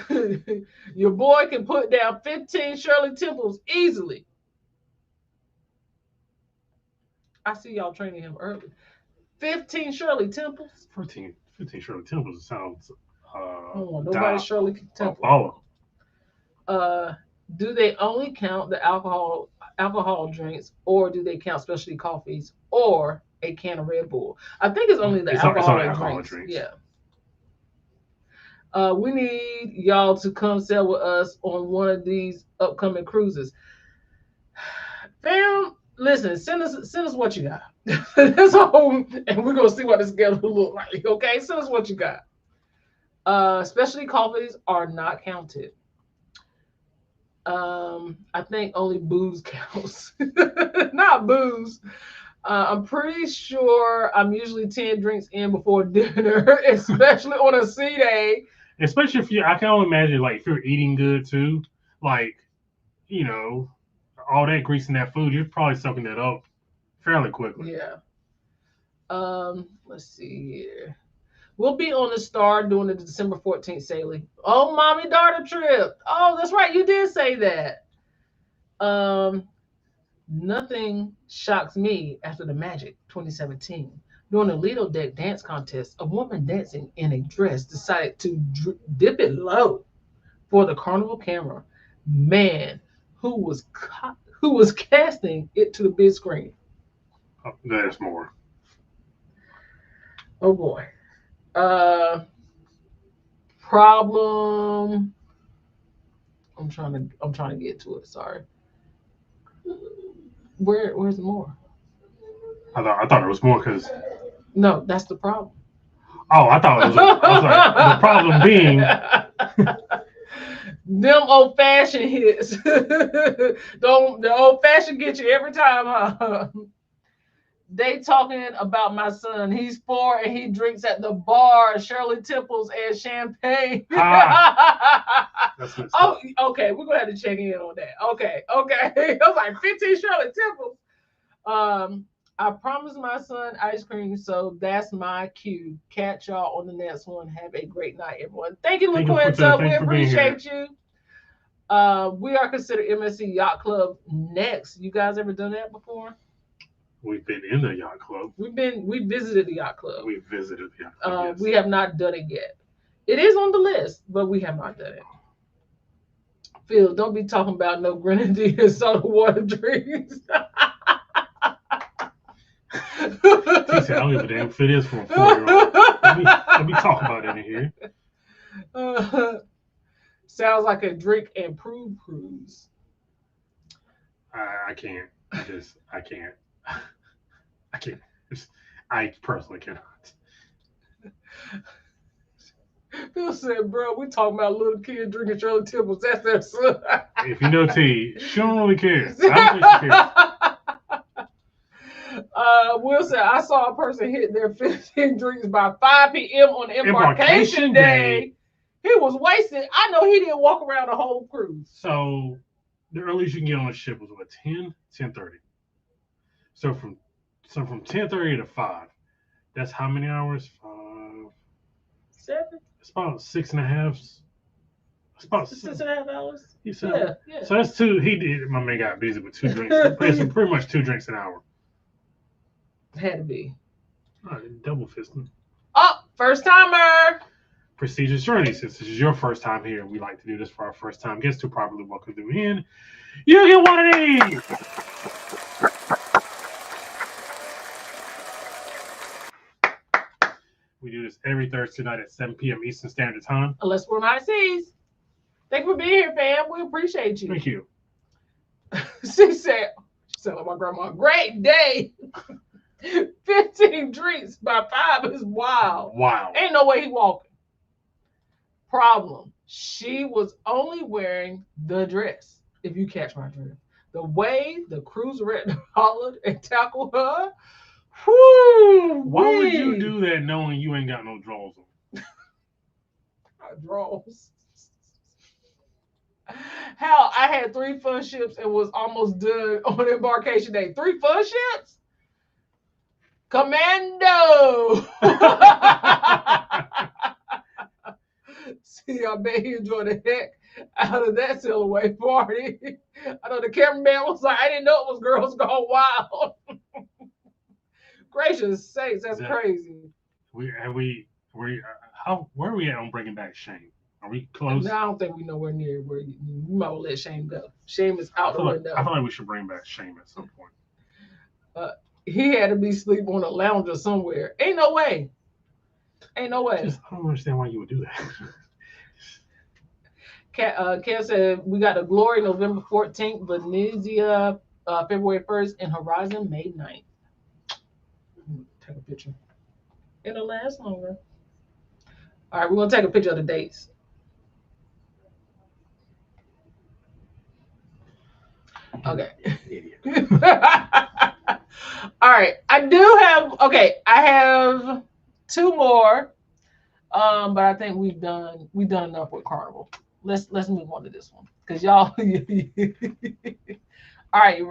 your boy can put down 15 Shirley Temples easily. I see y'all training him early. 15 Shirley Temples. 15 Shirley Temples sounds. Nobody Shirley Temple. Do they only count the alcohol drinks, or do they count specialty coffees or a can of Red Bull? I think it's only the alcohol drinks. Yeah. We need y'all to come sail with us on one of these upcoming cruises. Fam, listen, send us what you got. That's all, and we're gonna see what the schedule look like. Okay, send us what you got. Specialty coffees are not counted. I think only booze counts, not booze. I'm pretty sure I'm usually 10 drinks in before dinner, especially on a sea day. Especially if I can only imagine, like, if you're eating good too, like, you know, all that grease in that food, you're probably soaking that up fairly quickly. Yeah. Let's see here. We'll be on the Star doing the December 14th sailing. Oh, mommy daughter trip. Oh, that's right. You did say that. Nothing shocks me after the Magic 2017. During the Lido Deck dance contest, a woman dancing in a dress decided to dip it low for the carnival camera. Man, who was casting it to the big screen. Oh, there's more. Oh boy. Problem. I'm trying to get to it. Sorry. Where's more? I thought there was more because. No, that's the problem. Oh, I thought it was. I was like, the problem being. Them old fashioned hits. The old fashioned get you every time, huh? They talking about my son. He's 4 and he drinks at the bar, Shirley Temples and champagne. Oh, okay. We're gonna have to check in on that. Okay. I was like 15 Shirley Temples. I promised my son ice cream, so that's my cue. Catch y'all on the next one. Have a great night, everyone. Thank you, LaQuinta. We appreciate you. We are considered MSC Yacht Club next. You guys ever done that before? We've been in the yacht club. We visited the yacht club. We visited the yacht club. Yes. We have not done it yet. It is on the list, but we have not done it. Phil, don't be talking about no grenadine and soda water drinks. He said, I don't give a damn if it is for a 4-year-old. Let me talk about it in here. Sounds like a drink and prove cruise. I can't. I can't. I can't. I personally cannot. Phil said, bro, we talking about little kids drinking Shirley Temples. That's their son. If you know T, she don't really care. I don't think she cares. Will said, I saw a person hit their 15 drinks by 5 p.m. on embarkation day. He was wasted. I know he didn't walk around the whole cruise. So the earliest you can get on a ship was what, 10:30. So from 10:30 to 5. That's how many hours? 7. It's about 6.5. It's about 6.5 hours. You said, yeah. So that's 2. My man got busy with 2 drinks. It's pretty much 2 drinks an hour. Had to be. All right, double fisting. Oh, first timer. Prestigious journey. Since this is your first time here, we like to do this for our first time guests to properly welcome them in. You get one of these. We do this every Thursday night at 7 p.m. Eastern Standard Time. Unless we're my C's. Thank you for being here, fam. We appreciate you. Thank you. She said like my grandma, great day. 15 drinks by 5 is wild. Wow. Ain't no way he walking. Problem. She was only wearing the dress, if you catch my drift. The way the cruise rep hollered and tackled her. Whoo, why would you do that knowing you ain't got no drawers on? Drawers. How I had 3 fun ships and was almost done on embarkation day. 3 fun ships? Commando. See, I bet he enjoyed the heck out of that sail away party. I know the cameraman was like, I didn't know it was Girls Gone Wild. Gracious sakes, that's crazy. Where are we at on bringing back shame? Are we close? No, I don't think we're nowhere near where you might well let shame go. Shame is out the window. I feel like we should bring back shame at some point. He had to be asleep on a lounger somewhere. Ain't no way. I don't understand why you would do that. Kat said, we got a Glory November 14th, Venezia February 1st, and Horizon May 9th. Take a picture. It'll last longer. All right, we're going to take a picture of the dates. Okay. Idiot. All right. I have 2 more. But I think we've done enough with Carnival. Let's move on to this one. Because y'all all right.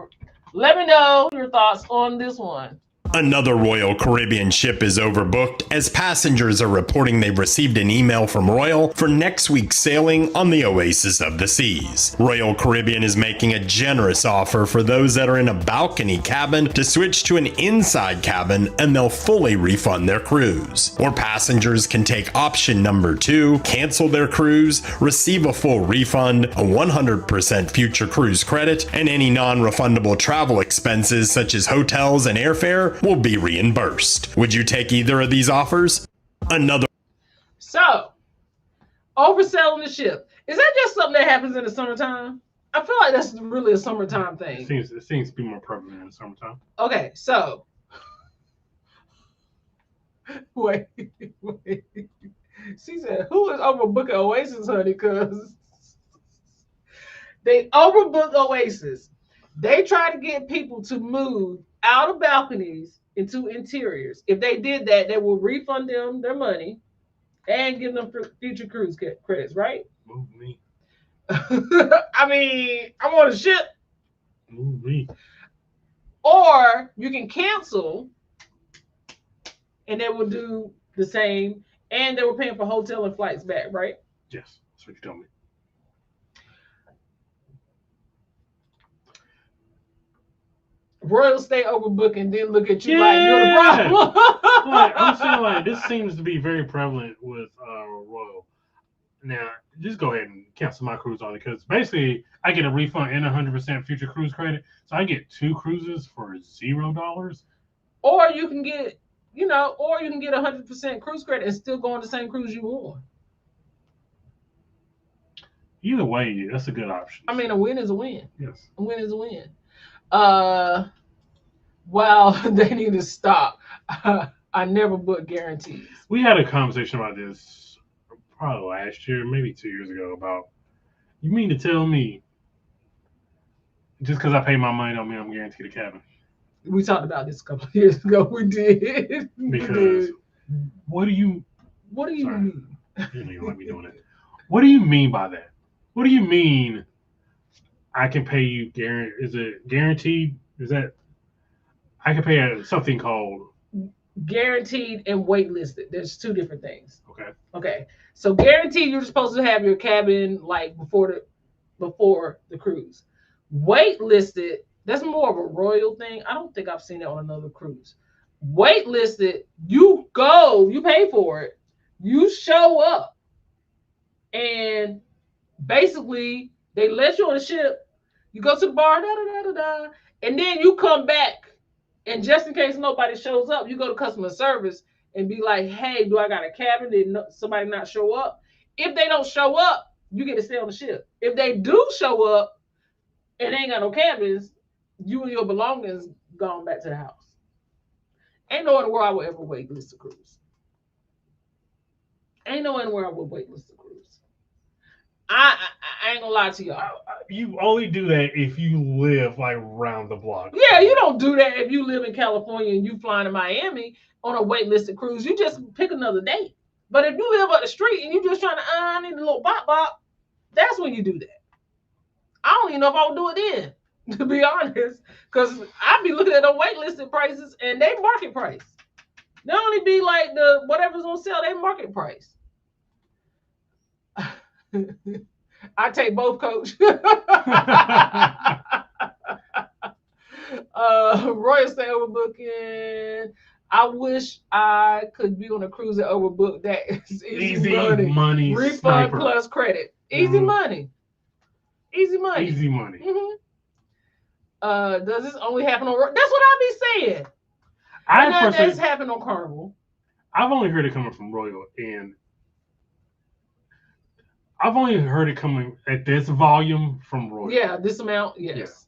Let me know your thoughts on this one. Another Royal Caribbean ship is overbooked as passengers are reporting they've received an email from Royal for next week's sailing on the Oasis of the Seas. Royal Caribbean is making a generous offer for those that are in a balcony cabin to switch to an inside cabin, and they'll fully refund their cruise. Or passengers can take option number 2, cancel their cruise, receive a full refund, a 100% future cruise credit, and any non-refundable travel expenses such as hotels and airfare will be reimbursed. Would you take either of these offers? Another Overselling the ship. Is that just something that happens in the summertime? I feel like that's really a summertime thing. It seems to be more prevalent in the summertime. Okay, so wait. She said, "Who is overbooking Oasis, honey? Because they overbook Oasis. They try to get people to move out of balconies into interiors. If they did that, they will refund them their money and give them future cruise credits, right? Move me. I mean, I'm on a ship. Move me. Or you can cancel and they will do the same. And they were paying for hotel and flights back, right? Yes, that's what you told me. Royal stay overbooked and then look at you like you're the problem. Like, I'm saying, like, this seems to be very prevalent with Royal. Now, just go ahead and cancel my cruise on it because basically I get a refund and 100% future cruise credit. So I get 2 cruises for $0. Or you can get, or you can get 100% cruise credit and still go on the same cruise you on. Either way, that's a good option. I mean, a win is a win. Yes. A win is a win. Well, they need to stop. I never book guarantees. We had a conversation about this probably last year, maybe 2 years ago, about, you mean to tell me just because I pay my money don't mean I'm guaranteed a cabin? We talked about this a couple of years ago. We did. Because what do you mean? You know you don't like me doing it. What do you mean by that? What do you mean I can pay you is it guaranteed? Is that I can pay something called guaranteed and waitlisted. There's 2 different things. Okay. So guaranteed, you're supposed to have your cabin like before the cruise. Waitlisted, that's more of a Royal thing. I don't think I've seen it on another cruise. Waitlisted, you go, you pay for it, you show up, and basically they let you on the ship. You go to the bar, and then you come back. And just in case nobody shows up, you go to customer service and be like, "Hey, do I got a cabin? Did somebody not show up?" If they don't show up, you get to stay on the ship. If they do show up and they ain't got no cabins, you and your belongings gone back to the house. Ain't no where I would ever waitlist a cruise. Ain't no where I would waitlist a cruise. I ain't gonna lie to y'all. You only do that if you live like around the block. Yeah, you don't do that if you live in California and you flying to Miami on a waitlisted cruise. You just pick another date. But if you live up the street and you just trying to, I need a little bop, that's when you do that. I don't even know if I would do it then, to be honest, because I'd be looking at the waitlisted prices and they market price. They only be like the whatever's on sale, they market price. I take both, coach. Royal stay overbooking. I wish I could be on a cruise and overbook. That is easy money. Refund sniper. Plus credit. Easy money. Easy money. Easy money. Does this only happen on? That's what I be saying. That's happened on Carnival. I've only heard it coming from Royal, and I've only heard it coming at this volume from Royal. Yeah, this amount, yes.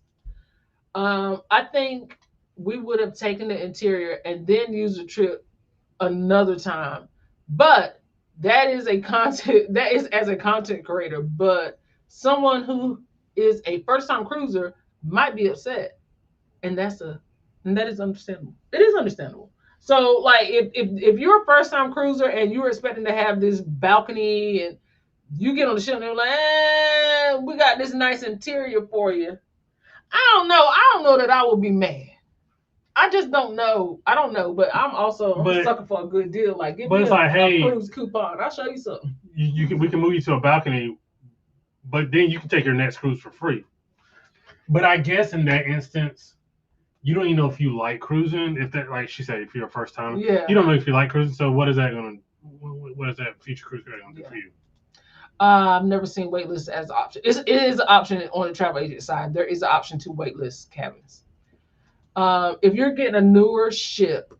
Yeah. I think we would have taken the interior and then used the trip another time. But that is as a content creator. But someone who is a first-time cruiser might be upset. And that is understandable. It is understandable. So like if you're a first-time cruiser and you're expecting to have this balcony and you get on the ship and they're like, we got this nice interior for you. I don't know that I will be mad. I just don't know. I don't know, but I'm also a sucker for a good deal. Like, give me a cruise coupon. I'll show you something. We can move you to a balcony, but then you can take your next cruise for free. But I guess in that instance, you don't even know if you like cruising. If that, like she said, if you're a first time, you don't know if you like cruising. So what is that future cruise going to do for you? I've never seen waitlist as an option. It is an option on the travel agent side. There is an option to waitlist cabins. If you're getting a newer ship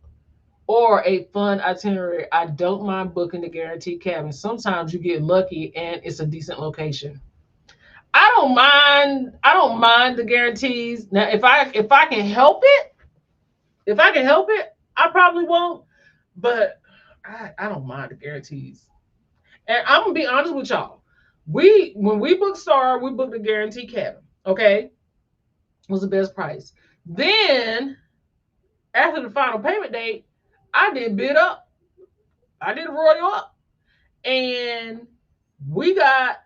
or a fun itinerary, I don't mind booking the guaranteed cabin. Sometimes you get lucky and it's a decent location. I don't mind the guarantees. Now, if I can help it, I probably won't. But I don't mind the guarantees. And I'm gonna be honest with y'all. When we booked Star, we booked a guaranteed cabin. Okay, it was the best price. Then after the final payment date, I did bid up. I did royal up, and we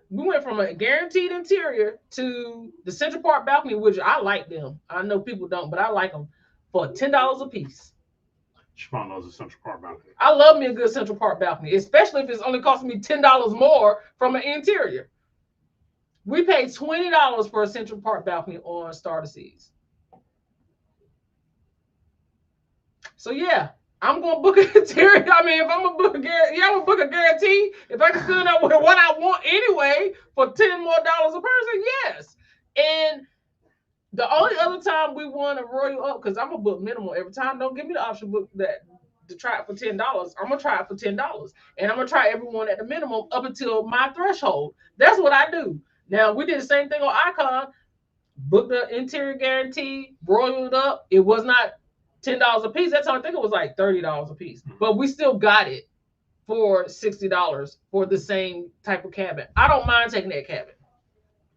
went from a guaranteed interior to the Central Park balcony, which I like them. I know people don't, but I like them for $10 a piece. Siobhan knows the Central Park balcony. I love me a good Central Park balcony, especially if it's only costing me $10 more from an interior. We paid $20 for a Central Park balcony on Star to Seas. So yeah, I'm gonna book an interior. I mean, if I'm gonna book a guarantee, I'm gonna book a guarantee. If I can still know what I want anyway for $10 more a person, yes. And the only other time we want to royal up, because I'm gonna book minimal every time. Don't give me the option book that to try it for $10. I'm gonna try it for $10, and I'm gonna try everyone at the minimum up until my threshold. That's what I do. Now we did the same thing on Icon. Booked the interior guarantee, royaled up. It was not $10 a piece. That's how I think it was like $30 a piece. But we still got it for $60 for the same type of cabin. I don't mind taking that cabin.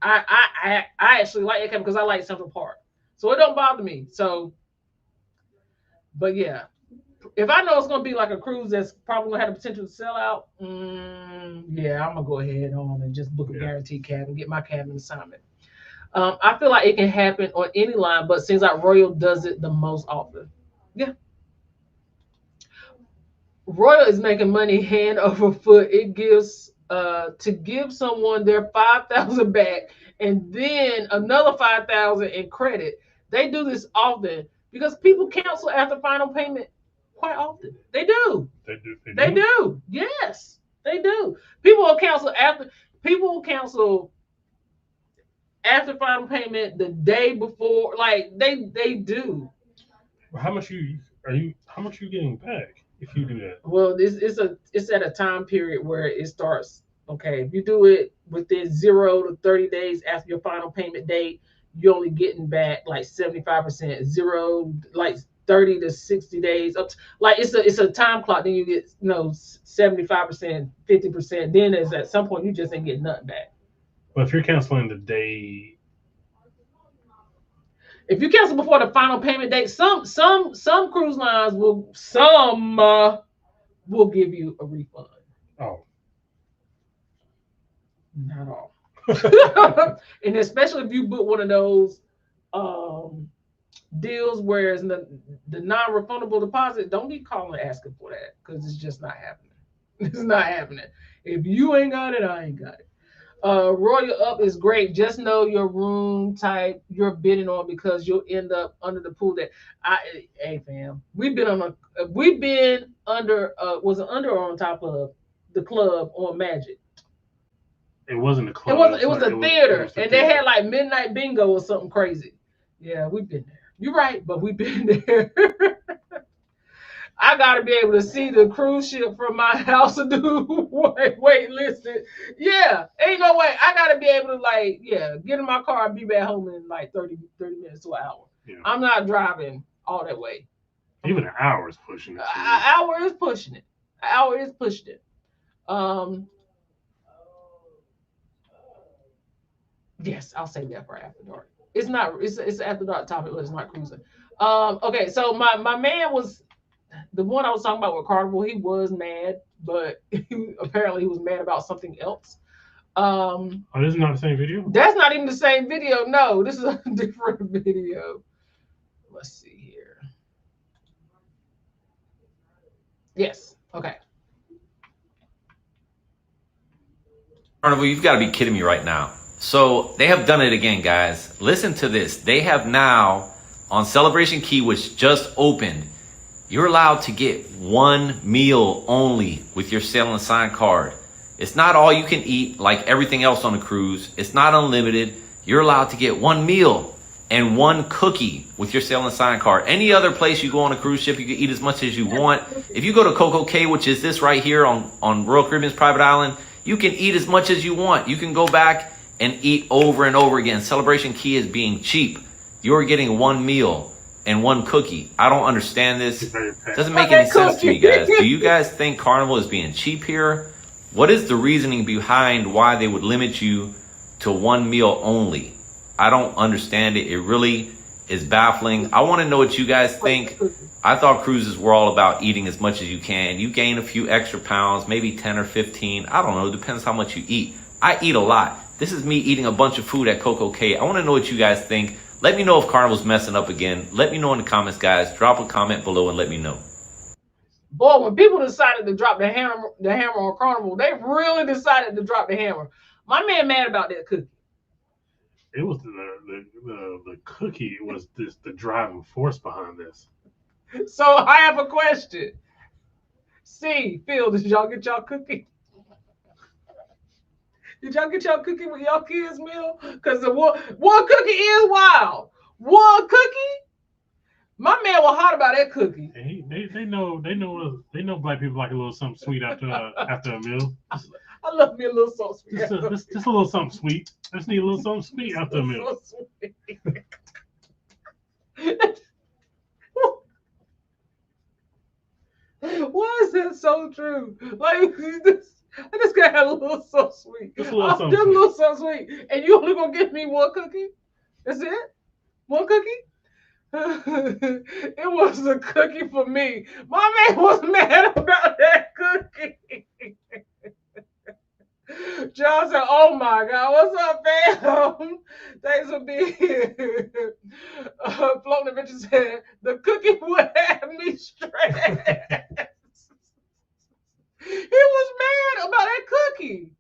I actually like that cabin because I like Central Park. So it don't bother me. So, but yeah, if I know it's gonna be like a cruise that's probably gonna have the potential to sell out, yeah, I'm gonna go ahead on and just book a guaranteed cabin, get my cabin assignment. I feel like it can happen on any line, but seems like Royal does it the most often. Yeah. Royal is making money hand over foot. It gives to give someone their $5,000 back and then another $5,000 in credit. They do this often because people cancel after final payment quite often. They do. They do. Yes, they do. People will cancel after final payment the day before. Like they do. How much you getting back if you do that? Well, it's at a time period where it starts. Okay, if you do it within 0 to 30 days after your final payment date, you're only getting back like 75%. 0 like 30 to 60 days up to, like it's a time clock. Then you get 75%, 50%. Then there's at some point you just ain't getting nothing back. But if you're canceling the day, if you cancel before the final payment date, some cruise lines will give you a refund. Oh, not all. And especially if you book one of those deals where it's the non-refundable deposit, don't be calling asking for that because it's just not happening. It's not happening. If you ain't got it, I ain't got it. Royal up is great. Just know your room type you're bidding on because you'll end up under the pool deck. Hey fam, we've been under was it under or on top of the club on Magic? It wasn't a club. It was a theater, and they had like midnight bingo or something crazy. Yeah, we've been there. You're right, but we've been there. I gotta be able to see the cruise ship from my house and do wait, listen. Yeah, ain't no way. I gotta be able to get in my car and be back home in like 30 minutes to an hour. Yeah. I'm not driving all that way. Even an hour is pushing it. An hour is pushing it. An hour is pushing it. Yes, I'll say that for after dark. It's not. It's after dark topic, but it's not cruising. Okay, so my man was. The one I was talking about with Carnival, he was mad, but apparently he was mad about something else. This is not the same video? That's not even the same video. No, this is a different video. Let's see here. Yes. Okay. Carnival, you've got to be kidding me right now. So they have done it again, guys. Listen to this. They have now, on Celebration Key, which just opened, you're allowed to get one meal only with your Sail and Sign card. It's not all you can eat like everything else on a cruise. It's not unlimited. You're allowed to get one meal. and 1 cookie with your sail and sign card. Any other place you go on a cruise ship, you can eat as much as you want. If you go to Coco Cay, which is this right here on Royal Caribbean's private island, you can eat as much as you want. You can go back and eat over and over again. Celebration Key is being cheap. You're getting 1 meal and 1 cookie. I don't understand this. Doesn't make any sense to me, guys. Do you guys think Carnival is being cheap here? What is the reasoning behind why they would limit you to 1 meal only? I don't understand it. It really is baffling. I want to know what you guys think. I thought cruises were all about eating as much as you can. You gain a few extra pounds, maybe 10 or 15. I don't know. It depends how much you eat. I eat a lot. This is me eating a bunch of food at Coco Cay. I want to know what you guys think. Let me know if Carnival's messing up again. Let me know in the comments, guys. Drop a comment below and let me know. Boy, when people decided to drop the hammer on Carnival, they really decided to drop the hammer. My man mad about that cookie. It was the cookie was the driving force behind this. So I have a question. See, Phil, did y'all get y'all cookie? Did y'all get y'all cookie with y'all kids' meal? Because the one cookie is wild. 1 cookie? My man was hot about that cookie. They know black people like a little something sweet after a meal. I love me a little something sweet. Just a little something sweet. I just need a little something sweet after a meal. Why is that so true? Like, I just gotta have a little something sweet. Just a little something just a little something sweet. And you only gonna give me 1 cookie? That's it? 1 cookie? It was a cookie for me. My man was mad about that cookie. John said, "Oh my God, what's up, fam? Thanks for being here." Floating Adventure said, "The cookie would have me stressed." He was mad about that cookie.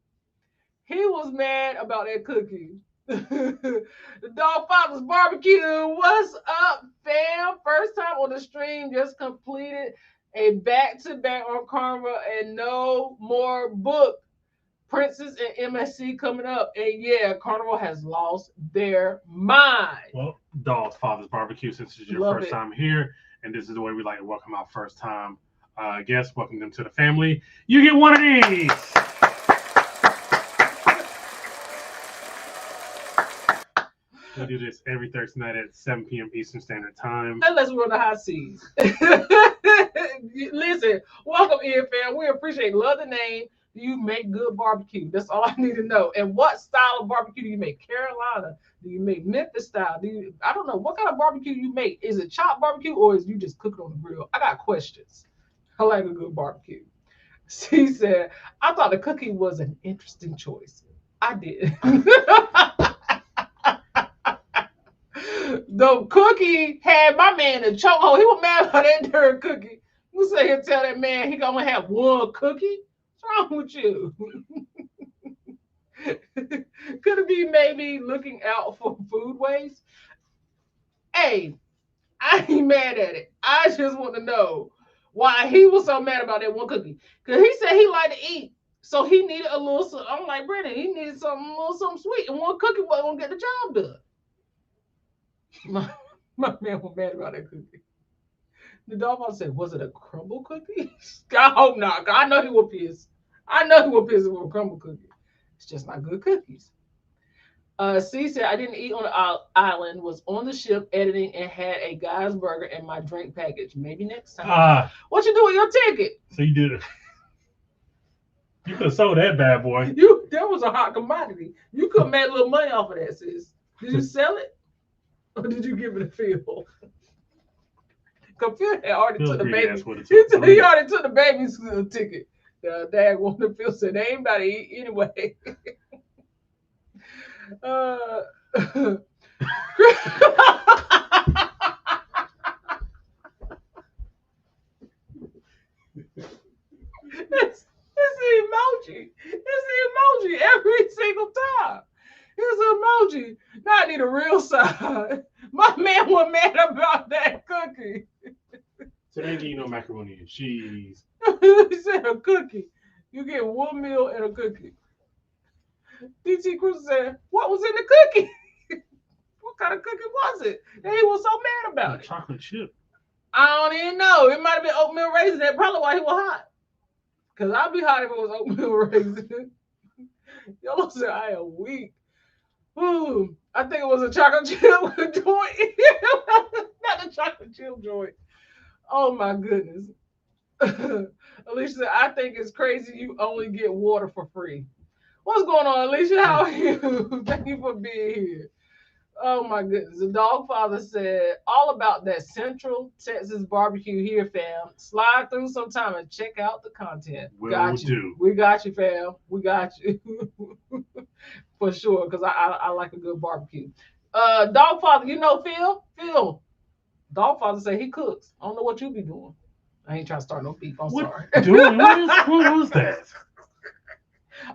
He was mad about that cookie. The Dog Father's Barbecue. What's up, fam? First time on the stream, just completed a back-to-back on Karma and no more book. Princess and MSC coming up. And yeah, Carnival has lost their mind. Well, Dog's Father's Barbecue, since it's your first time here, and this is the way we like to welcome our first time guests, welcome them to the family. You get 1 of these. We do this every Thursday night at 7 p.m. Eastern Standard Time. Unless we're on the high seas. Listen, welcome in, fam. We appreciate, love the name. You make good barbecue. That's all I need to know. And what style of barbecue do you make? Carolina? Do you make Memphis style? I don't know. What kind of barbecue you make? Is it chopped barbecue or is you just cook it on the grill? I got questions. I like a good barbecue. She said, I thought the cookie was an interesting choice. I did. The cookie had my man in chokehold. He was mad about that darn cookie. You say and tell that man he gonna have 1 cookie? What's wrong with you? Could it be maybe looking out for food waste? Hey, I ain't mad at it. I just want to know why he was so mad about that 1 cookie. Because he said he liked to eat. So he needed a little, I'm like, Brandon, he needed a little something sweet. And 1 cookie wasn't going to get the job done. My man was mad about that cookie. The dog said, was it a crumble cookie? I hope not. I know he was pissed. I know he was pissed with a crumble cookie. It's just not good cookies. C said, I didn't eat on the island, was on the ship editing and had a guy's burger and my drink package. Maybe next time. What you do with your ticket? So you did it. You could have sold that bad boy. That was a hot commodity. You could have made a little money off of that, sis. Did you sell it? Or did you give it a Phil? Phil had already took the baby. He already took the baby's ticket. The dad wanted Phil said they ain't about to eat anyway. It's the emoji. It's the emoji every single time. It's an emoji. Now I need a real side. My man was mad about that cookie. So they ain't eating no macaroni and cheese. He said a cookie. You get 1 meal and a cookie. DT Cruz said, what was in the cookie? What kind kind of cookie was it? And he was so mad about it. Chocolate chip. I don't even know. It might have been oatmeal raisin. That's probably why he was hot. Because I'd be hot if it was oatmeal raisin. Y'all said I am weak. Ooh, I think it was a chocolate chip joint. Not a chocolate chip joint. Oh my goodness. Alicia said, I think it's crazy you only get water for free. What's going on, Alicia? How are you? Thank you for being here. Oh my goodness. The dog father said, all about that Central Texas barbecue here, fam. Slide through sometime and check out the content. Will do. We got you, fam. We got you. For sure, because I like a good barbecue. Dog father, you know Phil? Phil. Dog father say he cooks. I don't know what you be doing. I ain't trying to start no beef. I'm sorry. What was that?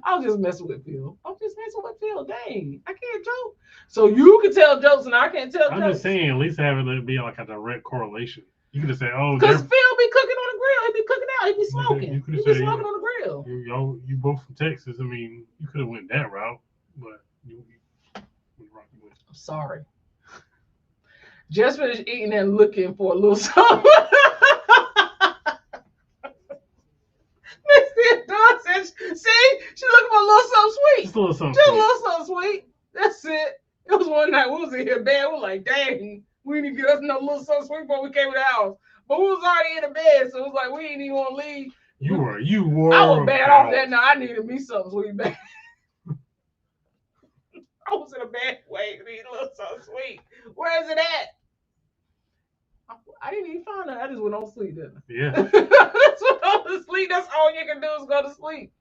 I was just messing with Phil. Dang, I can't joke. So you can tell jokes and I can't tell jokes. I'm just saying, at least have it be like a direct correlation. You could just say, oh, because Phil be cooking on the grill. He be cooking out. He be smoking. You He be smoking on the grill. You both from Texas. I mean, you could have went that route, but you rocking with. I'm sorry. Just finished eating and looking for a little something. See, she looking for a little something sweet. Just a little something. Just a little something sweet. That's it. It was one night we was in here bed. We were like, dang, we didn't get us no little something sweet before we came to the house. But we was already in the bed, so it was like we didn't even want to leave. You were. I was bad off that now. I needed me something sweet bad. I was in a bad way to eat a little something sweet. Where is it at? I didn't even find it. I just went on sleep, didn't I? Yeah. That's what I was sleep. That's all you can do is go to sleep.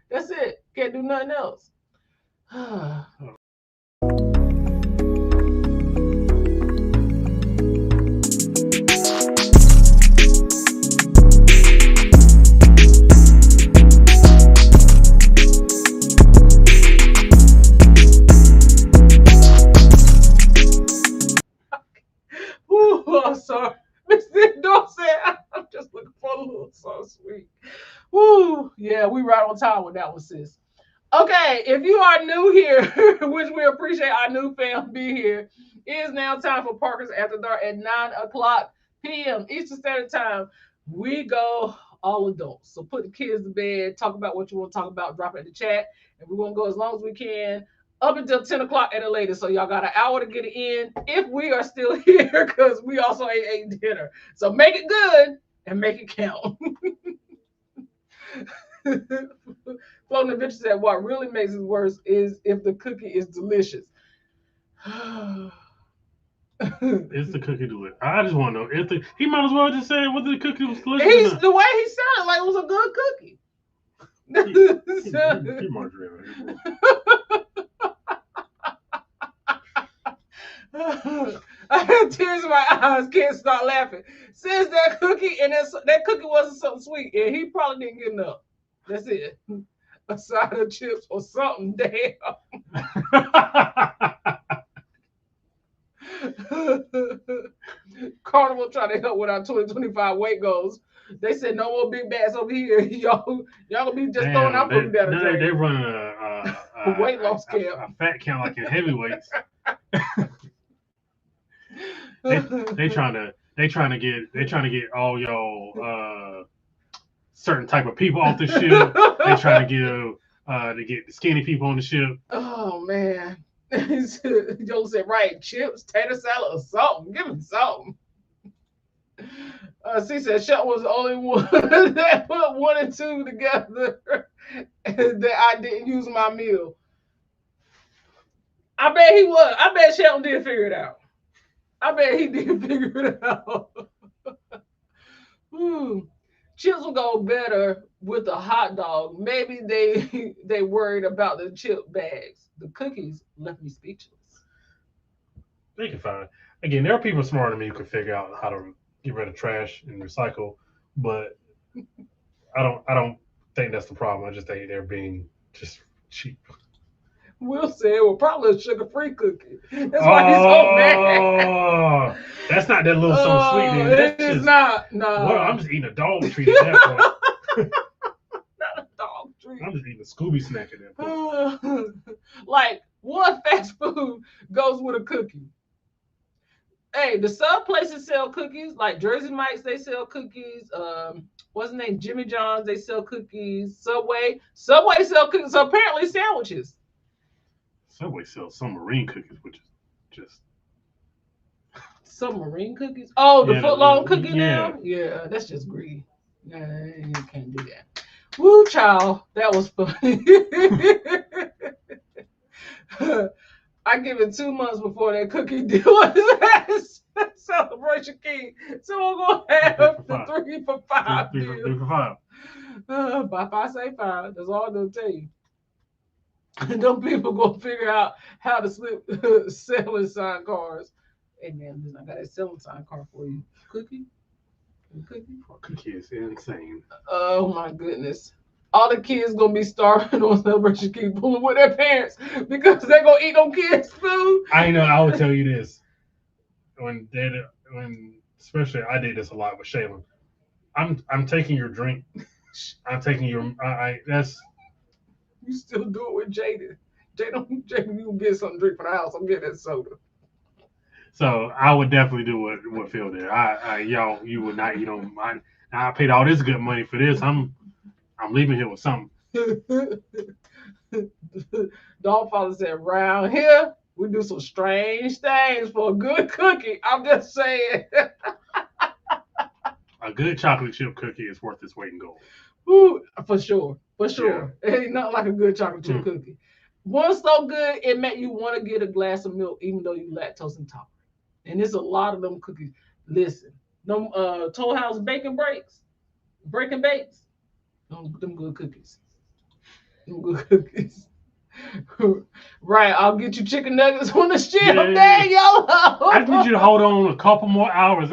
That's it. Can't do nothing else. Ooh, I'm sorry. Mr. Door said, I'm just looking for a little so sweet. Woo, yeah, we right on time with that one, sis. Okay, if you are new here, which we appreciate our new fam be here, it is now time for Parker's After Dark at 9:00 p.m. Eastern Standard Time. We go all adults. So put the kids to bed, talk about what you want to talk about, drop it in the chat, and we're going to go as long as we can up until 10 o'clock at the latest. So y'all got an hour to get it in if we are still here because we also ate dinner. So make it good and make it count. Floating Adventure said, what really makes it worse is if the cookie is delicious. Is the cookie delicious? I just want to know if he might as well just say whether the cookie was delicious. The way he sounded like it was a good cookie. He margarine. I had tears in my eyes, can't stop laughing. Says that cookie, and that cookie wasn't something sweet, and he probably didn't get enough. That's it. A side of chips or something, damn. Carnival trying to help with our 2025 weight goals. They said no more big bags over here. Y'all gonna be just throwing out food better. They running a weight loss camp. A fat count like in heavyweights. they trying to get all y'all certain type of people off the ship. They trying to get the skinny people on the ship. Oh man. Joe said, right, chips, tater salad, or something. Give me something. C said, Shelton was the only one that put 1 and 2 together that I didn't use my meal. I bet he was. I bet Shelton did figure it out. I bet he did figure it out. Chips will go better with a hot dog. Maybe they worried about the chip bags. The cookies left me speechless. They can find. Again, there are people smarter than me who can figure out how to get rid of trash and recycle, but I don't think that's the problem. I just think they're being just cheap. Will said, well, probably a sugar-free cookie. That's why he's so mad. That's not that little something sweet. It is not. No. Well, I'm just eating a dog treat at that point. Not a dog treat. I'm just eating a Scooby snack at that point. Like, what fast food goes with a cookie? Hey, the sub places sell cookies. Like Jersey Mike's, they sell cookies. What's the name? Jimmy John's, they sell cookies. Subway sell cookies. So apparently sandwiches. Subway sells submarine cookies, which is just Submarine cookies. Oh, the Yeah, foot long the- cookie yeah. now. Yeah, that's just greedy. Nah, you can't do that. Woo, child, that was funny. I give it 2 months before that cookie deal was celebration key. So we're gonna have the 3 for 5 3 deal. for 5. By 5 say 5. That's all they'll tell you. And them people gonna figure out how to slip selling sign cards. Hey man, listen, I got that selling sign card for you. Cookie? Cookie is insane. Oh my goodness. All the kids gonna be starving on celebration key pulling with their parents because they're gonna eat them kids' food. I know. I would tell you this when especially I did this a lot with Shaylin. I'm taking your drink. I'm taking your. That's. You still do it with Jaden. Jaden, you can get something to drink for the house. I'm getting that soda. So I would definitely do what Phil did. Y'all, you would not. You know, I paid all this good money for this. I'm leaving here with something. Dogfather said, "Around here, we do some strange things for a good cookie." I'm just saying. A good chocolate chip cookie is worth its weight in gold. Ooh, for sure. It ain't nothing like a good chocolate chip cookie. One's so good, it make you want to get a glass of milk, even though you lactose intolerant. And there's a lot of them cookies. Listen, them Toll House break and bakes, them good cookies. Them good cookies. Right, I'll get you chicken nuggets on the ship. Yeah. There you go. I need you to hold on a couple more hours.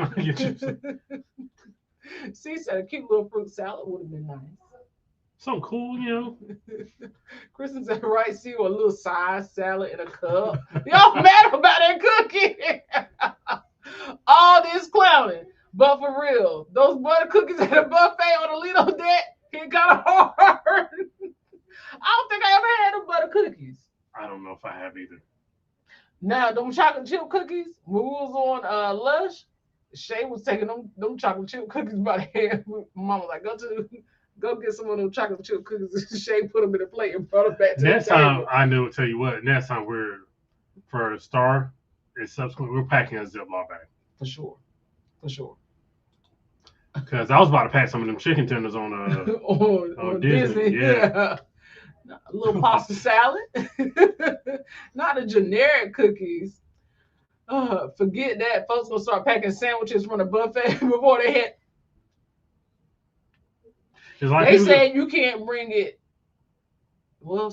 See, said a cute little fruit salad would have been nice. Something cool, you know. Kristen said, right, see, a little side salad in a cup. Y'all mad about that cookie? All this clowning. But for real, those butter cookies at the buffet on the Lido deck hit kind of hard. I don't think I ever had them butter cookies. I don't know if I have either. Now, them chocolate chip cookies, when we was on Lush, Shay was taking them chocolate chip cookies by the hand. Mama was like, go get some of them chocolate chip cookies. Shay put them in a plate and brought them back to Next the table. time, I know. Tell you what. Next time for a star and subsequent, we're packing a Ziploc bag. For sure. Because I was about to pack some of them chicken tenders on on Disney. Yeah. A little pasta salad. Not the generic cookies. Forget that. Folks gonna start packing sandwiches from the buffet before they hit. Like they say you can't bring it. Well,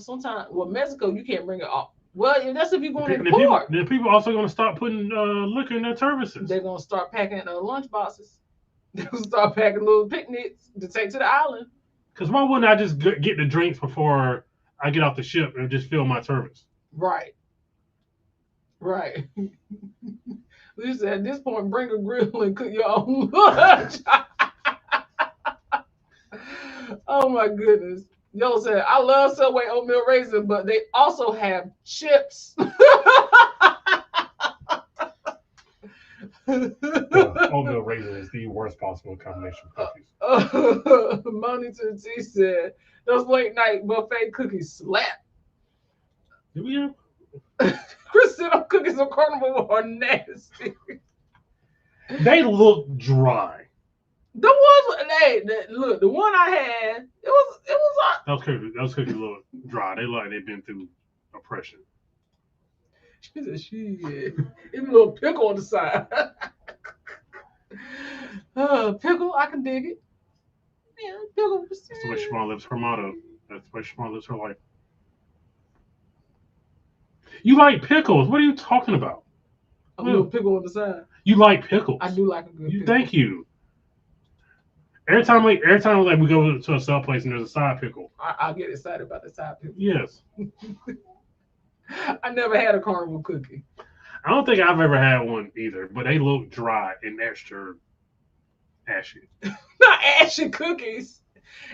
Mexico you can't bring it off. Well, that's if you're going to the port. Then people also going to start putting liquor in their services. They're going to start packing lunch boxes. They're going to start packing little picnics to take to the island. Because why wouldn't I just get the drinks before I get off the ship and just fill my service? Right. Lisa, at this point, bring a grill and cook your own lunch. Oh my goodness. Yo said, I love Subway oatmeal raisin, but they also have chips. Oatmeal raisin is the worst possible combination of cookies. Monitor T said, those late night buffet cookies slap. Do we have? Chris said, those cookies on Carnival are nasty. They look dry. The one I had, it was Those cookies look dry. They look like they've been through oppression. She said, even a little pickle on the side. Pickle, I can dig it. Yeah, pickle. That's the way Siobhan lives her motto. That's the way Siobhan lives her life. You like pickles? What are you talking about? A little pickle on the side. You like pickles? I do like a good pickle. Thank you. Every time we go to a sub place and there's a side pickle, I get excited about the side pickle. Yes. I never had a Carnival cookie. I don't think I've ever had one either, but they look dry and extra ashy. Not ashy cookies.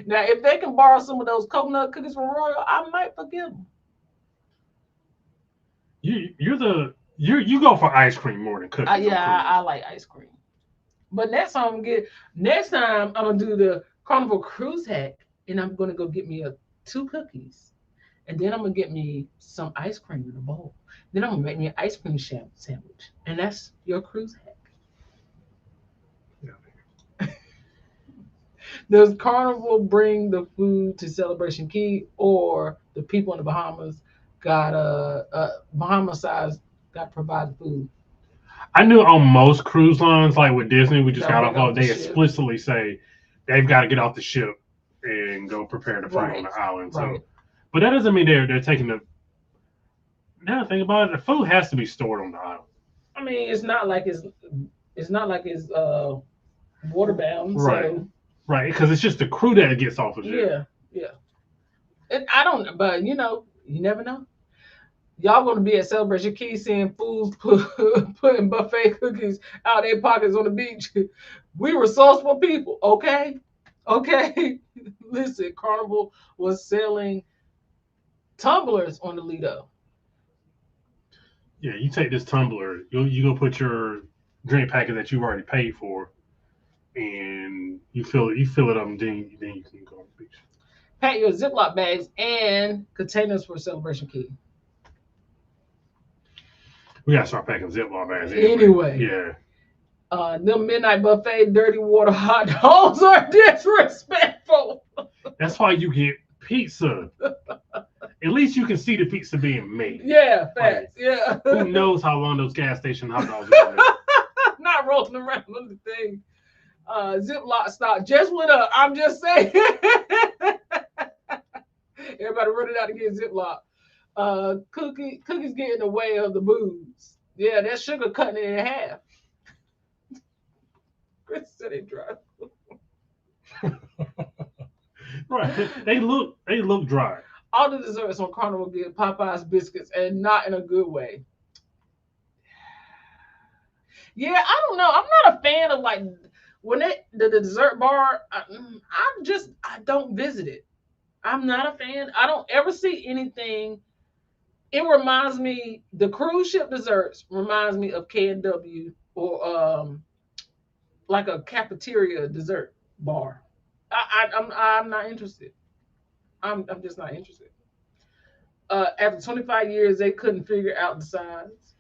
Now, if they can borrow some of those coconut cookies from Royal, I might forgive them. You're the You go for ice cream more than cookies. I like ice cream. But next time I'm gonna do the Carnival cruise hack, and I'm gonna go get me 2 cookies, and then I'm gonna get me some ice cream in a bowl. Then I'm gonna make me an ice cream sandwich, and that's your cruise hack. Does Carnival bring the food to Celebration Key, or the people in the Bahamas got Bahama size got provided food? I knew on most cruise lines, like with Disney, we just They'll got bring off. off the They ship. explicitly say they've got to get off the ship and go prepare the food on the island. So, Right. but that doesn't mean they're taking the. Now think about it, the food has to be stored on the island. I mean, it's not like it's water bound. Right. So. Right, because it's just the crew that gets off the ship. Yeah. I don't, but you never know. Y'all gonna be at Celebration Key seeing fools putting buffet cookies out their pockets on the beach. We resourceful people, okay? Okay. Listen, Carnival was selling tumblers on the Lido. Yeah, you take this tumbler, you go put your drink packet that you've already paid for, and you fill it up, and then you can go on the beach. Pack your Ziploc bags and containers for Celebration Key. We gotta start packing Ziploc bags anyway. Yeah. Them midnight buffet dirty water hot dogs are disrespectful. That's why you get pizza. At least you can see the pizza being made. Yeah, facts. Yeah. Who knows how long those gas station hot dogs are gonna be? Not rolling around on the thing. Ziploc stock just went up. I'm just saying. Everybody running out to get Ziploc. Cookies get in the way of the booze. Yeah, that sugar cutting it in half. Chris said it dry. Right. They look dry. All the desserts on Carnival get Popeye's biscuits, and not in a good way. Yeah, I don't know. I'm not a fan of like when the dessert bar. I don't visit it. I'm not a fan. I don't ever see anything. It reminds me, the cruise ship desserts reminds me of K&W or like a cafeteria dessert bar. I'm not interested. I'm just not interested. After 25 years, they couldn't figure out the size.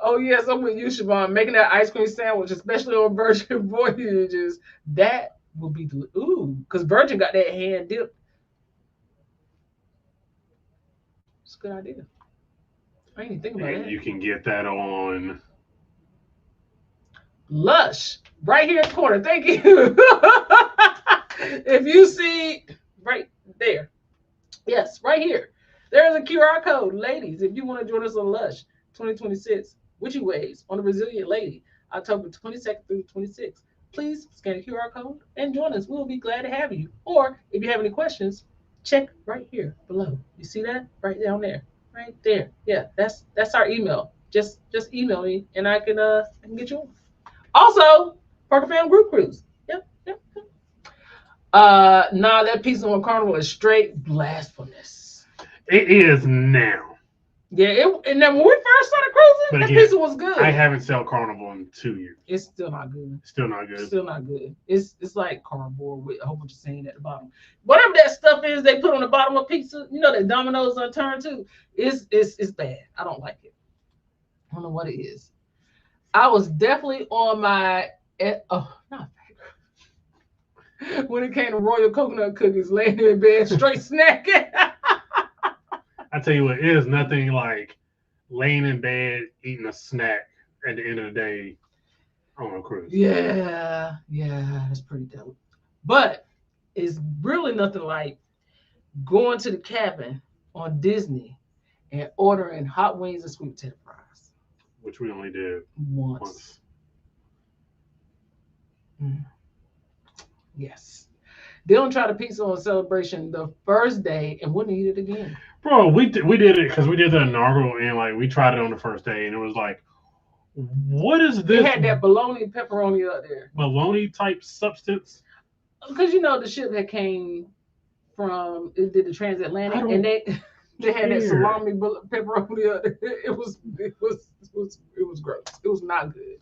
Oh yes, I'm with you, Siobhan. Making that ice cream sandwich, especially on Virgin voyages, that will be because Virgin got that hand dipped. It's a good idea. I didn't even think about And that. you can get that on Lush, right here in the corner. Thank you. If you see right there, yes, right here, there's a QR code. Ladies, if you want to join us on Lush 2026, Witchy Waves on the Resilient Lady, October 22nd through 26th, please scan the QR code and join us. We'll be glad to have you. Or if you have any questions, check right here below. You see that? Right down there. Right there. Yeah, that's our email. Just email me and I can get you on. Also, Parker Fam Group Cruise. Yep. Nah, that pizza on Carnival is straight blasphemous. It is now. Yeah, and then when we first started cruising, that pizza was good. I haven't sold Carnival in 2 years. It's still not good. Still not good. Still not good. It's like cardboard with a whole bunch of sand at the bottom. Whatever that stuff is they put on the bottom of pizza, that Domino's unturned too. It's bad. I don't like it. I don't know what it is. I was definitely on my when it came to royal coconut cookies, laying in bed straight snacking. I tell you what, it is nothing like laying in bed eating a snack at the end of the day on a cruise. Yeah, that's pretty dope. But it's really nothing like going to the cabin on Disney and ordering hot wings and sweet potato fries. Which we only did once. Yes. They don't try the pizza on Celebration the first day and wouldn't eat it again. Bro, we did it because we did the inaugural and like we tried it on the first day and it was like, what is this? They had that bologna pepperoni up there. Bologna type substance. Because the ship that came from it did the transatlantic and they They had that care. salami pepperoni. It was gross. It was not good.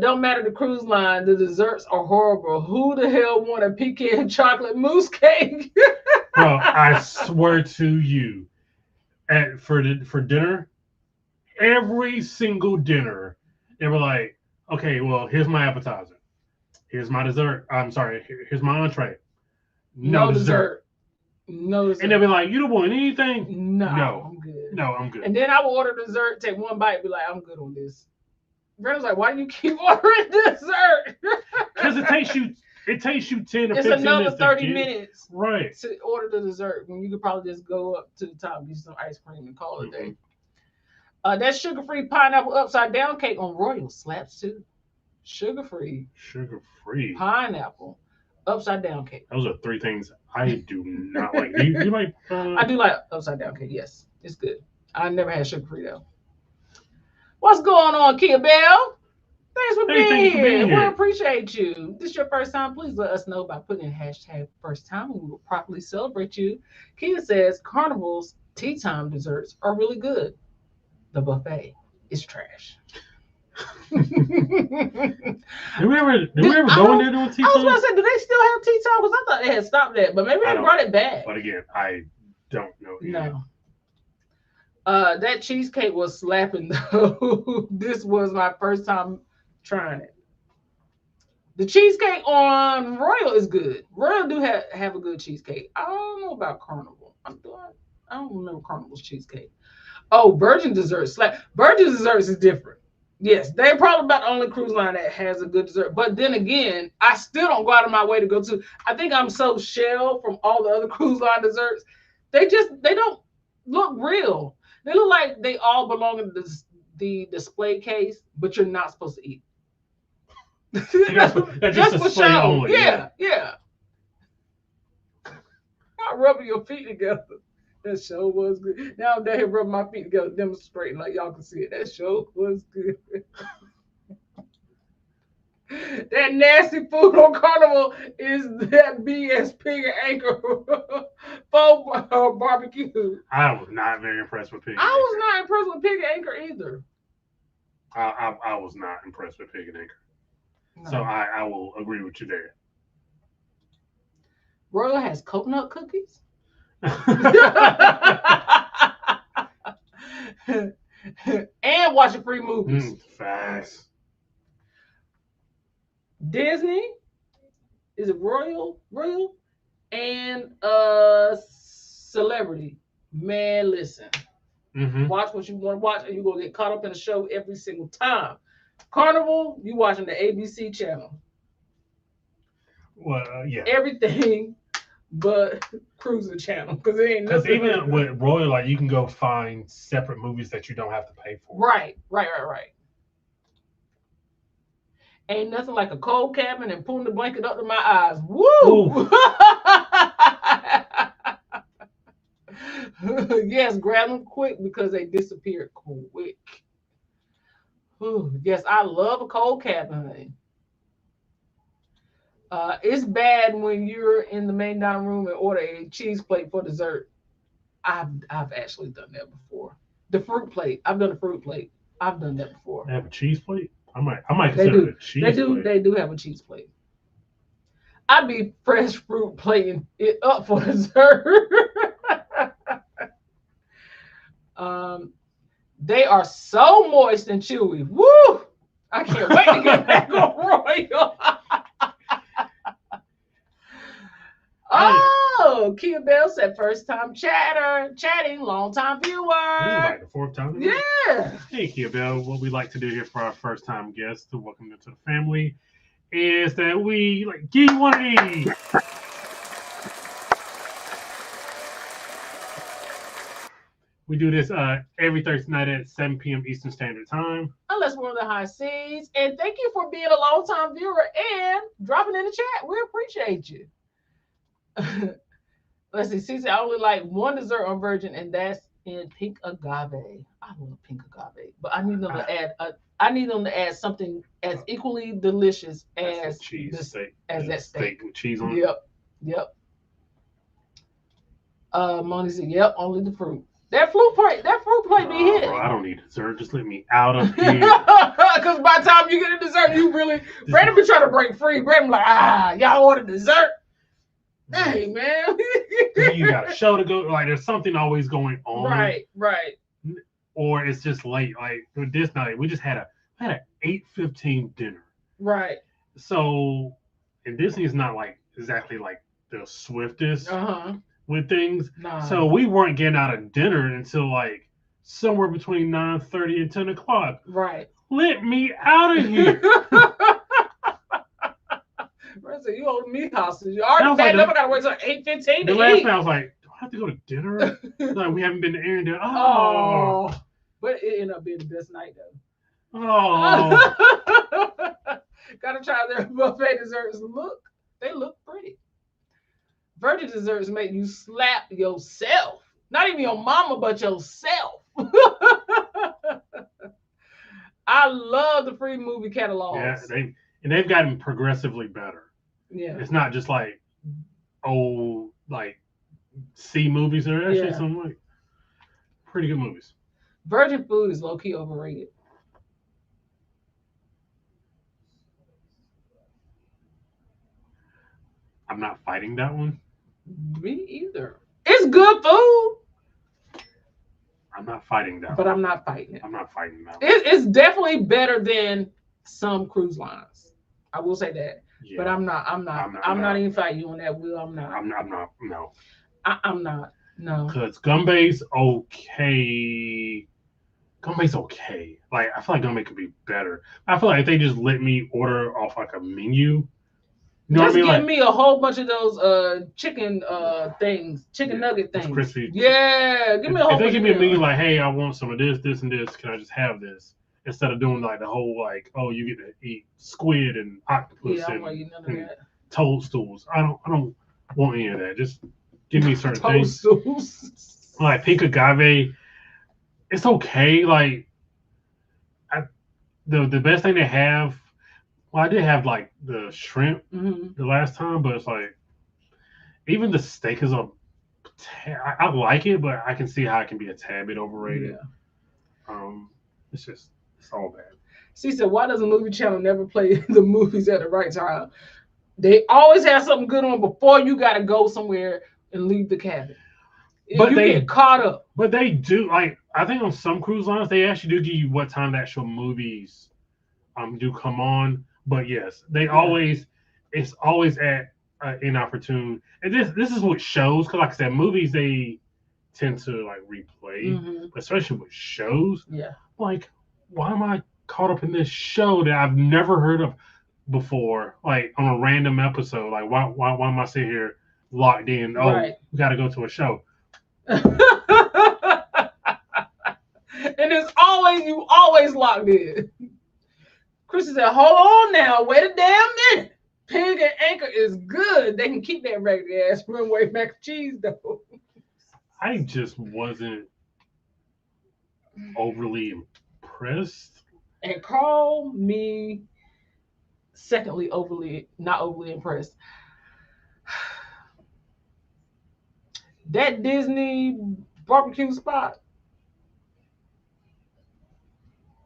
Don't matter the cruise line. The desserts are horrible. Who the hell want a pecan chocolate mousse cake? Bro, I swear to you, for dinner, every single dinner, they were like, okay, well, here's my appetizer. Here's my dessert. I'm sorry, here's my entree. No dessert. No dessert. And they'll be like, you don't want anything? No, No. I'm good. No, I'm good. And then I will order dessert, take one bite, be like, I'm good on this. Brandon's like, why do you keep ordering dessert? Because it takes you 10 to 15 minutes. It's another 30 minutes right to order the dessert when you could probably just go up to the top, get some ice cream, and call it a day. That sugar-free pineapple upside down cake on Royal slaps too. Sugar-free pineapple upside down cake. Those are three things I do not like. You like? I do like upside down cake. Yes, it's good. I never had sugar-free though. What's going on, Kia Bell? Thanks for being here. We appreciate you. This is your first time. Please let us know by putting in hashtag first time, and we will properly celebrate you. Kia says Carnival's tea time desserts are really good. The buffet is trash. Do we ever go in there doing tea time? I was going to say, do they still have tea time? Because I thought they had stopped that, but maybe they brought it back. But again, I don't know. No. That cheesecake was slapping though. This was my first time trying it. The cheesecake on Royal is good. Royal do have a good cheesecake. I don't know about Carnival. I don't remember Carnival's cheesecake. Oh, Virgin Desserts. Virgin Desserts is different. Yes, they're probably about the only cruise line that has a good dessert. But then again, I still don't go out of my way to go to. I think I'm so shelled from all the other cruise line desserts. They don't look real. They look like they all belong in the display case, but you're not supposed to eat. That's just display only. Yeah. Not rubbing your feet together. That show was good. Now I'm down here rubbing my feet together, demonstrating like y'all can see it. That show was good. That nasty food on Carnival is that BS pig and anchor faux barbecue. I was not very impressed with pig. I was not impressed with pig and anchor either. I was not impressed with pig and anchor. No. So I will agree with you there. Royal has coconut cookies. And watching free movies. Facts. Disney, is it Royal, and Celebrity. Man, listen. Watch what you want to watch, and you're gonna get caught up in the show every single time. Carnival, you watching the ABC channel. Well, yeah. Everything but cruising channel, because even with Royal, like you can go find separate movies that you don't have to pay for. Right. Ain't nothing like a cold cabin and pulling the blanket up to my eyes. Woo! Yes, grab them quick because they disappeared quick. Ooh, yes, I love a cold cabin, honey. It's bad when you're in the main dining room and order a cheese plate for dessert. I've actually done that before. The fruit plate. I've done a fruit plate. I've done that before. They have a cheese plate? I might consider it a cheese plate. They do have a cheese plate. I'd be fresh fruit plating it up for dessert. They are so moist and chewy. Woo! I can't wait to get back on Royal. Oh, Kia Bell said first time chatting, long time viewer. This is like the fourth time. Yeah. Hey, Kia Bell. What we like to do here for our first time guests to welcome them to the family is that we give you one of these. We do this every Thursday night at 7 p.m. Eastern Standard Time. Unless we're on the high seas. And thank you for being a long-time viewer and dropping in the chat. We appreciate you. Let's see. Cece, I only like one dessert on Virgin, and that's in pink agave. I love pink agave, but I need them to add. I need them to add something as equally delicious as cheese steak. As that steak with cheese on it. Yep. Monty said, "Yep, only the fruit." That fruit plate be hitting. Bro, I don't need dessert. Just let me out of here. Because by the time you get a dessert, you really Brandon be trying to break free. Brandon be like, y'all want a dessert? Hey, man. You got a show to go. Like, there's something always going on. Right. Or it's just late. Like this night, we just had a 8:15 dinner. Right. So, and Disney's not like exactly like the swiftest with things. Nah. So we weren't getting out of dinner until like somewhere between 9:30 and 10 o'clock. Right. Let me out of here. Brandon, you owe me hostage. You already backed up. I gotta wait till 8:15 The to last eat. night I was like, do I have to go to dinner? Like, we haven't been to Aaron. Oh. But it ended up being the best night though. Oh. Gotta try their buffet desserts. They look pretty. Virgin desserts make you slap yourself. Not even your mama, but yourself. I love the free movie catalogs. Yeah, they've gotten progressively better. Yeah. It's not just like old like C movies. They're actually some like pretty good movies. Virgin food is low key overrated. I'm not fighting that one. Me either. It's good food. I'm not fighting that But one. I'm not fighting it. I'm not fighting that one. It's definitely better than some cruise lines. I will say that. Yeah. But I'm not even fighting you on that, Will. I'm not. I'm not. No. I'm not. No. Because Gumbay's okay. Gumbay's okay. Like, I feel like Gumbay could be better. I feel like if they just let me order off like a menu. You know Just what I mean? give me a whole bunch of those chicken things, chicken nugget things. Crispy. Yeah, give me a whole If they bunch give of me a them. menu like, hey, I want some of this, this, and this, can I just have this? Instead of doing like the whole like, oh, you get to eat squid and octopus Yeah, I don't want to eat none of and that. toadstools. I don't want any of that. Just give me certain things. Toadstools. Like pink agave, it's okay. Like the best thing they have. Well, I did have like the shrimp the last time, but it's like even the steak is I like it, but I can see how it can be a tad bit overrated. Yeah. It's all bad. She said, why does a movie channel never play the movies at the right time? They always have something good on before you got to go somewhere and leave the cabin. But you get caught up. But they do, like, I think on some cruise lines, they actually do give you what time the actual movies do come on. But yes, it's always at inopportune. And this is what shows, because like I said, movies, they tend to like replay, especially with shows. Yeah. Like, why am I caught up in this show that I've never heard of before? Like on a random episode. Like, why am I sitting here locked in? Oh, we got to go to a show. And it's you always locked in. Chris said, hold on now, wait a damn minute. Pig and Anchor is good. They can keep that regular ass runway mac and cheese though. I just wasn't overly impressed. And call me secondly not overly impressed. That Disney barbecue spot,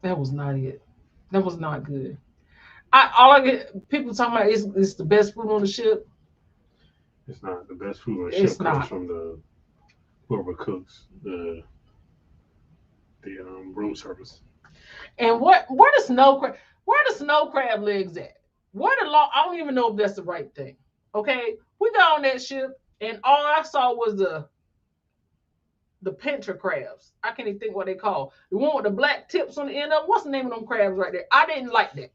that was not it. That was not good. All I get people talking about is it's the best food on the ship. It's not the best food on the It's ship. Comes not. from the whoever cooks the room service. And where the snow crab legs at? I don't even know if that's the right thing. Okay, we got on that ship and all I saw was the pinter crabs. I can't even think what they call. The one with the black tips on the end of them. What's the name of them crabs right there? I didn't like that.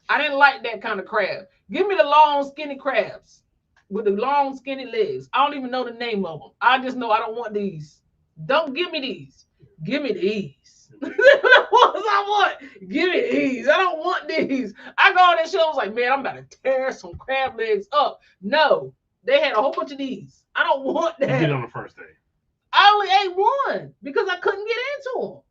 I didn't like that kind of crab. Give me the long, skinny crabs with the long, skinny legs. I don't even know the name of them. I just know I don't want these. Don't give me these. Give me these. That's what I want. Give me these. I don't want these. I go on that show. I was like, man, I'm about to tear some crab legs up. No, they had a whole bunch of these. I don't want that. You did on the first day. I only ate one because I couldn't get into them.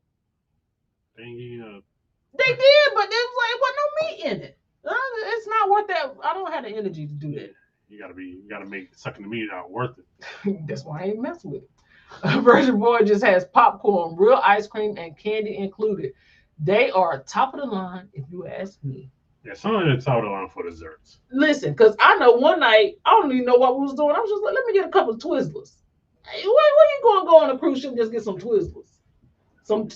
They did, but there was no meat in it. It's not worth that. I don't have the energy to do that. You gotta make sucking the meat out worth it. That's why I ain't messing with it. Virgin Voyages has popcorn, real ice cream, and candy included. They are top of the line, if you ask me. Yeah, some of the top of the line for desserts. Listen, because I know one night, I don't even know what we was doing. I was just like, let me get a couple of Twizzlers. Hey, where you gonna go on a cruise ship and just get some Twizzlers? Some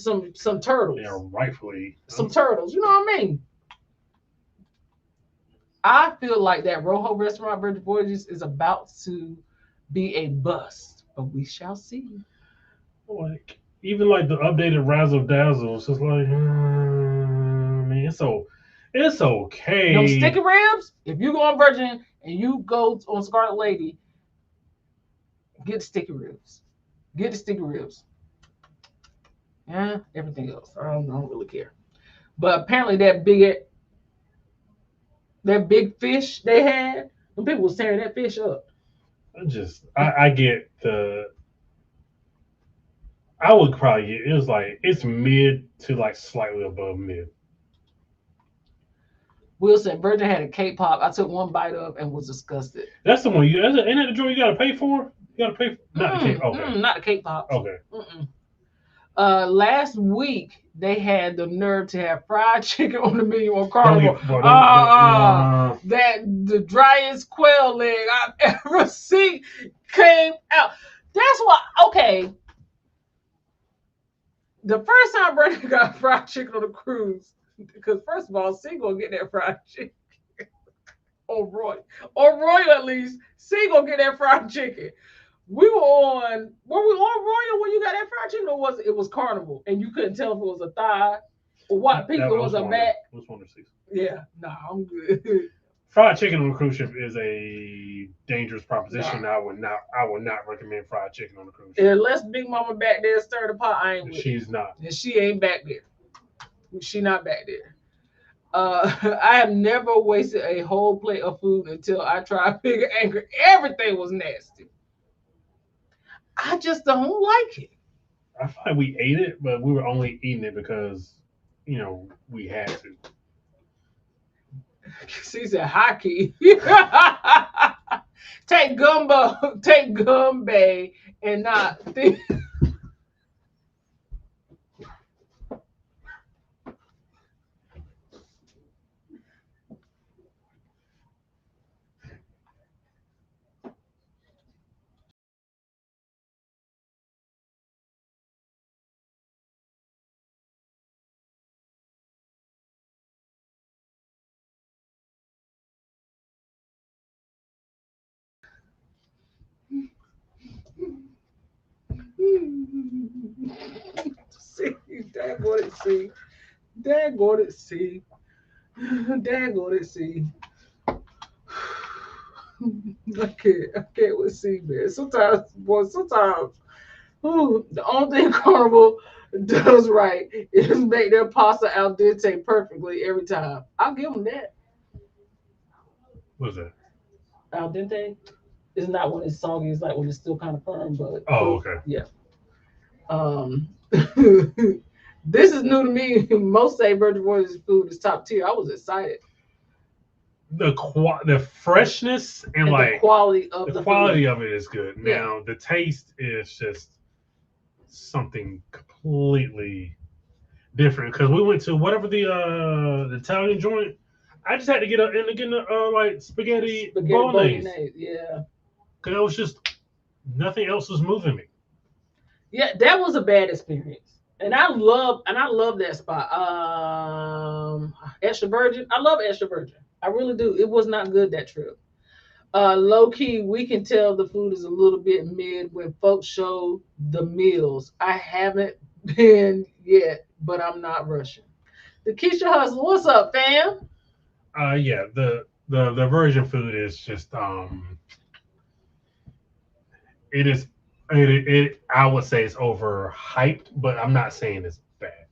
turtles. Yeah, rightfully. Some turtles, you know what I mean? I feel like that Rojo restaurant, Virgin Voyages, is about to be a bust, but we shall see. Like even like the updated Razzle Dazzle, it's just like, man, it's okay. Them sticky ribs, if you go on Virgin and you go on Scarlet Lady, get the sticky ribs. Get the sticky ribs. Yeah, everything else, I don't really care. But apparently that big fish they had, them people was tearing that fish up. I get I would probably get, it was like, it's mid to like slightly above mid. Wilson, Virgin had a cake pop. I took one bite of and was disgusted. That's the one ain't that the joint you gotta pay for? You gotta pay for, not the cake. Okay. Not the cake pop. Okay. Last week they had the nerve to have fried chicken on the menu on Carnival. That the driest quail leg I've ever seen came out. That's why. Okay. The first time Brandon got fried chicken on a cruise, because first of all, C gonna get that fried chicken. Or Roy at least, C gonna get that fried chicken. Were we on Royal when you got that fried chicken, or was it was Carnival and you couldn't tell if it was a thigh or what piece it was a back? It was 1 to 6. Yeah, nah, I'm good. Fried chicken on a cruise ship is a dangerous proposition. Nah. I would not recommend fried chicken on a cruise ship. Unless Big Mama back there stir the pot, I ain't with She's not. And she ain't back there. She not back there. I have never wasted a whole plate of food until I tried Big Anchor. Everything was nasty. I just don't like it. I feel like we ate it, but we were only eating it because, we had to. She said hockey. Take Gumbo, and not think. See, daggone it, see. I can't with C, man. Sometimes, the only thing Carnival does right is make their pasta al dente perfectly every time. I'll give them that. What was that? Al dente is not when it's soggy, it's like when it's still kind of firm, but okay. Yeah. This is new to me. Most say Virgin Voyages food is top tier. I was excited. The freshness and like the quality of it is good. Yeah. Now the taste is just something completely different, because we went to whatever the Italian joint. I just had to get like spaghetti bolognese. Yeah, because it was just nothing else was moving me. Yeah, that was a bad experience, and I love that spot. Extra Virgin. I love Extra Virgin. I really do. It was not good that trip. Low key, we can tell the food is a little bit mid when folks show the meals. I haven't been yet, but I'm not rushing. The Keisha Hustle, what's up, fam? Yeah, the Virgin food is just it is I would say it's overhyped, but I'm not saying it's bad.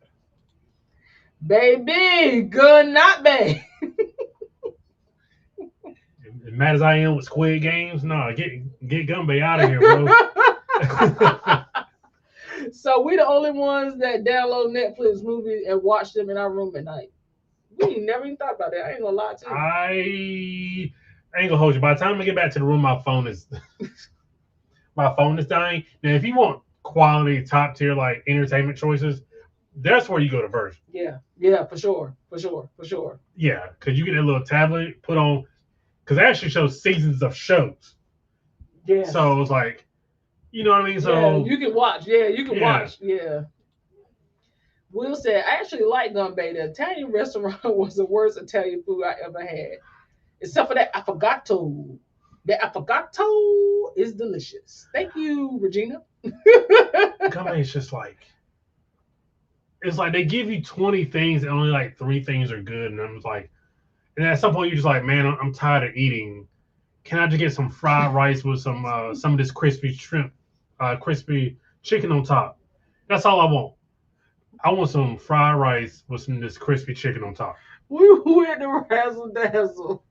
Baby, good not bad. As mad as I am with Squid Games, no, get Gumby out of here, bro. So we the only ones that download Netflix movies and watch them in our room at night. We never even thought about that. I ain't gonna lie to you. I ain't gonna hold you. By the time I get back to the room, my phone is dying. Now, if you want quality, top tier like entertainment choices, that's where you go to Virgin. Yeah, for sure. Yeah, because you get a little tablet put on, because it actually shows seasons of shows. Yeah. So it's like, you know what I mean? So yeah, you can watch. Yeah, you can watch. Yeah. Will said, I actually like Gambay. The Italian restaurant was the worst Italian food I ever had. Except for that affogato. The affogato is delicious. Thank you, Regina. Gambay is just like, it's like they give you 20 things and only like 3 things are good. And I'm just like, and at some point you're just like, man, I'm tired of eating. Can I just get some fried rice with some of this crispy shrimp, crispy chicken on top? That's all I want. I want some fried rice with some of this crispy chicken on top. We went to Razzle Dazzle.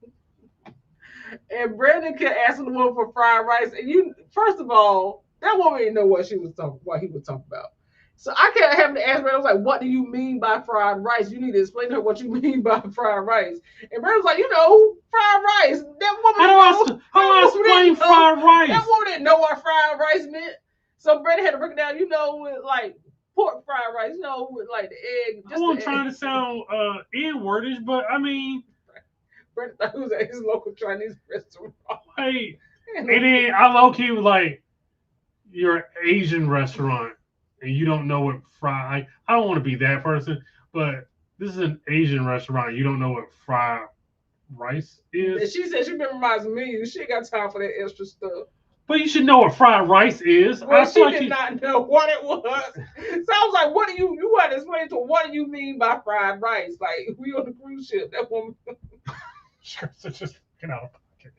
And Brandon kept asking the woman for fried rice. And you, first of all, that woman didn't know what he was talking about. So I kept having to ask Brandon, I was like, what do you mean by fried rice? You need to explain to her what you mean by fried rice. And Brandon was like, fried rice. That woman How do I explain fried rice? That woman didn't know what fried rice meant. So Brandon had to break it down, with like pork fried rice, with like the egg. I wasn't trying to sound N-wordish, but I mean, Brandon thought he was at his local Chinese restaurant. Hey, and then I low-key was like, you're an Asian restaurant and you don't know what fried. I don't want to be that person, but this is an Asian restaurant. You don't know what fried rice is. And she said she memorized the menu. She ain't got time for that extra stuff. But you should know what fried rice is. Well, she did not know what it was. So I was like, what do you had to explain to her, what do you mean by fried rice? Like, we on the cruise ship. That woman. Sure, so just get out of pocket.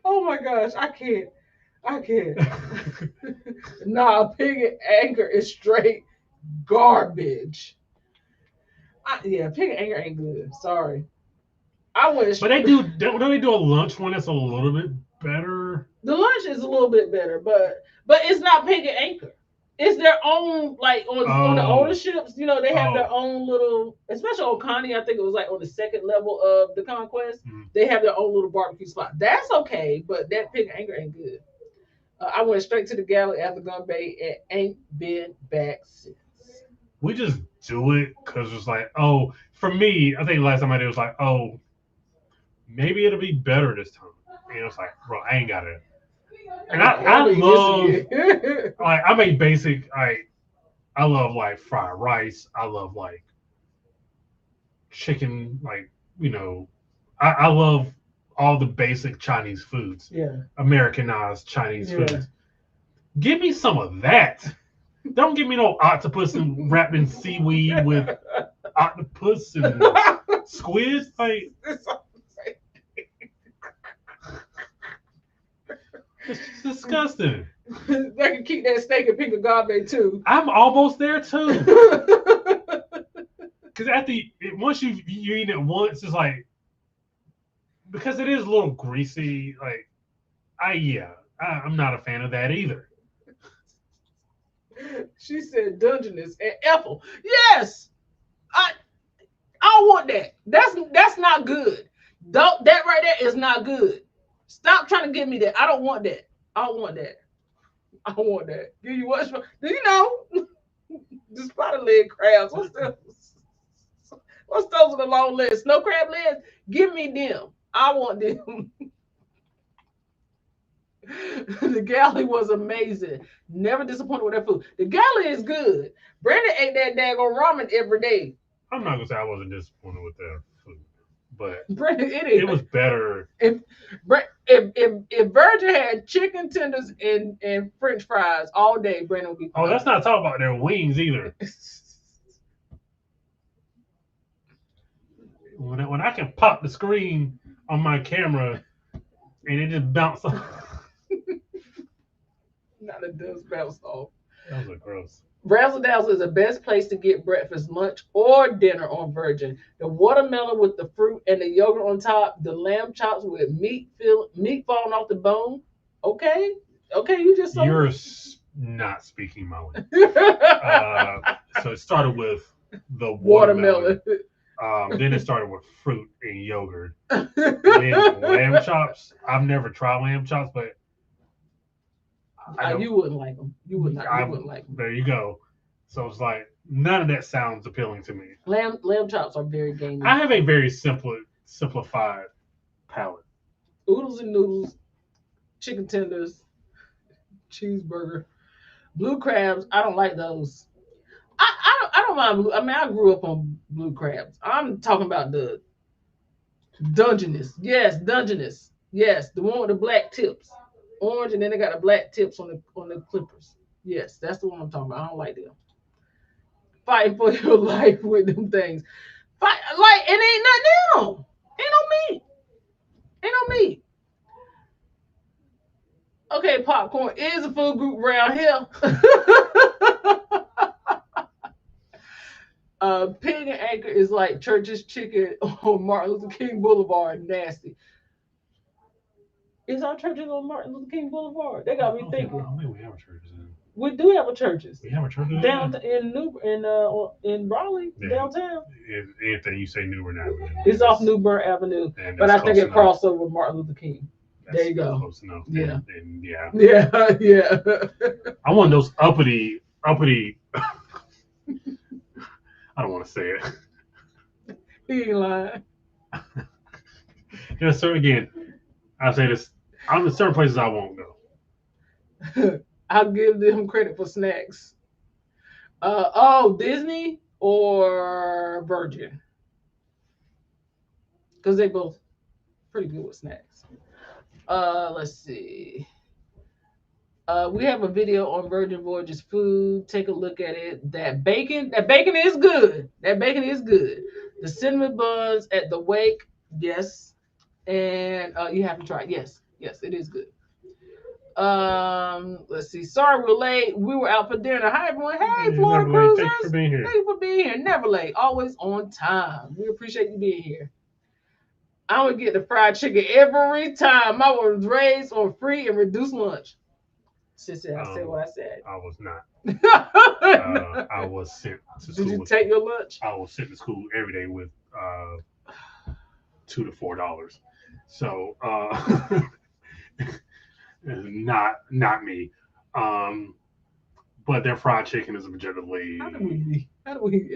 Oh my gosh, I can't. Nah, pig and anger is straight garbage. Pig and anger ain't good. Sorry. But they do a lunch one that's a little bit better. The lunch is a little bit better, but it's not pig and anchor. It's their own, like on the older ships, they have their own little, especially on Connie, I think it was like on the second level of the Conquest, they have their own little barbecue spot. That's okay, but that pig and anchor ain't good. I went straight to the galley after Gambay and ain't been back since. We just do it because it's like, for me, I think last time I did it was like, maybe it'll be better this time. And it's like, bro, I ain't got it. And I love, like, I make basic, I love, like, fried rice. I love, like, chicken, like, I love all the basic Chinese foods. Yeah. Americanized Chinese foods. Give me some of that. Don't give me no octopus and wrapped in seaweed with octopus and squid. Like, it's disgusting. They can keep that steak and pink agave too. I'm almost there too. Because once you eat it once, it's like, because it is a little greasy. Like, I'm not a fan of that either. She said Dungeness and Ethel. Yes, I want that. That's not good. That right there is not good. Stop trying to give me that. I don't want that. I don't want that. Do you watch? Do you know? The spotted leg crabs. What's those with the long legs? Snow crab legs? Give me them. I want them. The galley was amazing. Never disappointed with that food. The galley is good. Brandon ate that daggone ramen every day. I'm not gonna say I wasn't disappointed with that food, but Brandon, it was better. If Virgin had chicken tenders and French fries all day, Brandon would be fine. Let's not talk about their wings either. When I can pop the screen on my camera and it just bounce off. Not it does bounce off. That was gross. Razzle Dazzle is the best place to get breakfast, lunch, or dinner on Virgin. The watermelon with the fruit and the yogurt on top, the lamb chops with meat falling off the bone. Okay, you just You're not speaking my language. So it started with the watermelon. Then it started with fruit, and yogurt. Lamb chops. I've never tried lamb chops, but you wouldn't like them. You wouldn't like them. There you go. So it's like none of that sounds appealing to me. Lamb chops are very gamey. I have a very simplified palate. Oodles and noodles, chicken tenders, cheeseburger, blue crabs. I don't like those. I don't mind blue. I mean, I grew up on blue crabs. I'm talking about the Dungeness. Yes, Dungeness. Yes, the one with the black tips, orange, and then they got the black tips on the clippers. Yes, that's the one I'm talking about. I don't like them. Fighting for your life with them things. Fight like it ain't nothing in them. Ain't no meat. Ain't no meat. Okay, popcorn is a food group around here. Pig and Anchor is like Church's Chicken on Martin Luther King Boulevard. Nasty. Is our churches on Martin Luther King Boulevard? They got me thinking. I don't think we have churches in. We do have a churches. We have a church down in Raleigh, downtown. Anything you say Newbern Avenue. It's off Newbern Avenue, but I think it crossed over Martin Luther King. There you go. Close enough. Yeah. And yeah. Yeah. I want those uppity. I don't want to say it. He ain't lying. Yeah, so again, I say this. I'm in certain places I won't go. I'll give them credit for snacks. Disney or Virgin? Because they both pretty good with snacks. Let's see. We have a video on Virgin Voyages food. Take a look at it. That bacon is good. The cinnamon buns at the wake, yes. And you have to try it. Yes, it is good. Let's see. Sorry we're late. We were out for dinner. Hi everyone. Hey Florida Cruisers. Thanks for being here. Thank you for being here. Never late. Always on time. We appreciate you being here. I would get the fried chicken every time. I was raised on free and reduced lunch. Sissy, I said what I said. I was not. I was sent to school. Did you take your lunch? I was sent to school every day with $2 to $4. So not me. But their fried chicken is objectively. How do we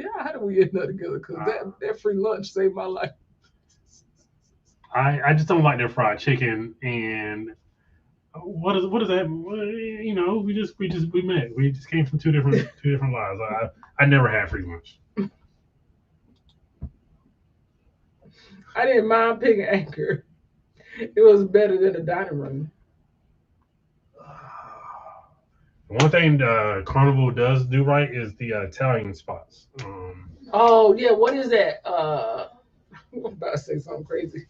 end up together? Because that free lunch saved my life. I just don't like their fried chicken. And what is that? You know, we met. We just came from two different lives. I never had free lunch. I didn't mind Pig and Anchor. It was better than the dining room. One thing Carnival does do right is the Italian spots. Oh yeah, what is that? I'm about to say something crazy.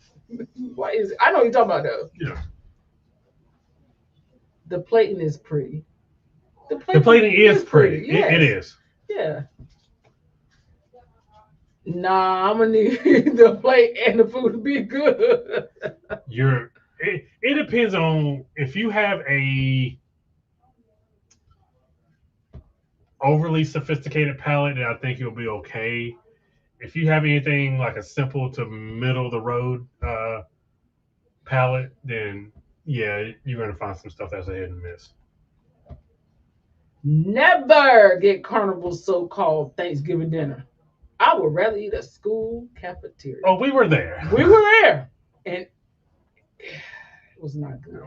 What is it? I know what you're talking about though. Yeah. The plating is pretty. The plating is pretty. Yes. It is. Yeah. Nah, I'm gonna need the plate and the food to be good. It depends on if you have a overly sophisticated palate, then I think you'll be okay. If you have anything like a simple to middle of the road palate, then yeah, you're gonna find some stuff that's a hit and miss. Never get Carnival's so-called Thanksgiving dinner. I would rather eat a school cafeteria. Oh, we were there. We were there, and it was not good.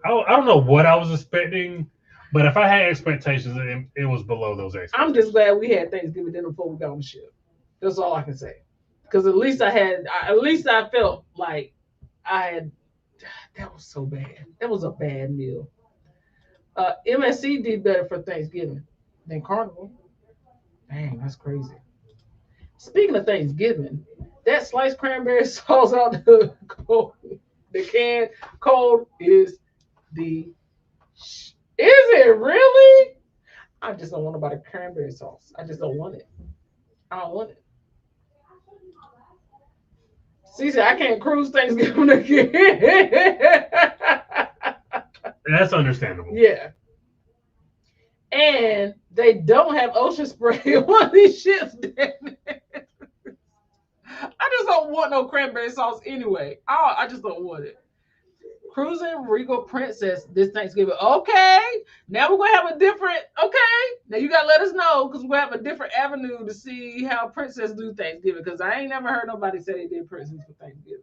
I don't know what I was expecting, but if I had expectations, it was below those expectations. I'm just glad we had Thanksgiving dinner before we got on the ship. That's all I can say. Because at least I felt like that was so bad. That was a bad meal. MSC did better for Thanksgiving than Carnival. Dang, that's crazy. Speaking of Thanksgiving, that sliced cranberry sauce out the can cold is the. Is it really? I just don't want about cranberry sauce. I just don't want it. I don't want it. See, I can't cruise Thanksgiving again. That's understandable. Yeah. And they don't have ocean spray on these ships. I just don't want no cranberry sauce anyway. I just don't want it. Cruising Regal Princess this Thanksgiving. Okay, now we're gonna have a different. Okay, now you gotta let us know because we're gonna have a different avenue to see how Princess do Thanksgiving. Because I ain't never heard nobody say they did Princess for Thanksgiving.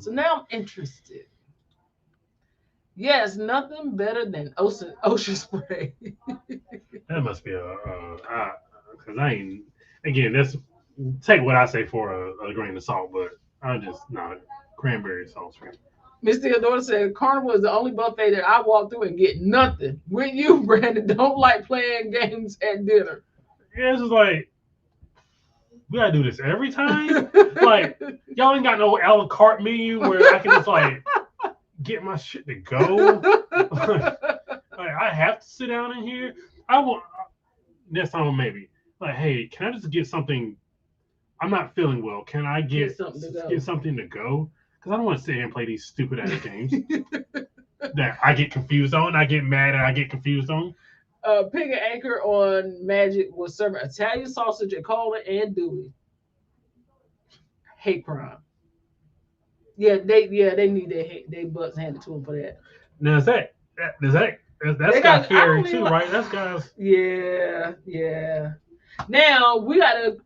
So now I'm interested. Yes, nothing better than ocean spray. That must be because I ain't. Again, that's take what I say for a grain of salt, but I just not cranberry sauce. Miss Theodora said, Carnival is the only buffet that I walk through and get nothing. With you, Brandon, don't like playing games at dinner. Yeah, it's just like, we gotta do this every time? Like, y'all ain't got no a la carte menu where I can just, like, get my shit to go? Like, I have to sit down in here? I want, next time maybe, like, hey, can I just get something? I'm not feeling well. Can I get something to go? Because I don't want to sit here and play these stupid ass games that I get confused on. I get mad and I get confused on. Pig and Anchor on Magic was serving Italian sausage at Colin and Dewey. Hate crime. Yeah, they need their butts handed to them for that. Now that's got Carrie too, right? That's guys. Yeah. Now we gotta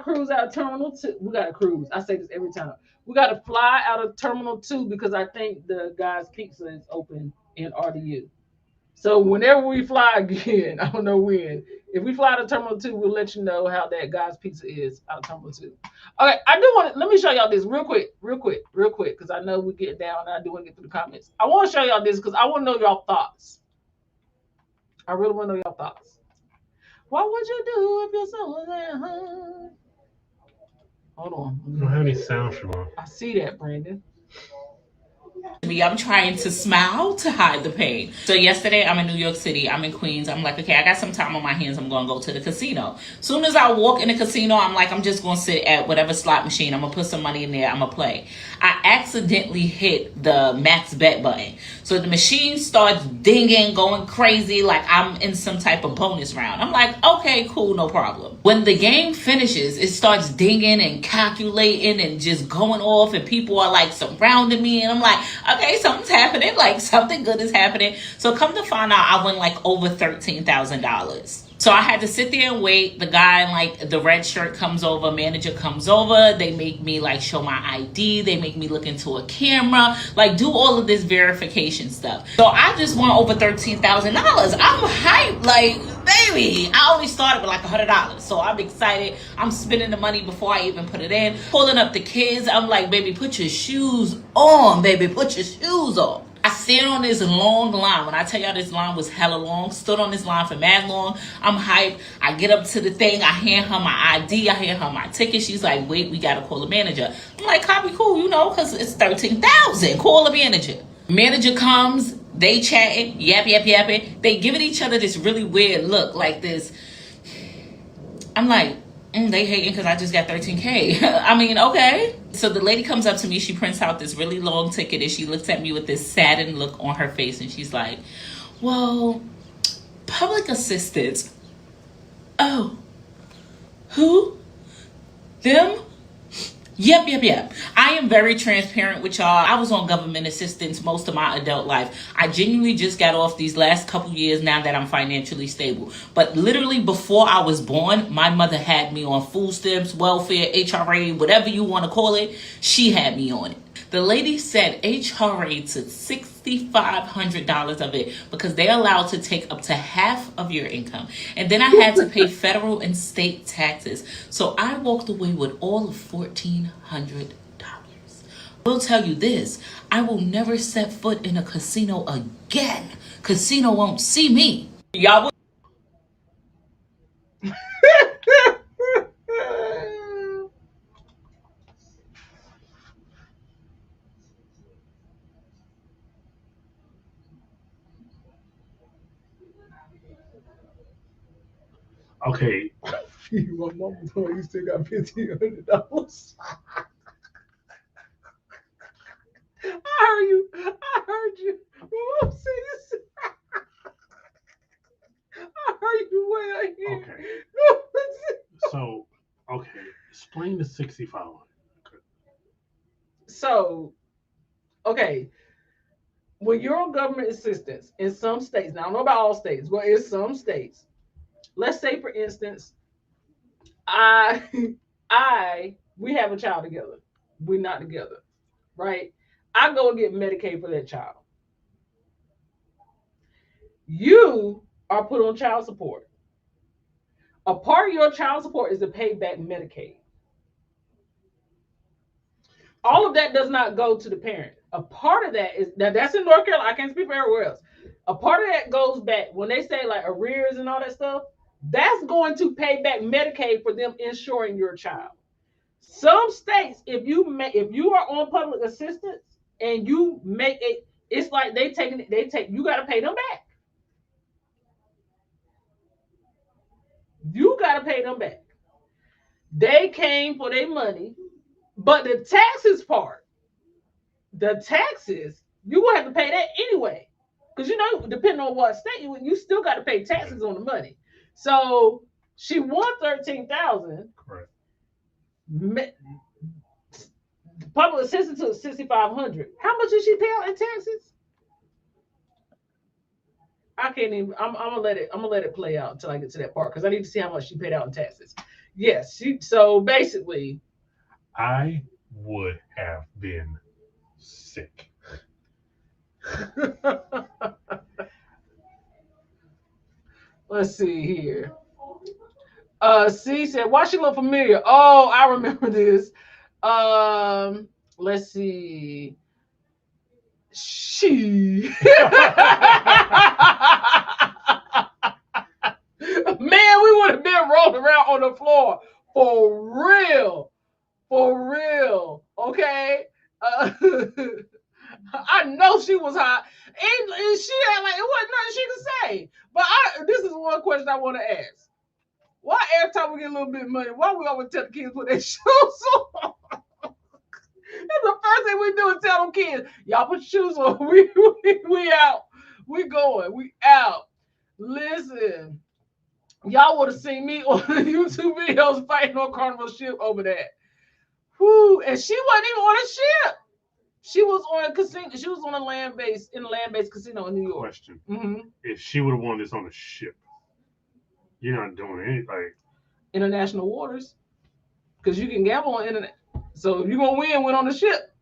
cruise out of Terminal 2. We gotta cruise. I say this every time. We gotta fly out of Terminal 2 because I think the guy's pizza is open in RDU. So whenever we fly again, I don't know when. If we fly to Terminal 2, we'll let you know how that guy's pizza is out of Terminal 2. Okay, I do want to let me show y'all this real quick, because I know we're getting down and I do want to get through the comments. I want to show y'all this because I want to know y'all thoughts. I really want to know y'all thoughts. What would you do if your son was at home? Hold on. I don't have any sound from her. I see that, Brandon. I'm trying to smile to hide the pain. So yesterday I'm in New York City. I'm in Queens. I'm like, okay, I got some time on my hands. I'm going to go to the casino. Soon as I walk in the casino, I'm like, I'm just going to sit at whatever slot machine. I'm going to put some money in there. I'm going to play. I accidentally hit the max bet button. So the machine starts dinging, going crazy like I'm in some type of bonus round. I'm like, okay, cool, no problem. When the game finishes, it starts dinging and calculating and just going off, and people are like surrounding me, and I'm like, okay, something's happening, like something good is happening. So come to find out, I won like over $13,000. So I had to sit there and wait. The guy in like the red shirt comes over, manager comes over. They make me like show my ID. They make me look into a camera, like do all of this verification stuff. So I just won over $13,000. I'm hyped, like, baby. I only started with like $100. So I'm excited. I'm spending the money before I even put it in. Pulling up the kids. I'm like, baby, put your shoes on, baby. Put your shoes on. I stand on this long line. When I tell y'all this line was hella long, stood on this line for mad long. I'm hyped. I get up to the thing. I hand her my ID. I hand her my ticket. She's like, wait, we got to call the manager. I'm like, copy, cool, you know, because it's $13,000. Call the manager. Manager comes. They chatting, yapping. They giving each other this really weird look like this. I'm like, they hating because I just got $13K. I mean, okay. So the lady comes up to me. She prints out this really long ticket and she looks at me with this saddened look on her face. And she's like, well, public assistance. Oh, who? Them? Yep. I am very transparent with y'all. I was on government assistance most of my adult life. I genuinely just got off these last couple years now that I'm financially stable. But literally before I was born, my mother had me on food stamps, welfare, HRA, whatever you want to call it. She had me on it. The lady said HRA took $6,500 of it because they're allowed to take up to half of your income. And then I had to pay federal and state taxes. So I walked away with all of $1,400. We'll tell you this, I will never set foot in a casino again. Casino won't see me. Y'all will. Okay. My mama told you still got $1,500. I heard you. I heard you way out here. Okay. So, explain the $6,500. So, okay, when you're on government assistance in some states, now I don't know about all states, but in some states, let's say for instance, we have a child together. We're not together, right? I go and get Medicaid for that child. You are put on child support. A part of your child support is to pay back Medicaid. All of that does not go to the parent. A part of that is that's in North Carolina. I can't speak for everywhere else. A part of that goes back when they say like arrears and all that stuff. That's going to pay back Medicaid for them insuring your child. Some states, if you are on public assistance and you make it, it's like you got to pay them back. You got to pay them back. They came for their money, but the taxes part, you will have to pay that anyway. Because depending on what state you still got to pay taxes on the money. So she won $13,000. Correct. Public assistance took $6,500. How much did she pay out in taxes? I can't even. I'm gonna let it play out until I get to that part because I need to see how much she paid out in taxes. Yes. So basically, I would have been sick. Let's see here. C said, "Why she look familiar?" Oh, I remember this. Let's see. Man, we would have been rolling around on the floor for real. Okay. I know she was hot, and she had like it wasn't nothing she could say. But this is one question I want to ask: why every time we get a little bit of money, why we always tell the kids put their shoes on? That's the first thing we do is tell them kids, y'all put your shoes on. We out. We going. We out. Listen, y'all would have seen me on the YouTube videos fighting on Carnival ship over that. Whew. And she wasn't even on a ship. She was on a casino. She was on a land-based casino in New York. Question: Mm-hmm. If she would have won this on a ship, you're not doing anything. International waters, because you can gamble on internet. So if you're gonna win on the ship.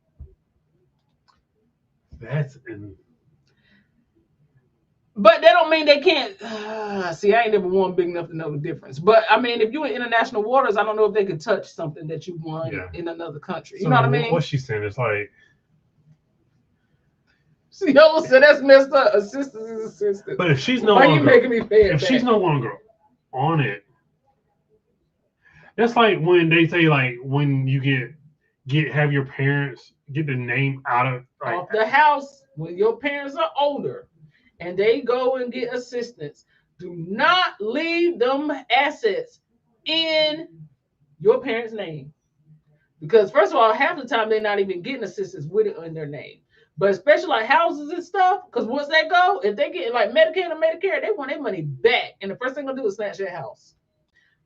But that don't mean they can't. See, I ain't never won big enough to know the difference. But I mean, if you're in international waters, I don't know if they could touch something that you won in another country. You know what I mean? What she's saying is like. See, Yola said that's messed up. Assistance is assistance. But if she's no Why longer, you making me pay it if back? she's no longer on it, that's like when they say like when you have your parents get the name out of off the house when your parents are older and they go and get assistance. Do not leave them assets in your parents' name. Because first of all, half the time they're not even getting assistance with it in their name. But especially like houses and stuff, because once they go, if they get like Medicaid or Medicare, they want their money back. And the first thing they'll do is snatch their house.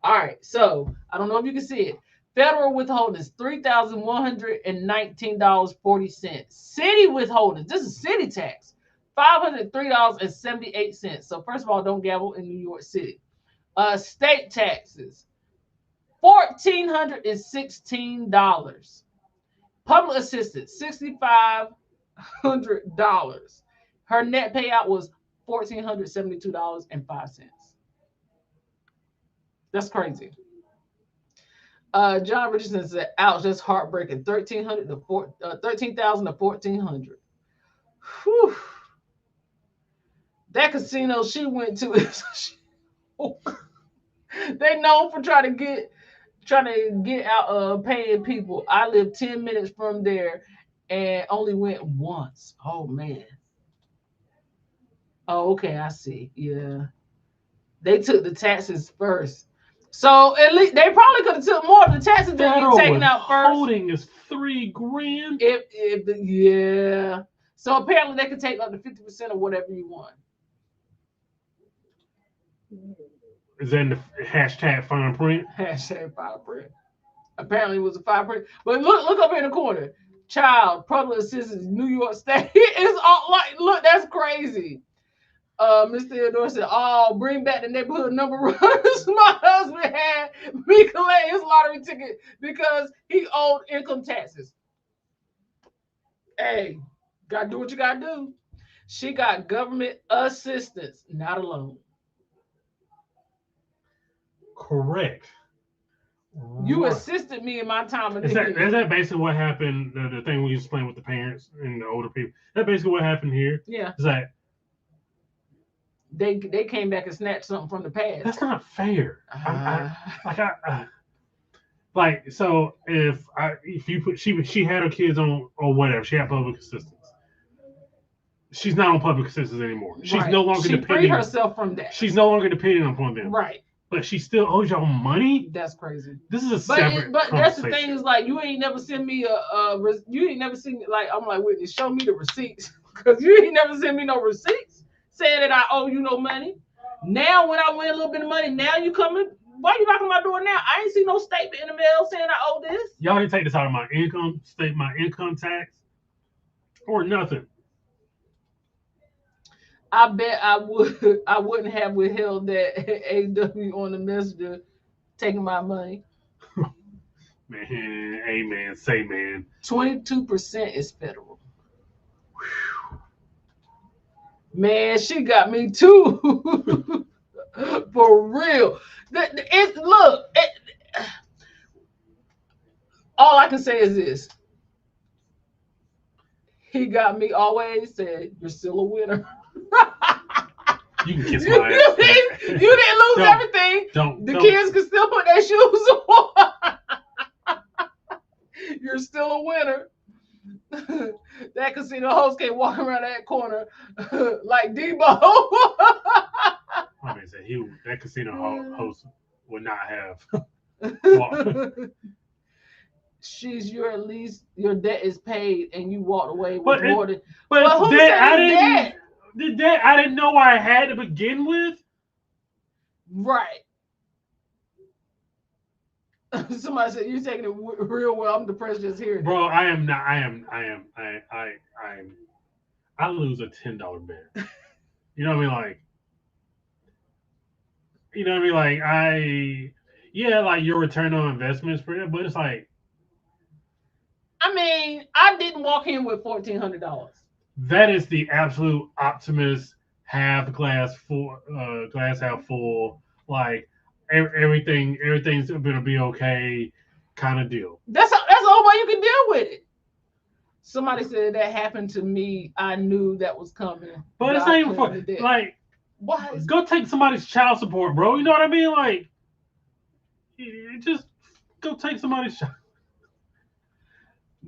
All right, so I don't know if you can see it. Federal withholding is $3,119.40. City withholding, this is city tax, $503.78. So first of all, don't gamble in New York City. State taxes, $1,416. Public assistance, $6,500. Her net payout was $1,472.05. That's crazy. John Richardson said, "Ouch, that's heartbreaking. $13,000 to $14,000. Whew. That casino she went to is they known for trying to get out of paying people. I live 10 minutes from there and only went once. Oh man. Oh, okay, I see. Yeah. They took the taxes first. So at least they probably could have took more of the taxes than you taking out first. Holding is $3,000. Yeah. So apparently they could take up to 50% of whatever you want. Is that in the hashtag fine print? Hashtag fine print. Apparently it was a fine print. But look up here in the corner. Child, public assistance, New York State. It's all like, look, that's crazy. Miss Theodore said, "Oh, bring back the neighborhood number runners." My husband had me collect his lottery ticket because he owed income taxes. Hey, gotta do what you gotta do. She got government assistance, not a loan. Correct. You Right. assisted me in my time of Is need. that basically what happened? The thing we explained with the parents and the older people. That basically what happened here. Yeah. Is that they came back and snatched something from the past. that's not fair. Like so if you put she had her kids on or whatever, she had public assistance. She's not on public assistance anymore. She's right. no longer she depending. Freed herself from that. She's no longer depending upon them. Right. But she still owes y'all money. That's crazy. This is a separate. But that's the thing is like you ain't never send me you ain't never seen like I'm like Whitney, show me the receipts because you ain't never send me no receipts saying that I owe you no money. Now when I win a little bit of money, now you coming. Why you knocking on my door now? I ain't seen no statement in the mail saying I owe this. Y'all didn't take this out of my income tax, or nothing. I bet I wouldn't have withheld that AW on the messenger taking my money. Man, amen. Say man. 22% is federal. Whew. Man, she got me too. For real. All I can say is this. He got me always said, "You're still a winner." You can kiss my ass. You didn't lose everything. The kids can still put their shoes on. You're still a winner. That casino host can't walk around that corner like Debo. I mean, that casino host would not have. You're at least your debt is paid and you walked away with more than. But who said I didn't know I had to begin with. Right. Somebody said you're taking it real well. I'm depressed just hearing it. Bro, I am not. I lose a $10 bet. You know what I mean? Like, you know what I mean? Like like your return on investment is pretty, but it's like. I mean, I didn't walk in with $1,400. That is the absolute optimist, half glass half full, like everything's gonna be okay kind of deal. That's the only way you can deal with it. Somebody said that happened to me. I knew that was coming. But it's not even for like why? Go take somebody's child support, bro. You know what I mean? Like, just go take somebody's child.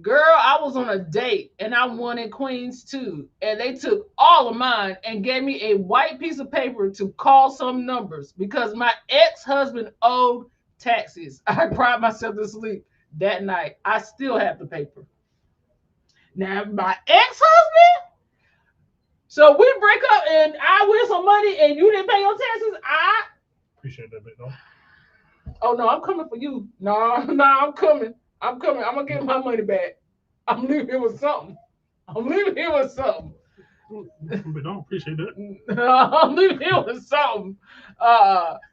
Girl, I was on a date and I won in Queens too. And they took all of mine and gave me a white piece of paper to call some numbers because my ex-husband owed taxes. I cried myself to sleep that night. I still have the paper. Now, my ex-husband? So we break up and I win some money and you didn't pay your taxes? I appreciate that bit, though. Oh, no, I'm coming for you. No, I'm coming. I'm going to get my money back. I'm leaving here with something. But don't appreciate that. I'm leaving here with something.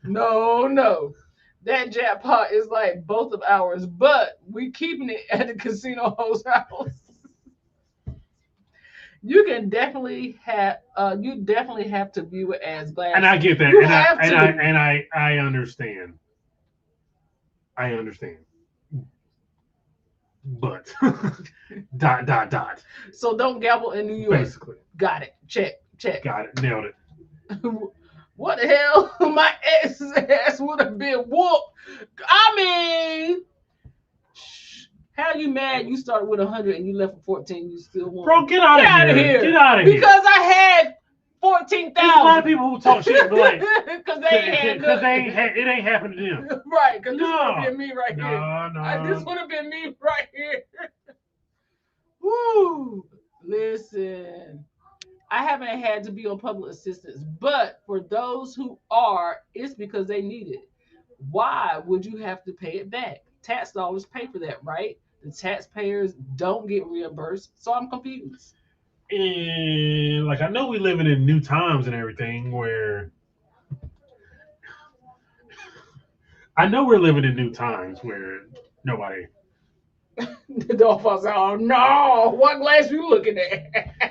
No. That jackpot is like both of ours, but we keeping it at the casino host house. You can definitely have to view it as glass. And I get that. I understand. I understand. But dot. So don't gamble in New York. Basically. Got it. Check. Got it. Nailed it. What the hell? My ex's ass would have been whooped. I mean, how you mad? You started with 100 and you left with 14. You still won. Bro, get out of here. Get out of here. Because I had 14,000. There's a lot of people who talk shit, but like, because it ain't happened to them. Right? Because this would have been me right here. No. This would have been me right here. Woo! Listen, I haven't had to be on public assistance, but for those who are, it's because they need it. Why would you have to pay it back? Tax dollars pay for that, right? The taxpayers don't get reimbursed, so I'm confused. And like I know we living in new times and everything where I know we're living in new times where nobody The dolphins are, oh no, what glass you looking at?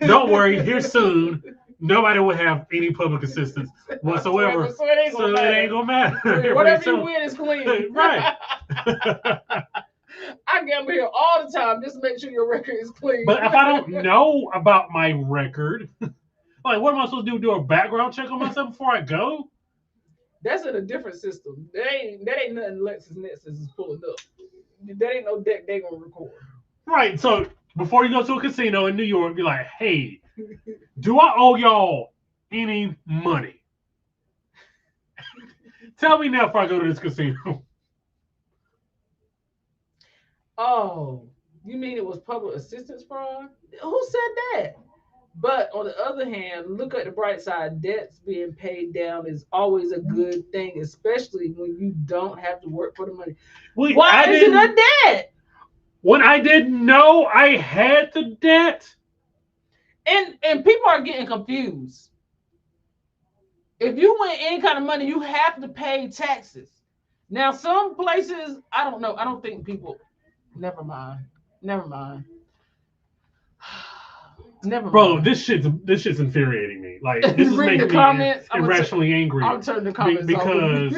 don't worry, here soon nobody will have any public assistance whatsoever. So it ain't gonna matter. Whatever you win is clean. Right. I gamble here all the time just to make sure your record is clean. But if I don't know about my record, like what am I supposed to do? Do a background check on myself before I go? That's in a different system. That ain't nothing LexisNexis is pulling up. That ain't no deck they gonna record. Right. So before you go to a casino in New York, be like, hey, do I owe y'all any money? Tell me now before I go to this casino. Oh, you mean it was public assistance fraud? Who said that? But on the other hand, look at the bright side. Debts being paid down is always a good thing, especially when you don't have to work for the money. Why is it a debt? When I didn't know I had the debt. And people are getting confused. If you win any kind of money, you have to pay taxes. Now, some places, I don't know. I don't think people. Never mind. Never mind. Bro, this shit's infuriating me. Like this is making me irrationally angry. I'll turn the comments because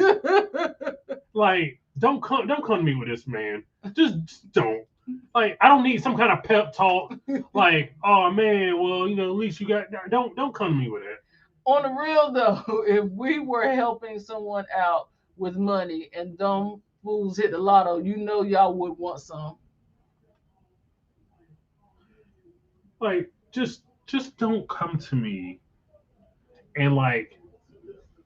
like don't come to me with this, man. Just don't. Like I don't need some kind of pep talk. Like, oh man, well, you know, at least you got don't come to me with it. On the real though, if we were helping someone out with money and dumb fools hit the lotto, you know y'all would want some. Like just don't come to me and like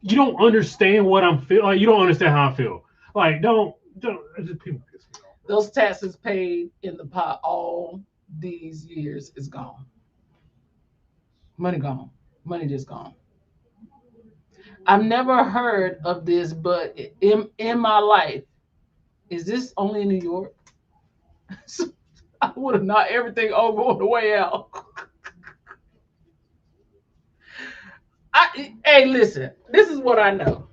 you don't understand what I'm feeling. Like you don't understand how I feel. Like don't just people piss me off. Those taxes paid in the pot all these years is gone. Money gone. Money just gone. I've never heard of this, but in my life, is this only in New York? I would have knocked everything over on the way out. Hey, listen, this is what I know.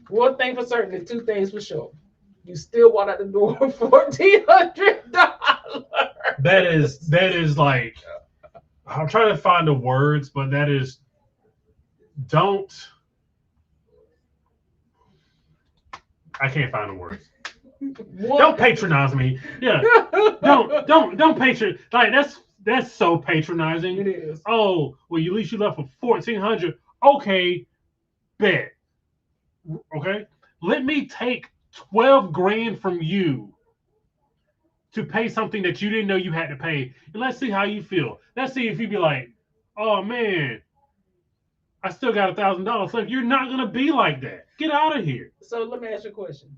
One thing for certain, and two things for sure. You still walk out the door $1,400. That is like I'm trying to find the words, but that is I can't find the words. Don't patronize me. Yeah. Don't patronize. Like that's so patronizing. It is. Oh, well, at least you left for $1,400. Okay, bet. Okay, let me take 12 grand from you to pay something that you didn't know you had to pay, and let's see how you feel. Let's see if you be like, oh man, I still got $1,000 left. You're not gonna be like that. Get out of here. So let me ask you a question.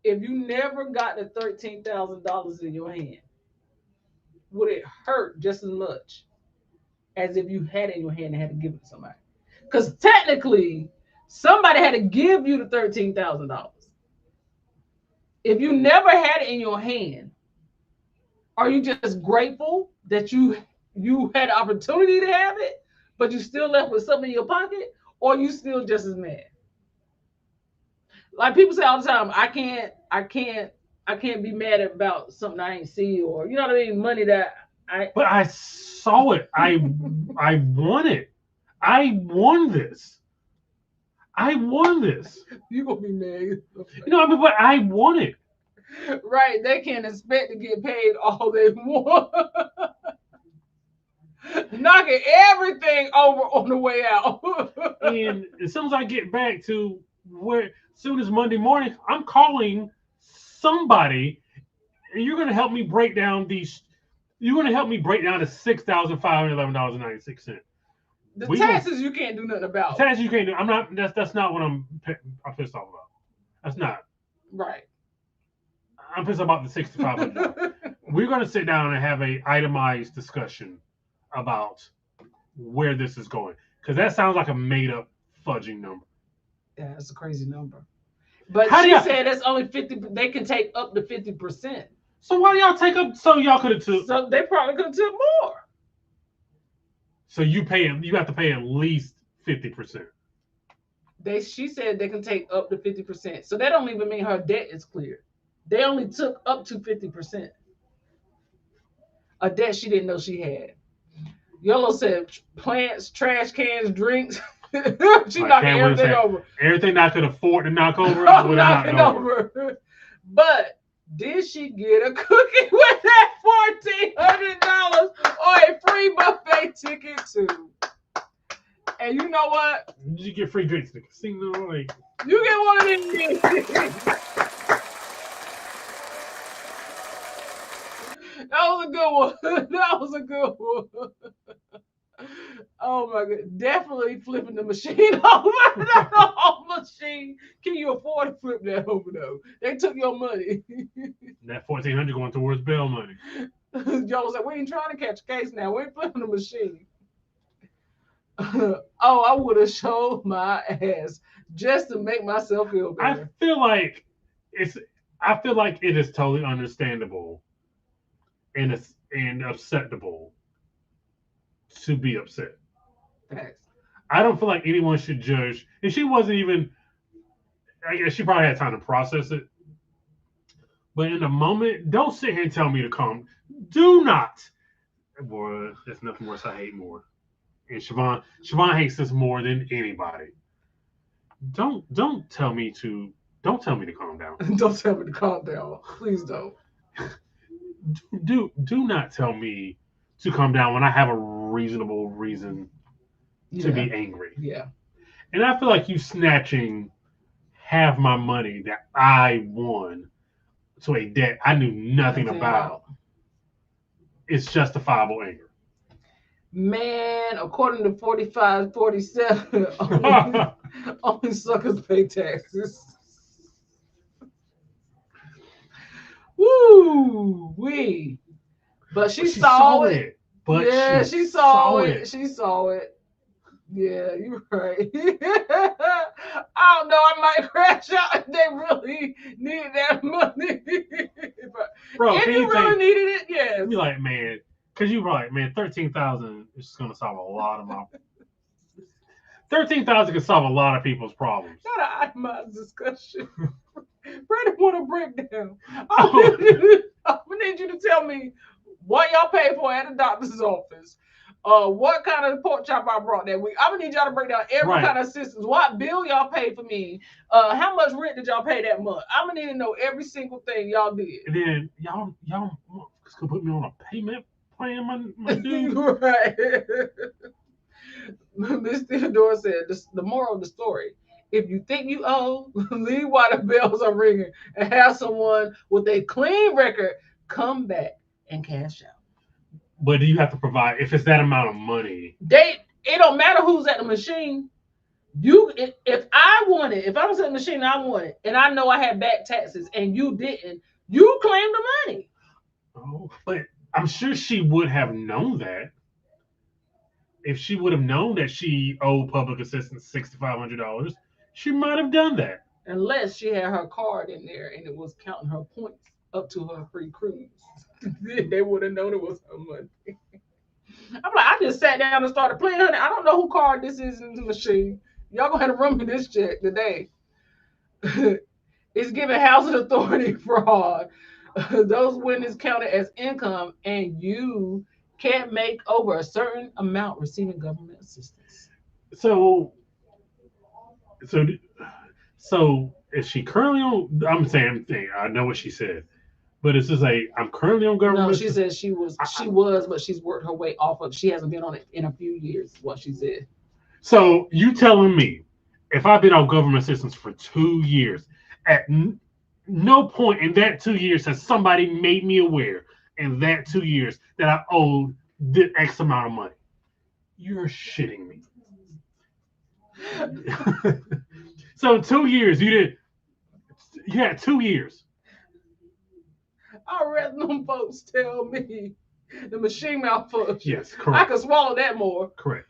If you never got the $13,000 in your hand, would it hurt just as much as if you had it in your hand and had to give it to somebody? Because technically, somebody had to give you the $13,000. If you never had it in your hand, are you just grateful that you had the opportunity to have it, but you still left with something in your pocket, or you still just as mad? Like people say all the time, I can't be mad about something I ain't see, or you know what I mean, money that But I saw it. I won it. I won this. You gonna be mad? You know, I mean, but I won it. Right? They can't expect to get paid all they want. Knocking everything over on the way out. And as soon as I get back to as soon as Monday morning, I'm calling somebody, and you're gonna help me break down these. You're gonna help me break down to $6,511.96. The taxes you can't do nothing about. Taxes you can't do. I'm not. That's not what I'm pissed off about. That's not. Right. I'm pissed about the $6,500. We're gonna sit down and have a itemized discussion about where this is going, because that sounds like a made up fudging number. Yeah, that's a crazy number. But How do she y'all- said that's only 50. They can take up to 50%. So why do y'all take up? So y'all could have took. So they probably could have took more. So you have to pay at least 50%. She said they can take up to 50%. So that don't even mean her debt is clear. They only took up to 50%. A debt she didn't know she had. Yellow said plants, trash cans, drinks. She Like, knocking everything over. Everything I could afford to knock over, I would have knocked over. But did she get a cookie with that $1,400 or a free buffet ticket too? And you know what? Did you get free drinks at the casino? Like, you get one of these. That was a good one. That was a good one. Oh my god. Definitely flipping the machine over. That whole machine. Can you afford to flip that over though? They took your money. That $1,400 going towards bail money. Joe said, we ain't trying to catch a case now. We ain't flipping the machine. Oh, I would have showed my ass just to make myself feel better. I feel like it is totally understandable and acceptable to be upset. Thanks. I don't feel like anyone should judge. And she wasn't even, I guess she probably had time to process it. But in the moment, don't sit here and tell me to calm. Do not. Boy, there's nothing worse I hate more. And Siobhan hates this more than anybody. Don't tell me to calm down. Don't tell me to calm down. Please don't. Do not tell me to calm down when I have a reasonable reason to be angry. Yeah. And I feel like you snatching half my money that I won to a debt I knew nothing about. It's justifiable anger. Man, according to 4547, only suckers pay taxes. Woo wee. But she saw it. But yeah, she saw it. She saw it. Yeah, you're right. I don't know. I might crash out if they really needed that money. Bro, if you really needed it, yes. Be like, man, because you're right, man. 13,000 is just gonna solve a lot of my. 13,000 can solve a lot of people's problems. Not an itemized discussion. Brandon want a breakdown. I need you to tell me what y'all paid for at the doctor's office. What kind of pork chop I brought that week. I'm gonna need y'all to break down every kind of assistance. What bill y'all paid for me? How much rent did y'all pay that month? I'm gonna need to know every single thing y'all did. And then y'all could put me on a payment plan, my dude. Right. Miss Theodore said the moral of the story: if you think you owe, leave while the bells are ringing, and have someone with a clean record come back and cash out. But do you have to provide if it's that amount of money? It don't matter who's at the machine. If I want it, if I was at the machine and I want it, and I know I had back taxes and you didn't, you claim the money. Oh, but I'm sure she would have known that. If she would have known that she owed public assistance $6,500, she might have done that. Unless she had her card in there and it was counting her points up to her free cruise. They would have known it was her money. I'm like, I just sat down and started playing, honey. I don't know who card this is in the machine. Y'all gonna have to run me this check today. It's giving housing authority fraud. Those winnings counted as income, and you can't make over a certain amount receiving government assistance. So is she currently on? I'm saying I know what she said, but it's just I'm currently on government. No, she said she was, but she's worked her way off of. She hasn't been on it in a few years. What she said. So you telling me if I've been on government assistance for 2 years, at no point in that 2 years has somebody made me aware in that 2 years that I owed the X amount of money? You're shitting me. So 2 years, you had 2 years. I read them folks tell me the machine malfunctioned. Yes, correct. I could swallow that more. Correct.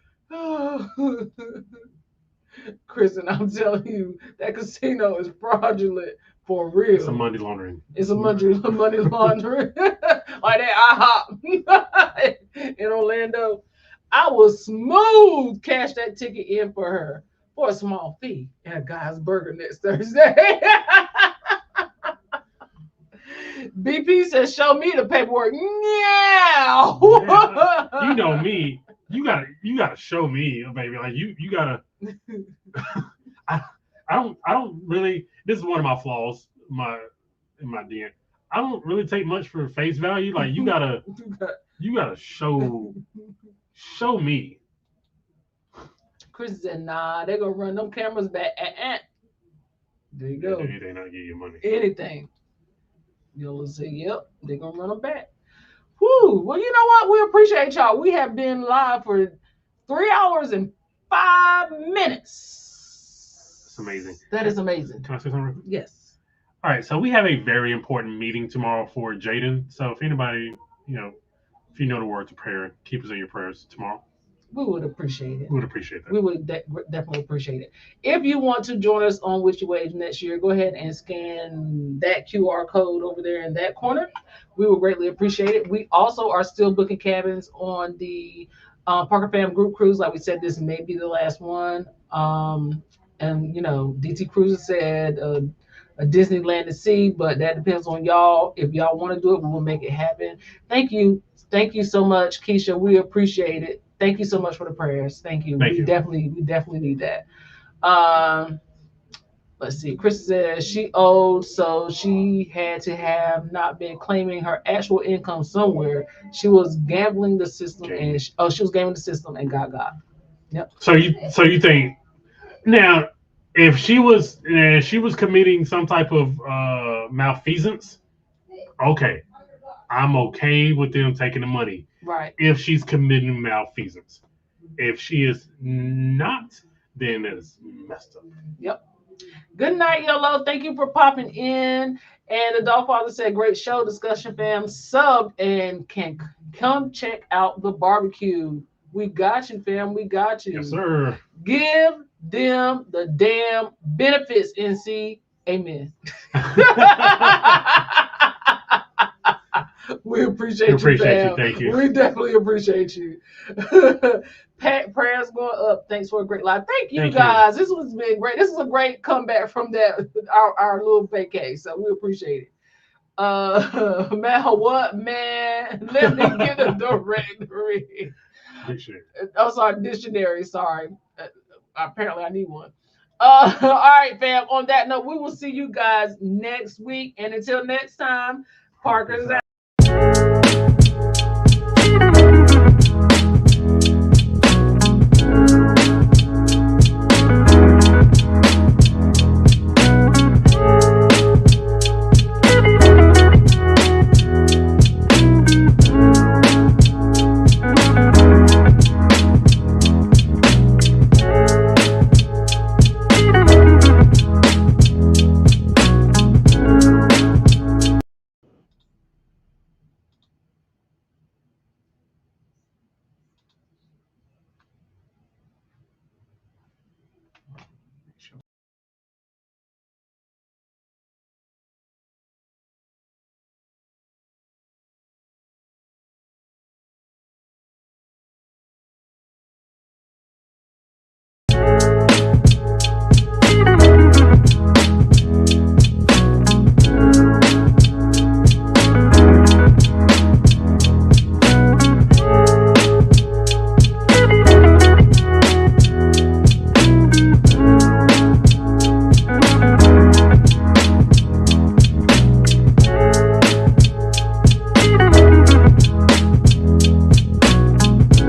Chris, and I'm telling you, that casino is fraudulent for real. It's a money laundering. It's a money laundering. Like that IHOP in Orlando. I was smooth cash that ticket in for her for a small fee at Guy's Burger next Thursday. BP says, show me the paperwork. Meow. You know me. You gotta show me, baby. Like you gotta. I don't really. This is one of my flaws. In my DM. I don't really take much for face value. Like you gotta show me. Chris said, nah, they're gonna run them cameras back. There you go. They not give you money. Anything. You'll say, yep, they're gonna run them back. Whew. Well, you know what? We appreciate y'all. We have been live for 3 hours and 5 minif It's amazing. That is amazing. Can I say something? Yes. All right. So we have a very important meeting tomorrow for Jaden. So if anybody, if you know the words of prayer, keep us in your prayers tomorrow. We would appreciate it. We would appreciate that. We would definitely appreciate it. If you want to join us on Witchy Waves next year, go ahead and scan that QR code over there in that corner. We would greatly appreciate it. We also are still booking cabins on the Parker Fam group cruise. Like we said, this may be the last one. And, DT Cruises said a Disneyland to see, but that depends on y'all. If y'all want to do it, we will make it happen. Thank you. Thank you so much, Keisha. We appreciate it. Thank you so much for the prayers. Thank you. We definitely need that. Let's see. Chris says she owed, so she had to have not been claiming her actual income somewhere. She was gambling the system, and she was gambling the system and got. Yep. So you think now, if she was committing some type of malfeasance, okay, I'm okay with them taking the money. Right. If she's committing malfeasance. If she is not, then it's messed up. Yep. Good night, Yellow. Thank you for popping in. And the Dog Father said, great show, discussion fam. Sub and can come check out the barbecue. We got you, fam. We got you. Yes, sir. Give them the damn benefits, NC. Amen. We appreciate you, fam. Thank you. We definitely appreciate you. Prayers going up. Thanks for a great live. Thank you, guys. This has been great. This is a great comeback from our little vacay. So we appreciate it. Man, what man? Let me get a directory. Dictionary. Oh, sorry, dictionary. Sorry. Apparently, I need one. All right, fam. On that note, we will see you guys next week. And until next time, Parker's out.